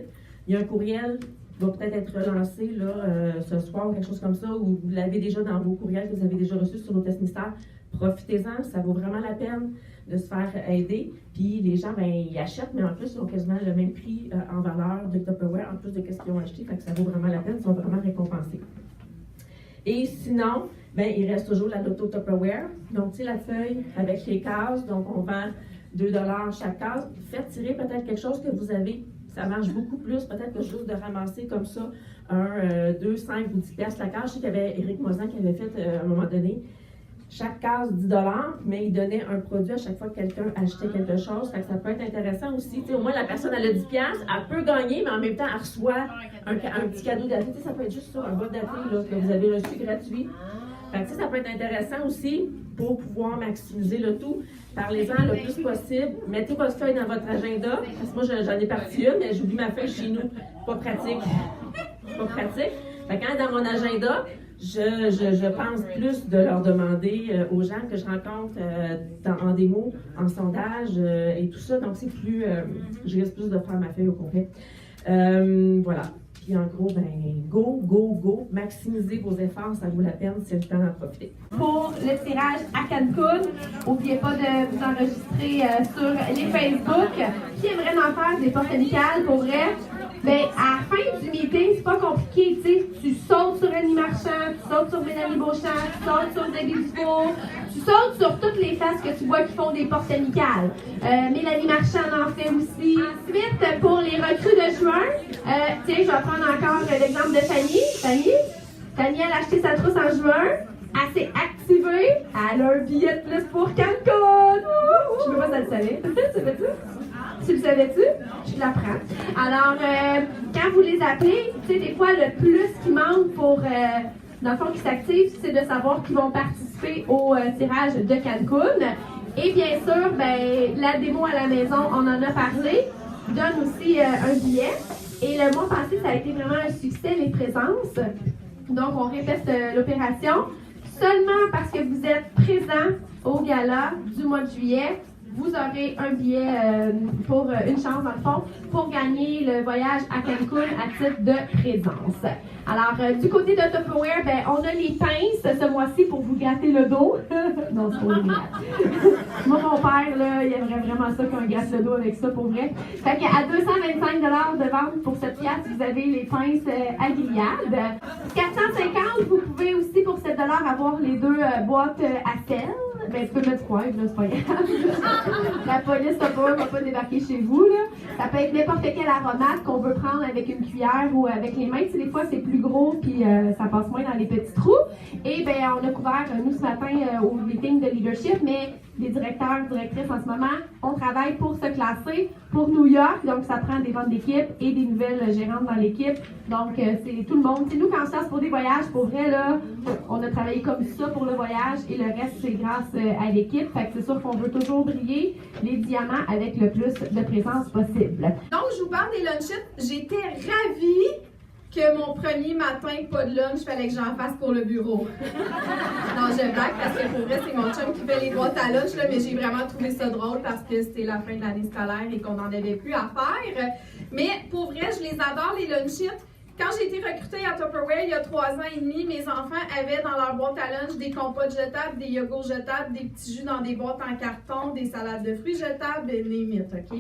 Speaker 9: Il y a un courriel qui va peut-être être relancé là, ce soir ou quelque chose comme ça, ou vous l'avez déjà dans vos courriels que vous avez déjà reçus sur l'hôtesse mystère. Profitez-en, ça vaut vraiment la peine de se faire aider. Puis les gens, ils achètent, mais en plus, ils ont quasiment le même prix en valeur de Tupperware, en plus de ce qu'ils ont acheté. Fait que ça vaut vraiment la peine, ils sont vraiment récompensés. Et sinon, il reste toujours la loto Tupperware. Donc, tu sais, la feuille avec les cases. Donc, on vend 2 $ chaque case. Faites tirer peut-être quelque chose que vous avez. Ça marche beaucoup plus, peut-être que juste de ramasser comme ça 2, 5 ou 10 piastres la case. Je sais qu'il y avait Éric Moisan qui avait fait à un moment donné chaque case 10 $, mais il donnait un produit à chaque fois que quelqu'un achetait quelque chose. Fait que ça peut être intéressant aussi. Au moins, la personne, elle a 10 piastres, elle peut gagner, mais en même temps, elle reçoit un petit cadeau daté. Ça peut être juste ça, un bas daté là, que vous avez reçu gratuit. Fait que ça peut être intéressant aussi pour pouvoir maximiser le tout. Parlez-en le plus possible. Mettez votre feuille dans votre agenda. Parce que moi, j'en ai parti une, mais j'oublie ma feuille chez nous. Pas pratique. Pas pratique. Fait que quand elle est dans mon agenda, je pense plus de leur demander aux gens que je rencontre en démo, en sondage et tout ça. Donc, c'est plus, je risque plus de faire ma feuille au complet. Voilà. Puis en gros, go, maximisez vos efforts, ça vaut la peine, c'est le temps d'en profiter.
Speaker 4: Pour le tirage à Cancun, n'oubliez pas de vous enregistrer sur les Facebook. Qui aimerait en faire des portes amicales pour vrai? À la fin du meeting, c'est pas compliqué, tu sais. Tu sautes sur Annie Marchand, tu sautes sur Mélanie Beauchamp, tu sautes sur Debbie Dufour, tu sautes sur toutes les faces que tu vois qui font des portes amicales. Mélanie Marchand en fait aussi. Ensuite, pour les recrues de juin, tiens, je vais prendre encore l'exemple de Fanny. Fanny, elle a acheté sa trousse en juin. Elle s'est activée. Elle a un billet de plus pour Cancun. Je ne sais pas si elle le savait. Tu savais-tu? Tu le savais-tu? Je l'apprends. Alors, quand vous les appelez, tu sais, des fois, le plus qui manque pour, dans le fond, qui s'active, c'est de savoir qu'ils vont participer au tirage de Cancun. Et bien sûr, la démo à la maison, on en a parlé, donne aussi un billet. Et le mois passé, ça a été vraiment un succès, les présences. Donc, on répète l'opération. Seulement parce que vous êtes présent au gala du mois de juillet, vous aurez un billet pour une chance, dans le fond, pour gagner le voyage à Cancun à titre de présence. Alors, du côté de Tupperware, on a les pinces ce mois-ci pour vous gratter le dos. Non, c'est pas vrai. Moi, mon père, là, il aimerait vraiment ça qu'on gratte le dos avec ça, pour vrai. Fait qu'à 225 $ de vente pour cette pièce, vous avez les pinces à grillade. 450, vous pouvez aussi, pour 7 $ avoir les 2 boîtes à sel. Tu peux mettre quoi, là, c'est pas grave. La police va pas débarquer chez vous, là. Ça peut être n'importe quel aromate qu'on veut prendre avec une cuillère ou avec les mains. Tu sais, des fois, c'est plus gros puis ça passe moins dans les petits trous. Et on a couvert, nous, ce matin, au meeting de leadership, mais
Speaker 3: les directeurs, directrices en ce moment, on travaille pour se classer pour New York. Donc, ça prend des ventes d'équipe et des nouvelles gérantes dans l'équipe. Donc, c'est tout le monde. C'est nous, quand on se classe pour des voyages, pour vrai, là, on a travaillé comme ça pour le voyage et le reste, c'est grâce à l'équipe. Fait que c'est sûr qu'on veut toujours briller les diamants avec le plus de présence possible.
Speaker 4: Donc, je vous parle des lunchits. J'étais ravie que mon premier matin, pas de lunch, fallait que j'en fasse pour le bureau. Non, je blague parce que pour vrai, c'est mon chum qui fait les boîtes à lunch, là, mais j'ai vraiment trouvé ça drôle parce que c'était la fin de l'année scolaire et qu'on n'en avait plus à faire. Mais pour vrai, je les adore, les lunchits. Quand j'ai été recrutée à Tupperware il y a 3 ans et demi, mes enfants avaient dans leur boîte à lunch des compotes jetables, des yogourts jetables, des petits jus dans des boîtes en carton, des salades de fruits jetables, des limites, OK?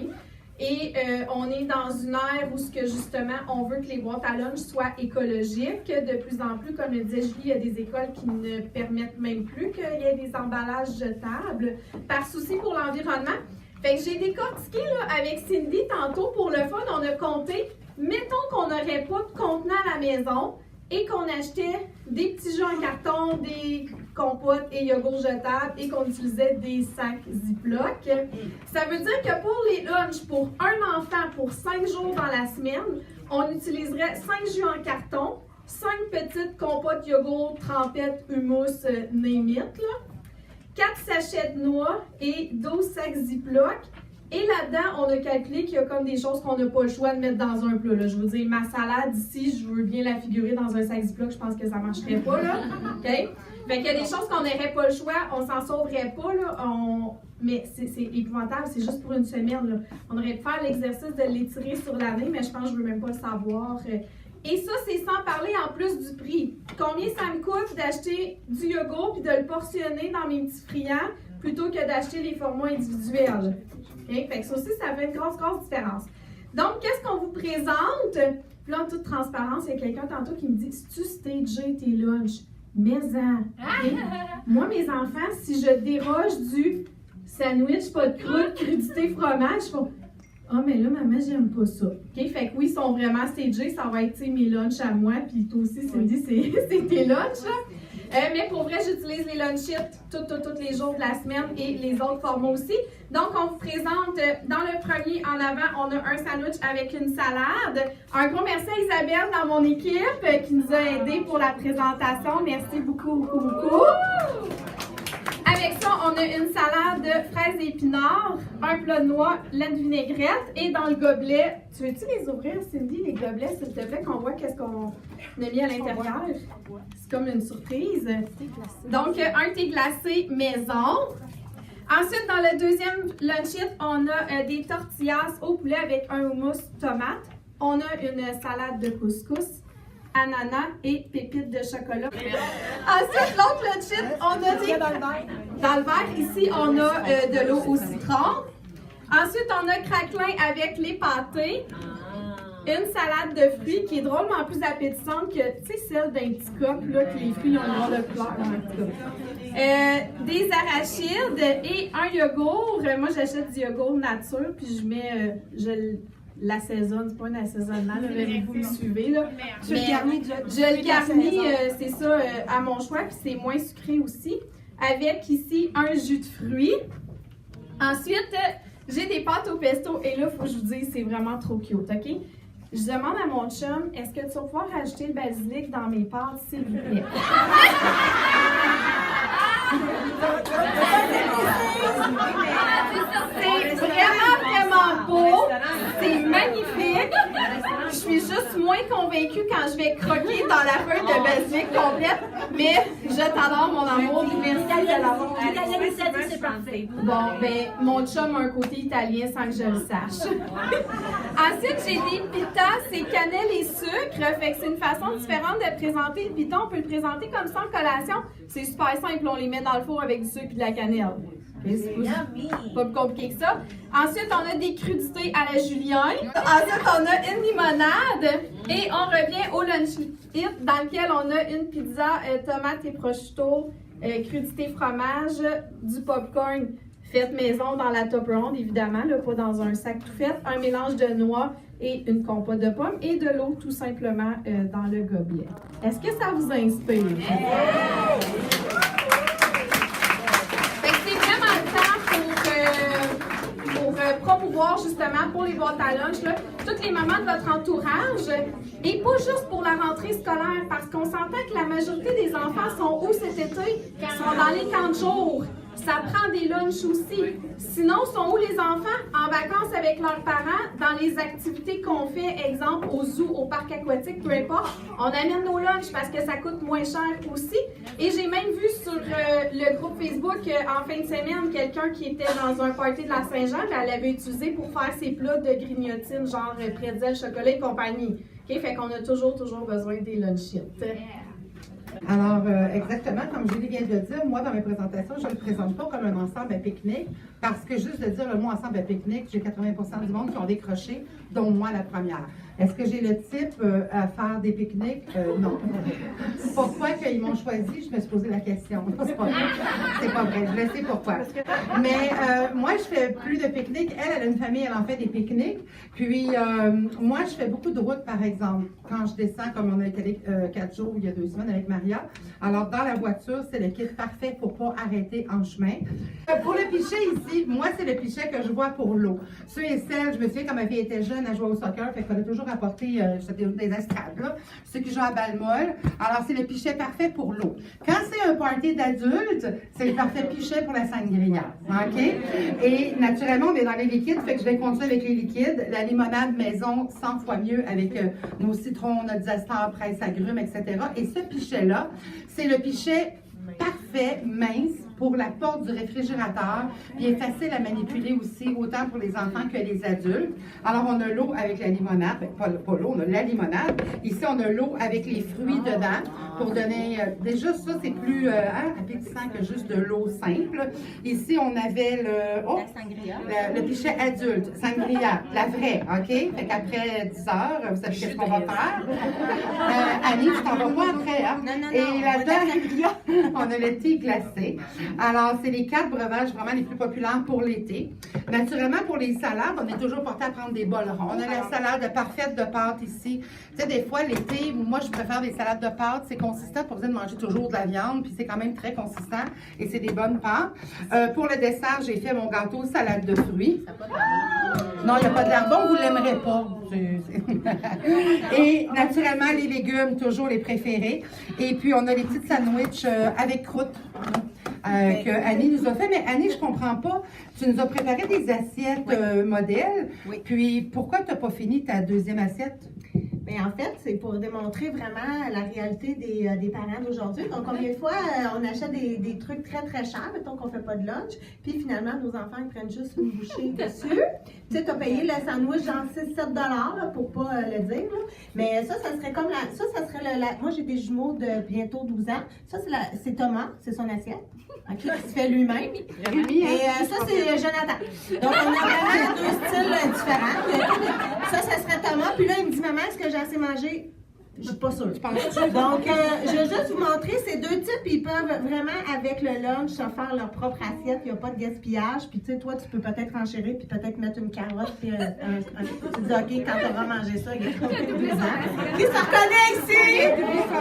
Speaker 4: Et on est dans une ère où justement, on veut que les boîtes à lunch soient écologiques. De plus en plus, comme le disait Julie, il y a des écoles qui ne permettent même plus qu'il y ait des emballages jetables par souci pour l'environnement. Fait que j'ai décortiqué là, avec Cindy tantôt pour le fun, on a compté. Mettons qu'on n'aurait pas de contenant à la maison et qu'on achetait des petits jeux en carton, des compotes et yogourts jetables et qu'on utilisait des sacs Ziploc. Ça veut dire que pour les lunchs, pour un enfant, pour 5 jours dans la semaine, on utiliserait 5 jus en carton, 5 petites compotes yogourt, trempettes, hummus, name it, là, 4 sachets de noix et 12 sacs Ziploc. Et là-dedans, on a calculé qu'il y a comme des choses qu'on n'a pas le choix de mettre dans un plat. Là. Je veux dire, ma salade ici, je veux bien la figurer dans un sac Ziploc, je pense que ça ne marcherait pas. Là. OK? Fait qu'il y a des choses qu'on n'aurait pas le choix, on s'en sauverait pas. Là. Mais c'est épouvantable, c'est juste pour une semaine. Là. On aurait pu faire l'exercice de l'étirer sur l'année, mais je pense que je ne veux même pas le savoir. Et ça, c'est sans parler en plus du prix. Combien ça me coûte d'acheter du yogourt et de le portionner dans mes petits friands plutôt que d'acheter les formats individuels? Okay? Fait que ça aussi, ça fait une grosse différence. Donc, qu'est-ce qu'on vous présente? Puis là, en toute transparence, il y a quelqu'un tantôt qui me dit, si tu stagé tes lunchs, mais-en. Okay? Moi, mes enfants, si je déroge du sandwich, pas de croûte, crudité, fromage, je fais ah, mais là, maman, j'aime pas ça. OK? Fait que oui, ils sont vraiment stagés, ça va être mes lunchs à moi, puis toi aussi, Cindy, c'est tes lunchs, là. Mais pour vrai, j'utilise les lunchits tous les jours de la semaine et les autres formats aussi. Donc, on vous présente, dans le premier, en avant, on a un sandwich avec une salade. Un gros merci à Isabelle dans mon équipe qui nous a aidés pour la présentation. Merci beaucoup. Avec ça, on a une salade de fraises et épinards, un plat de noix, laine vinaigrette et dans le gobelet, tu veux-tu les ouvrir, Cindy, les gobelets, s'il te plaît, qu'on voit qu'est-ce qu'on a mis à l'intérieur? C'est comme une surprise. Donc, un thé glacé maison. Ensuite, dans le deuxième lunchit, on a des tortillas au poulet avec un hummus tomate. On a une salade de couscous, ananas et pépites de chocolat. Ensuite, l'autre lunchit, on a des... Dans le verre, ici, on a de l'eau au citron. Ensuite, on a craquelin avec les pâtés. Une salade de fruits qui est drôlement plus appétissante que, tu sais, celle d'un petit cup, là, que les fruits ont le droit de couleur, en tout cas. Des arachides et un yogourt. Moi, j'achète du yogourt nature, puis je mets, je l'assaisonne, c'est pas un assaisonnement, là, vous me suivez, là. Je le garnis, c'est ça, à mon choix, puis c'est moins sucré aussi. Avec ici un jus de fruits. Ensuite, j'ai des pâtes au pesto, et là, il faut que je vous dise, c'est vraiment trop cute, OK? Je demande à mon chum, est-ce que tu vas pouvoir rajouter le basilic dans mes pâtes, s'il vous plaît? C'est vraiment beau. C'est magnifique. Je suis juste moins convaincue quand je vais croquer dans la feuille de basilic complète. Mais je t'adore, mon amour. Merci de l'avoir.
Speaker 3: C'est parfait.
Speaker 4: Bon, ben, mon chum a un côté italien sans que je le sache. Ensuite, j'ai des pitas, c'est cannelle et sucre. Fait que c'est une façon différente de présenter le pita. On peut le présenter comme ça en collation. C'est super simple, on les met dans le four avec du sucre et de la cannelle. C'est pas plus compliqué que ça. Ensuite, on a des crudités à la Julien. Ensuite, on a une limonade. Et on revient au lunch hit dans lequel on a une pizza tomate et prosciutto, crudité fromage, du popcorn fait maison dans la top ronde, évidemment, là, pas dans un sac tout fait, un mélange de noix et une compote de pommes et de l'eau tout simplement dans le gobelet. Est-ce que ça vous inspire? Fait que c'est vraiment le temps voir justement pour les boîtes à lunch, là, toutes les mamans de votre entourage, et pas juste pour la rentrée scolaire, parce qu'on s'entend que la majorité des enfants sont où cet été? Ils sont dans les camps de jour. Ça prend des lunchs aussi. Sinon, sont où les enfants? En vacances avec leurs parents, dans les activités qu'on fait, exemple au zoo, au parc aquatique, peu importe, on amène nos lunchs parce que ça coûte moins cher aussi. Et j'ai même vu sur le groupe Facebook en fin de semaine, quelqu'un qui était dans un party de la Saint-Jean, elle l'avait utilisé pour faire ses plats de grignotines, genre pretzel, chocolat et compagnie. Okay? Fait qu'on a toujours besoin des lunchites.
Speaker 10: Alors, exactement, comme Julie vient de le dire, moi, dans mes présentations, je ne le présente pas comme un ensemble à pique-nique, parce que juste de dire le mot ensemble à pique-nique, j'ai 80% du monde qui ont décroché, dont moi la première. Est-ce que j'ai le type à faire des pique-niques? Non. Pourquoi qu'ils m'ont choisi? Je me suis posé la question. C'est pas vrai. C'est pas vrai. Je le sais pourquoi. Mais moi, je fais plus de pique-niques. Elle a une famille, elle en fait des pique-niques. Puis, moi, je fais beaucoup de routes, par exemple. Quand je descends, comme on a été 4 jours, il y a 2 semaines avec Maria. Alors, dans la voiture, c'est le kit parfait pour pas arrêter en chemin. Pour le pichet ici, moi, c'est le pichet que je vois pour l'eau. Ceux et celles, je me souviens quand ma fille était jeune, elle jouait au soccer, fait qu'il fallait toujours apporter des estrades, là. Ceux qui jouent à balle molle. Alors, c'est le pichet parfait pour l'eau. Quand c'est un party d'adultes, c'est le parfait pichet pour la sangria. OK? Et naturellement, on est dans les liquides, fait que je vais continuer avec les liquides. La limonade maison, 100 fois mieux avec nos citrons, notre zester, presse, agrumes, etc. Et ce pichet-là, c'est le pichet parfait, mince, pour la porte du réfrigérateur, puis est facile à manipuler aussi, autant pour les enfants que les adultes. Alors, on a l'eau avec la limonade, pas l'eau, on a la limonade. Ici, on a l'eau avec les fruits dedans, pour donner, déjà ça, c'est plus appétissant que juste de l'eau simple. Ici, on avait le pichet adulte, sangria, la vraie, OK? Fait qu'après 10 heures, vous savez qu'est-ce qu'on va faire? Annie, tu t'en vas pas après, hein?
Speaker 8: Non,
Speaker 10: et là-dedans, on a le thé glacé. Alors, c'est les 4 breuvages vraiment les plus populaires pour l'été. Naturellement, pour les salades, on est toujours porté à prendre des bols ronds. On a la salade parfaite de pâtes ici. Tu sais, des fois, l'été, moi, je préfère des salades de pâtes. C'est consistant, pas besoin de manger toujours de la viande, puis c'est quand même très consistant et c'est des bonnes pâtes. Pour le dessert, j'ai fait mon gâteau salade de fruits. Non, il n'y a pas de lardon, vous ne l'aimerez pas. Et naturellement, les légumes, toujours les préférés. Et puis, on a les petites sandwichs avec croûte. Que Annie nous a fait. Mais Annie, je comprends pas. Tu nous as préparé des assiettes modèles. Oui. Puis, pourquoi tu n'as pas fini ta deuxième assiette?
Speaker 8: Bien, en fait, c'est pour démontrer vraiment la réalité des parents d'aujourd'hui. Donc, combien de fois on achète des trucs très, très chers, mettons qu'on ne fait pas de lunch, puis finalement, nos enfants, ils prennent juste une bouchée dessus. Tu sais, tu as payé le sandwich genre 6-7 $ pour pas le dire. Là. Mais ça serait comme ça serait moi, j'ai des jumeaux de bientôt 12 ans. Ça, c'est Thomas, c'est son assiette. OK, qui se fait lui-même. Et ça, c'est Jonathan. Donc, on a vraiment 2 styles différents. Ça serait Thomas. Puis là, il me dit, maman, est-ce que j'ai assez mangé? Je suis pas sûre. Donc, je vais juste vous montrer ces 2 types. Ils peuvent vraiment, avec le lunch, se faire leur propre assiette. Il n'y a pas de gaspillage. Puis, tu sais, toi, tu peux peut-être enchérir puis peut-être mettre une carotte. Puis, tu dis, OK, quand tu auras mangé ça, il y a qui se reconnaît ici?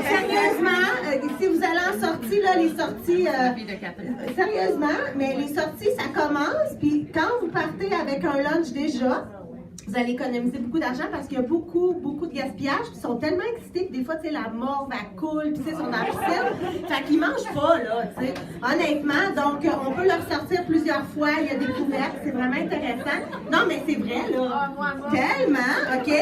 Speaker 8: Sérieusement, si vous allez en sortie, là, les sorties. Sérieusement, mais les sorties, ça commence. Puis, quand vous partez avec un lunch déjà, vous allez économiser beaucoup d'argent parce qu'il y a beaucoup de gaspillage. Puis ils sont tellement excités que des fois, tu sais, la morve, elle coule, puis ils sont dans la piscine. Fait qu'ils mangent pas, là, tu sais. Honnêtement, donc, on peut leur sortir plusieurs fois. Il y a des couvercles, c'est vraiment intéressant. Non, mais c'est vrai, là. Tellement, OK?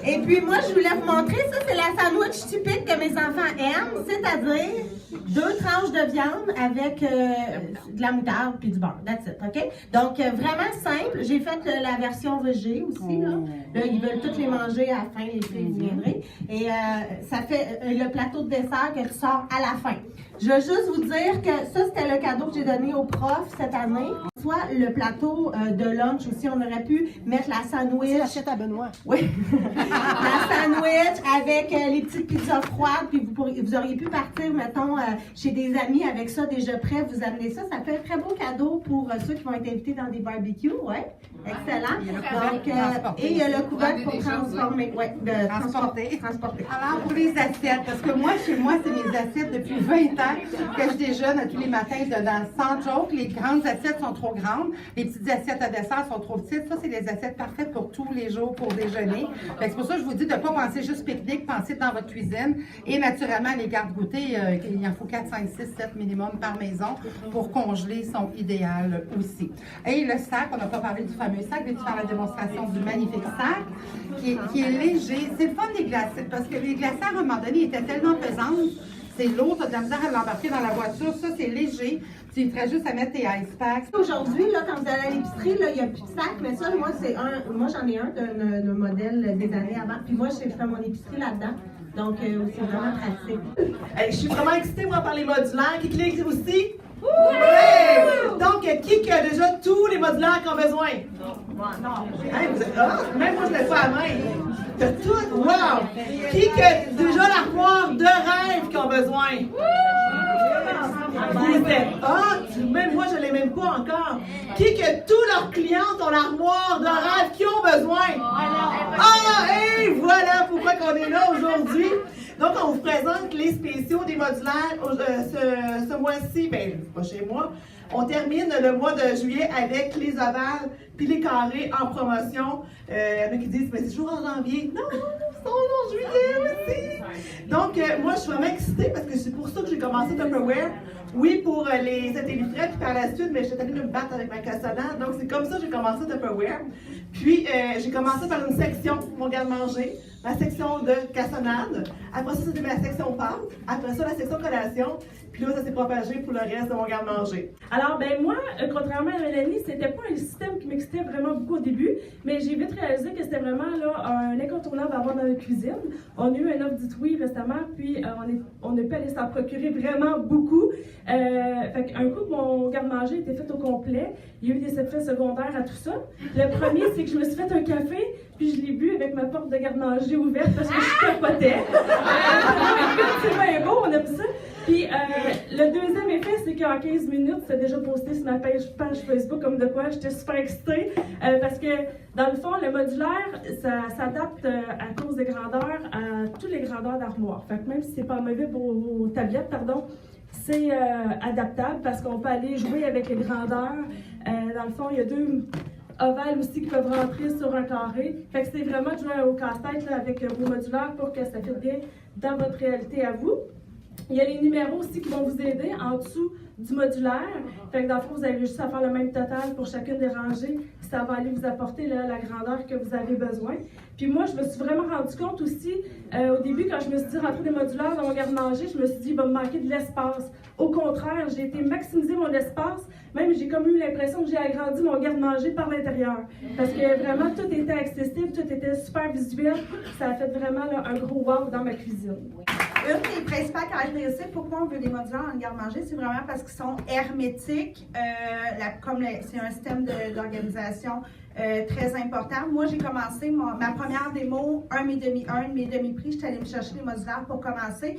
Speaker 8: Et puis, moi, je voulais vous montrer, ça, c'est la sandwich typique que mes enfants aiment, c'est-à-dire 2 tranches de viande avec de la moutarde puis du beurre. That's it, OK? Donc, vraiment simple. J'ai fait la version végé aussi. Là, ils veulent tous les manger à la fin, les filles, vous viendrez. Et ça fait le plateau de dessert que tu sors à la fin. Je veux juste vous dire que ça, c'était le cadeau que j'ai donné aux profs cette année. Soit le plateau de lunch aussi, on aurait pu mettre la sandwich. C'est l'assiette à Benoît. Oui. La sandwich avec les petites pizzas froides, puis vous auriez pu partir, mettons,
Speaker 7: chez des amis avec ça déjà prêt, vous amenez ça. Ça fait un très beau cadeau pour ceux qui vont être invités dans des barbecues. Ouais, excellent. Donc, et il y a le couvercle pour transformer. Ouais, transporter.
Speaker 10: Alors, pour les assiettes, parce que moi, chez moi, c'est mes assiettes depuis 20 ans que je déjeune à tous les matins dedans. Sans joke, les grandes assiettes sont trop grandes. Les petites assiettes à dessert sont trop petites. Ça, c'est des assiettes parfaites pour tous les jours, pour déjeuner. C'est pour ça que je vous dis de ne pas penser juste pique-nique, pensez dans votre cuisine. Et naturellement, les garde-goûters, il en faut 4, 5, 6, 7 minimum par maison pour congeler sont idéales aussi. Et le sac, on n'a pas parlé du fameux sac, mais tu fais la démonstration du magnifique sac qui est léger. C'est le fun des glaciers, parce que les glaciers, à un moment donné, étaient tellement pesantes. C'est lourd, tu as de la misère à l'embarquer dans la voiture. Ça, c'est léger. Tu ferais juste à mettre tes ice packs.
Speaker 7: Aujourd'hui, là, quand vous allez à l'épicerie, là, il n'y a plus de sac, mais ça, moi, j'en ai un d'un modèle des années avant. Puis moi, je fais mon épicerie là-dedans. Donc, c'est vraiment pratique.
Speaker 11: Je suis vraiment excitée, moi, par les modulaires. Qui clique aussi? Oui! Donc, qui a déjà tous les modulaires qu'on a besoin? Non. Hey, vous êtes, même moi, je l'ai fait à main. T'as tout? Wow! Qui a déjà l'armoire de rêve qu'ils ont besoin? Vous êtes hot! Même moi, je ne l'ai même pas encore. Qui que tous leurs clients ont l'armoire de rêve qu'ils ont besoin? Ah! Et voilà pourquoi on est là aujourd'hui. Donc, on vous présente les spéciaux des modulaires ce mois-ci. Bien, pas chez moi. On termine le mois de juillet avec les ovales puis les carrés en promotion. Il y en a qui disent, mais c'est toujours en janvier. Non, c'est en juillet aussi. Donc, moi, je suis vraiment excitée parce que c'est pour ça que j'ai commencé Tupperware. Oui, pour les satellifrais, puis par la suite, mais j'étais allée me battre avec ma cassonade. Donc, c'est comme ça que j'ai commencé Tupperware. Puis, j'ai commencé par une section, mon garde-manger, ma section de cassonade. Après ça, c'était ma section pâtes. Après ça, la section collation. Puis là, ça s'est propagé pour le reste de mon garde-manger.
Speaker 9: Alors, ben moi, contrairement à Mélanie, c'était pas un système qui m'excitait vraiment beaucoup au début, mais j'ai vite réalisé que c'était vraiment là, un incontournable à avoir dans la cuisine. On a eu un offre du oui récemment, puis on a pu aller s'en procurer vraiment beaucoup. Fait qu'un coup que mon garde-manger était fait au complet, il y a eu des effets secondaires à tout ça. Le premier, c'est que je me suis fait un café, puis je l'ai bu avec ma porte de garde-manger ouverte parce que je capotais. C'est bien beau, on aime ça. Puis le deuxième effet, c'est qu'en 15 minutes, c'est déjà posté sur ma page Facebook comme de quoi j'étais super excitée parce que dans le fond, le modulaire, ça s'adapte à cause des grandeurs à toutes les grandeurs d'armoire. Fait que même si c'est pas mauvais pour vos tablettes, pardon, c'est adaptable parce qu'on peut aller jouer avec les grandeurs. Dans le fond, il y a deux ovales aussi qui peuvent rentrer sur un carré. Fait que c'est vraiment de jouer au casse-tête avec vos modulaires pour que ça fitte bien dans votre réalité à vous. Il y a les numéros aussi qui vont vous aider en dessous du modulaire. Fait que dans le fond, vous avez juste à faire le même total pour chacune des rangées. Ça va aller vous apporter là, la grandeur que vous avez besoin. Puis moi, je me suis vraiment rendu compte aussi, au début, quand je me suis dit rentrer des modulaires dans mon garde-manger, je me suis dit, il va me manquer de l'espace. Au contraire, j'ai été maximiser mon espace. Même, j'ai comme eu l'impression que j'ai agrandi mon garde-manger par l'intérieur. Parce que vraiment, tout était accessible, tout était super visuel. Ça a fait vraiment là, un gros wow dans ma cuisine.
Speaker 7: Une des principales caractéristiques pourquoi on veut des modulaires dans le garde-manger, c'est vraiment parce qu'ils sont hermétiques. C'est un système d'organisation très important. Moi, j'ai commencé ma première démo, un de mes demi-prix. J'étais allée me chercher les modulaires pour commencer.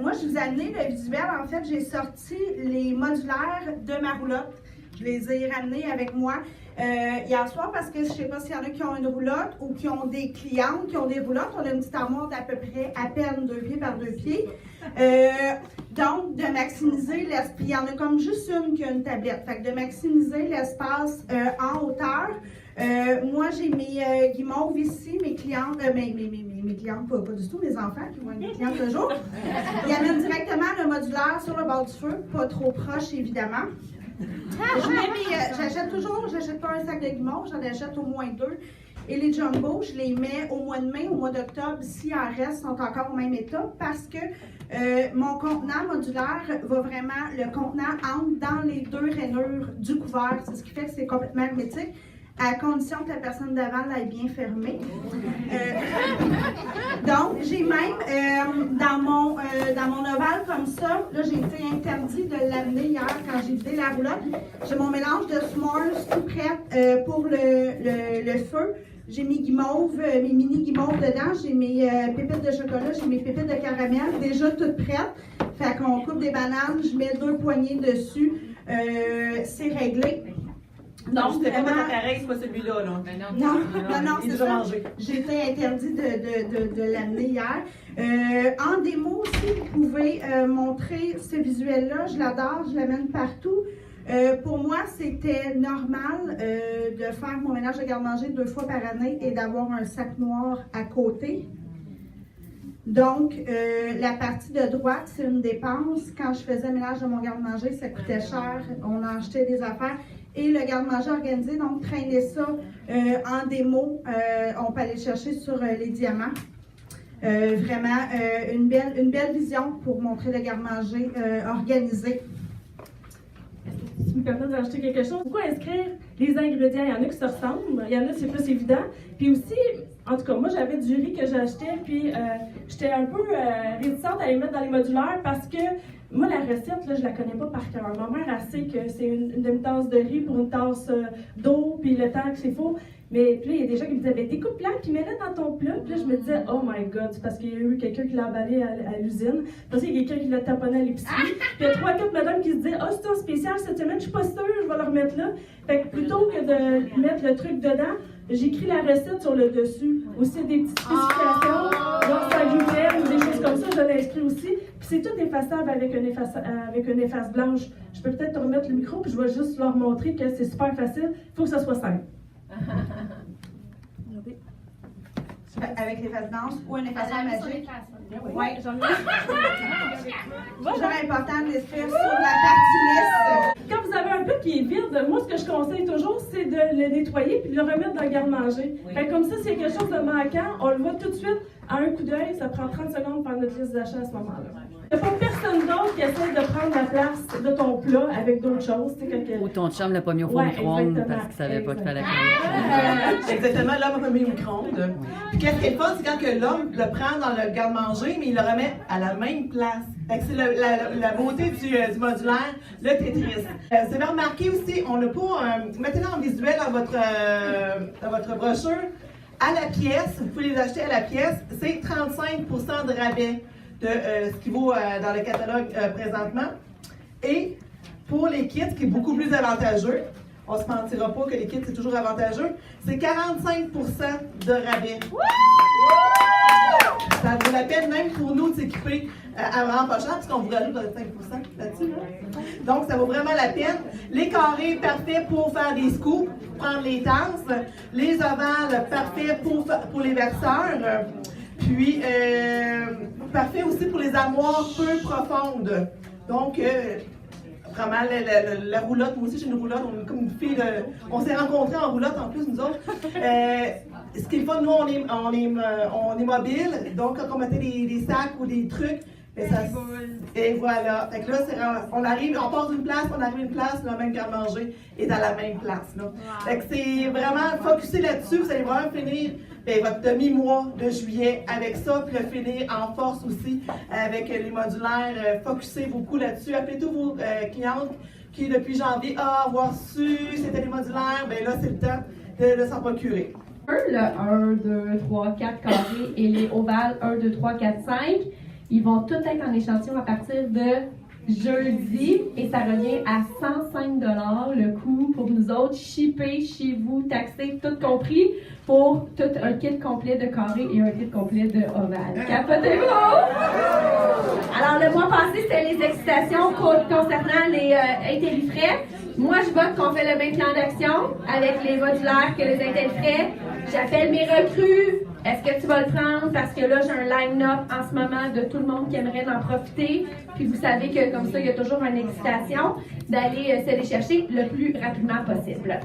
Speaker 7: Moi, je vous ai amené le visuel. En fait, j'ai sorti les modulaires de ma roulotte. Je les ai ramenés avec moi hier soir parce que je ne sais pas s'il y en a qui ont une roulotte ou qui ont des clientes qui ont des roulottes. On a une petite armoire d'à peu près à peine 2 pieds par 2 pieds. Donc, de maximiser l'espace. Il y en a comme juste une qui a une tablette. Fait que de maximiser l'espace en hauteur. Moi, j'ai mes guimauves ici, mes clientes, mes clientes, pas du tout, mes enfants qui vont être mes clientes le jour. Ils amènent directement le modulaire sur le bord du feu, pas trop proche évidemment. J'achète pas un sac de guimauve, j'en achète au moins 2. Et les jumbo, je les mets au mois de mai, au mois d'octobre, si en reste, sont encore au même état, parce que mon contenant modulaire va vraiment, le contenant entre dans les 2 rainures du couvert, c'est ce qui fait que c'est complètement hermétique, à condition que la personne d'avant l'aille bien fermée. Donc, j'ai même, dans mon ovale comme ça, là, j'ai été interdit de l'amener hier quand j'ai vidé la roulotte. J'ai mon mélange de s'mores tout prêt pour le feu. J'ai mes guimauves, mes mini guimauves dedans. J'ai mes pépites de chocolat, j'ai mes pépites de caramel déjà toutes prêtes. Fait qu'on coupe des bananes, je mets 2 poignées dessus. C'est réglé.
Speaker 11: Donc, c'était pas pareil, c'est pas celui-là, là.
Speaker 7: Non, c'est ça. J'ai été interdit de l'amener hier. En démo aussi, vous pouvez montrer ce visuel-là. Je l'adore, je l'amène partout. Pour moi, c'était normal de faire mon ménage de garde-manger 2 fois par année et d'avoir un sac noir à côté. Donc, la partie de droite, c'est une dépense. Quand je faisais le ménage de mon garde-manger, ça coûtait cher. On a acheté des affaires. Et le garde-manger organisé, donc traîner ça en démo, on peut aller le chercher sur les diamants. Vraiment, une belle vision pour montrer le garde-manger organisé.
Speaker 3: Si vous me permettez d'ajouter quelque chose, pourquoi inscrire les ingrédients? Il y en a qui se ressemblent, il y en a c'est plus évident. Puis aussi, en tout cas, moi j'avais du riz que j'achetais, puis j'étais un peu réticente à les mettre dans les modulaires parce que moi la recette, là, je la connais pas par cœur. Ma mère elle sait que c'est une demi-tasse de riz pour une tasse d'eau, puis le temps que c'est faux. Mais puis là, il y a des gens qui me disaient, ben découpe-la, puis mets-la dans ton plat. Puis là, je me disais, oh my God, c'est parce qu'il y a eu quelqu'un qui l'a emballé à l'usine. Parce qu'il y a quelqu'un qui l'a taponné à l'épicerie. Puis il y a 3-4 madames qui se disaient, c'est un spécial cette semaine, je suis pas sûre, je vais le remettre là. Fait que plutôt que de mettre le truc dedans, j'écris la recette sur le dessus. Aussi des petites spécifications, donc ça gluten ou des choses comme ça, je l'inscris aussi. Puis c'est tout effaçable avec une efface blanche. Je peux peut-être te remettre le micro, puis je vais juste leur montrer que c'est super facile. Il faut que ça soit simple.
Speaker 7: Avec l'efface blanche ou un effaceur magique. Oui, j'en ai. Toujours important de l'écrire sur la partie liste.
Speaker 3: Quand vous avez un plat qui est vide, moi, ce que je conseille toujours, c'est de le nettoyer puis de le remettre dans le garde-manger. Comme ça, s'il y a quelque chose de manquant, on le voit tout de suite à un coup d'œil. Ça prend 30 secondes pour faire notre liste d'achat à ce moment-là. Il n'y a pas personne d'autre qui essaie de prendre la place de ton plat avec d'autres choses.
Speaker 12: Ou ton chum l'a pas mis au fond du micro-ondes parce qu'il savait pas qu'il fallait
Speaker 11: Exactement, l'homme a pas mis au micro-ondes. Puis qu'est-ce qui est fun, c'est quand que l'homme le prend dans le garde-manger, mais il le remet à la même place. C'est la beauté du modulaire, le Tetris. Vous avez remarqué aussi, on n'a pas, mettez-le en visuel dans votre brochure, à la pièce, vous pouvez les acheter à la pièce, c'est 35% de rabais de ce qui vaut dans le catalogue présentement. Et pour les kits, ce qui est beaucoup plus avantageux, on ne se mentira pas que les kits c'est toujours avantageux, c'est 45% de rabais. Ça vaut la peine même pour nous de s'équiper à vraiment pas cher, parce qu'on vous rajoute 5% là-dessus. Donc, ça vaut vraiment la peine. Les carrés, parfaits pour faire des scoops, prendre les tasses. Les ovales, parfaits pour les verseurs. Puis, parfait aussi pour les armoires peu profondes. Donc, vraiment, la roulotte, moi aussi j'ai une roulotte, on est comme une fille on s'est rencontrés en roulotte en plus, nous autres. Ce qui est fun, nous, on est mobile, donc quand on mettait des sacs ou des trucs, et voilà. Fait que là, on part d'une place, on arrive à une place, le même garde-manger est dans la même place. Là. Wow. Fait que c'est vraiment focusé là-dessus, vous allez vraiment finir votre demi-mois de juillet avec ça, puis le finir en force aussi avec les modulaires. Focussez beaucoup là-dessus. Appelez tous vos clientes qui, depuis janvier, avoir su c'était les modulaires, bien là, c'est le temps de s'en procurer.
Speaker 4: Le 1, 2, 3, 4 carrés et les ovales 1, 2, 3, 4, 5. Ils vont tous être en échantillon à partir de jeudi et ça revient à 105 $ le coût pour nous autres, shippé chez vous, taxé, tout compris, pour tout un kit complet de carré et un kit complet de ovale. Capotez-vous! Alors, le mois passé, c'était les excitations concernant les intellifrais. Moi, je vote qu'on fait le même plan d'action avec les modulaires que les intellifrais. J'appelle mes recrues. Est-ce que tu vas le prendre? Parce que là, j'ai un line-up en ce moment de tout le monde qui aimerait en profiter. Puis vous savez que comme ça, il y a toujours une excitation d'aller se les chercher le plus rapidement possible.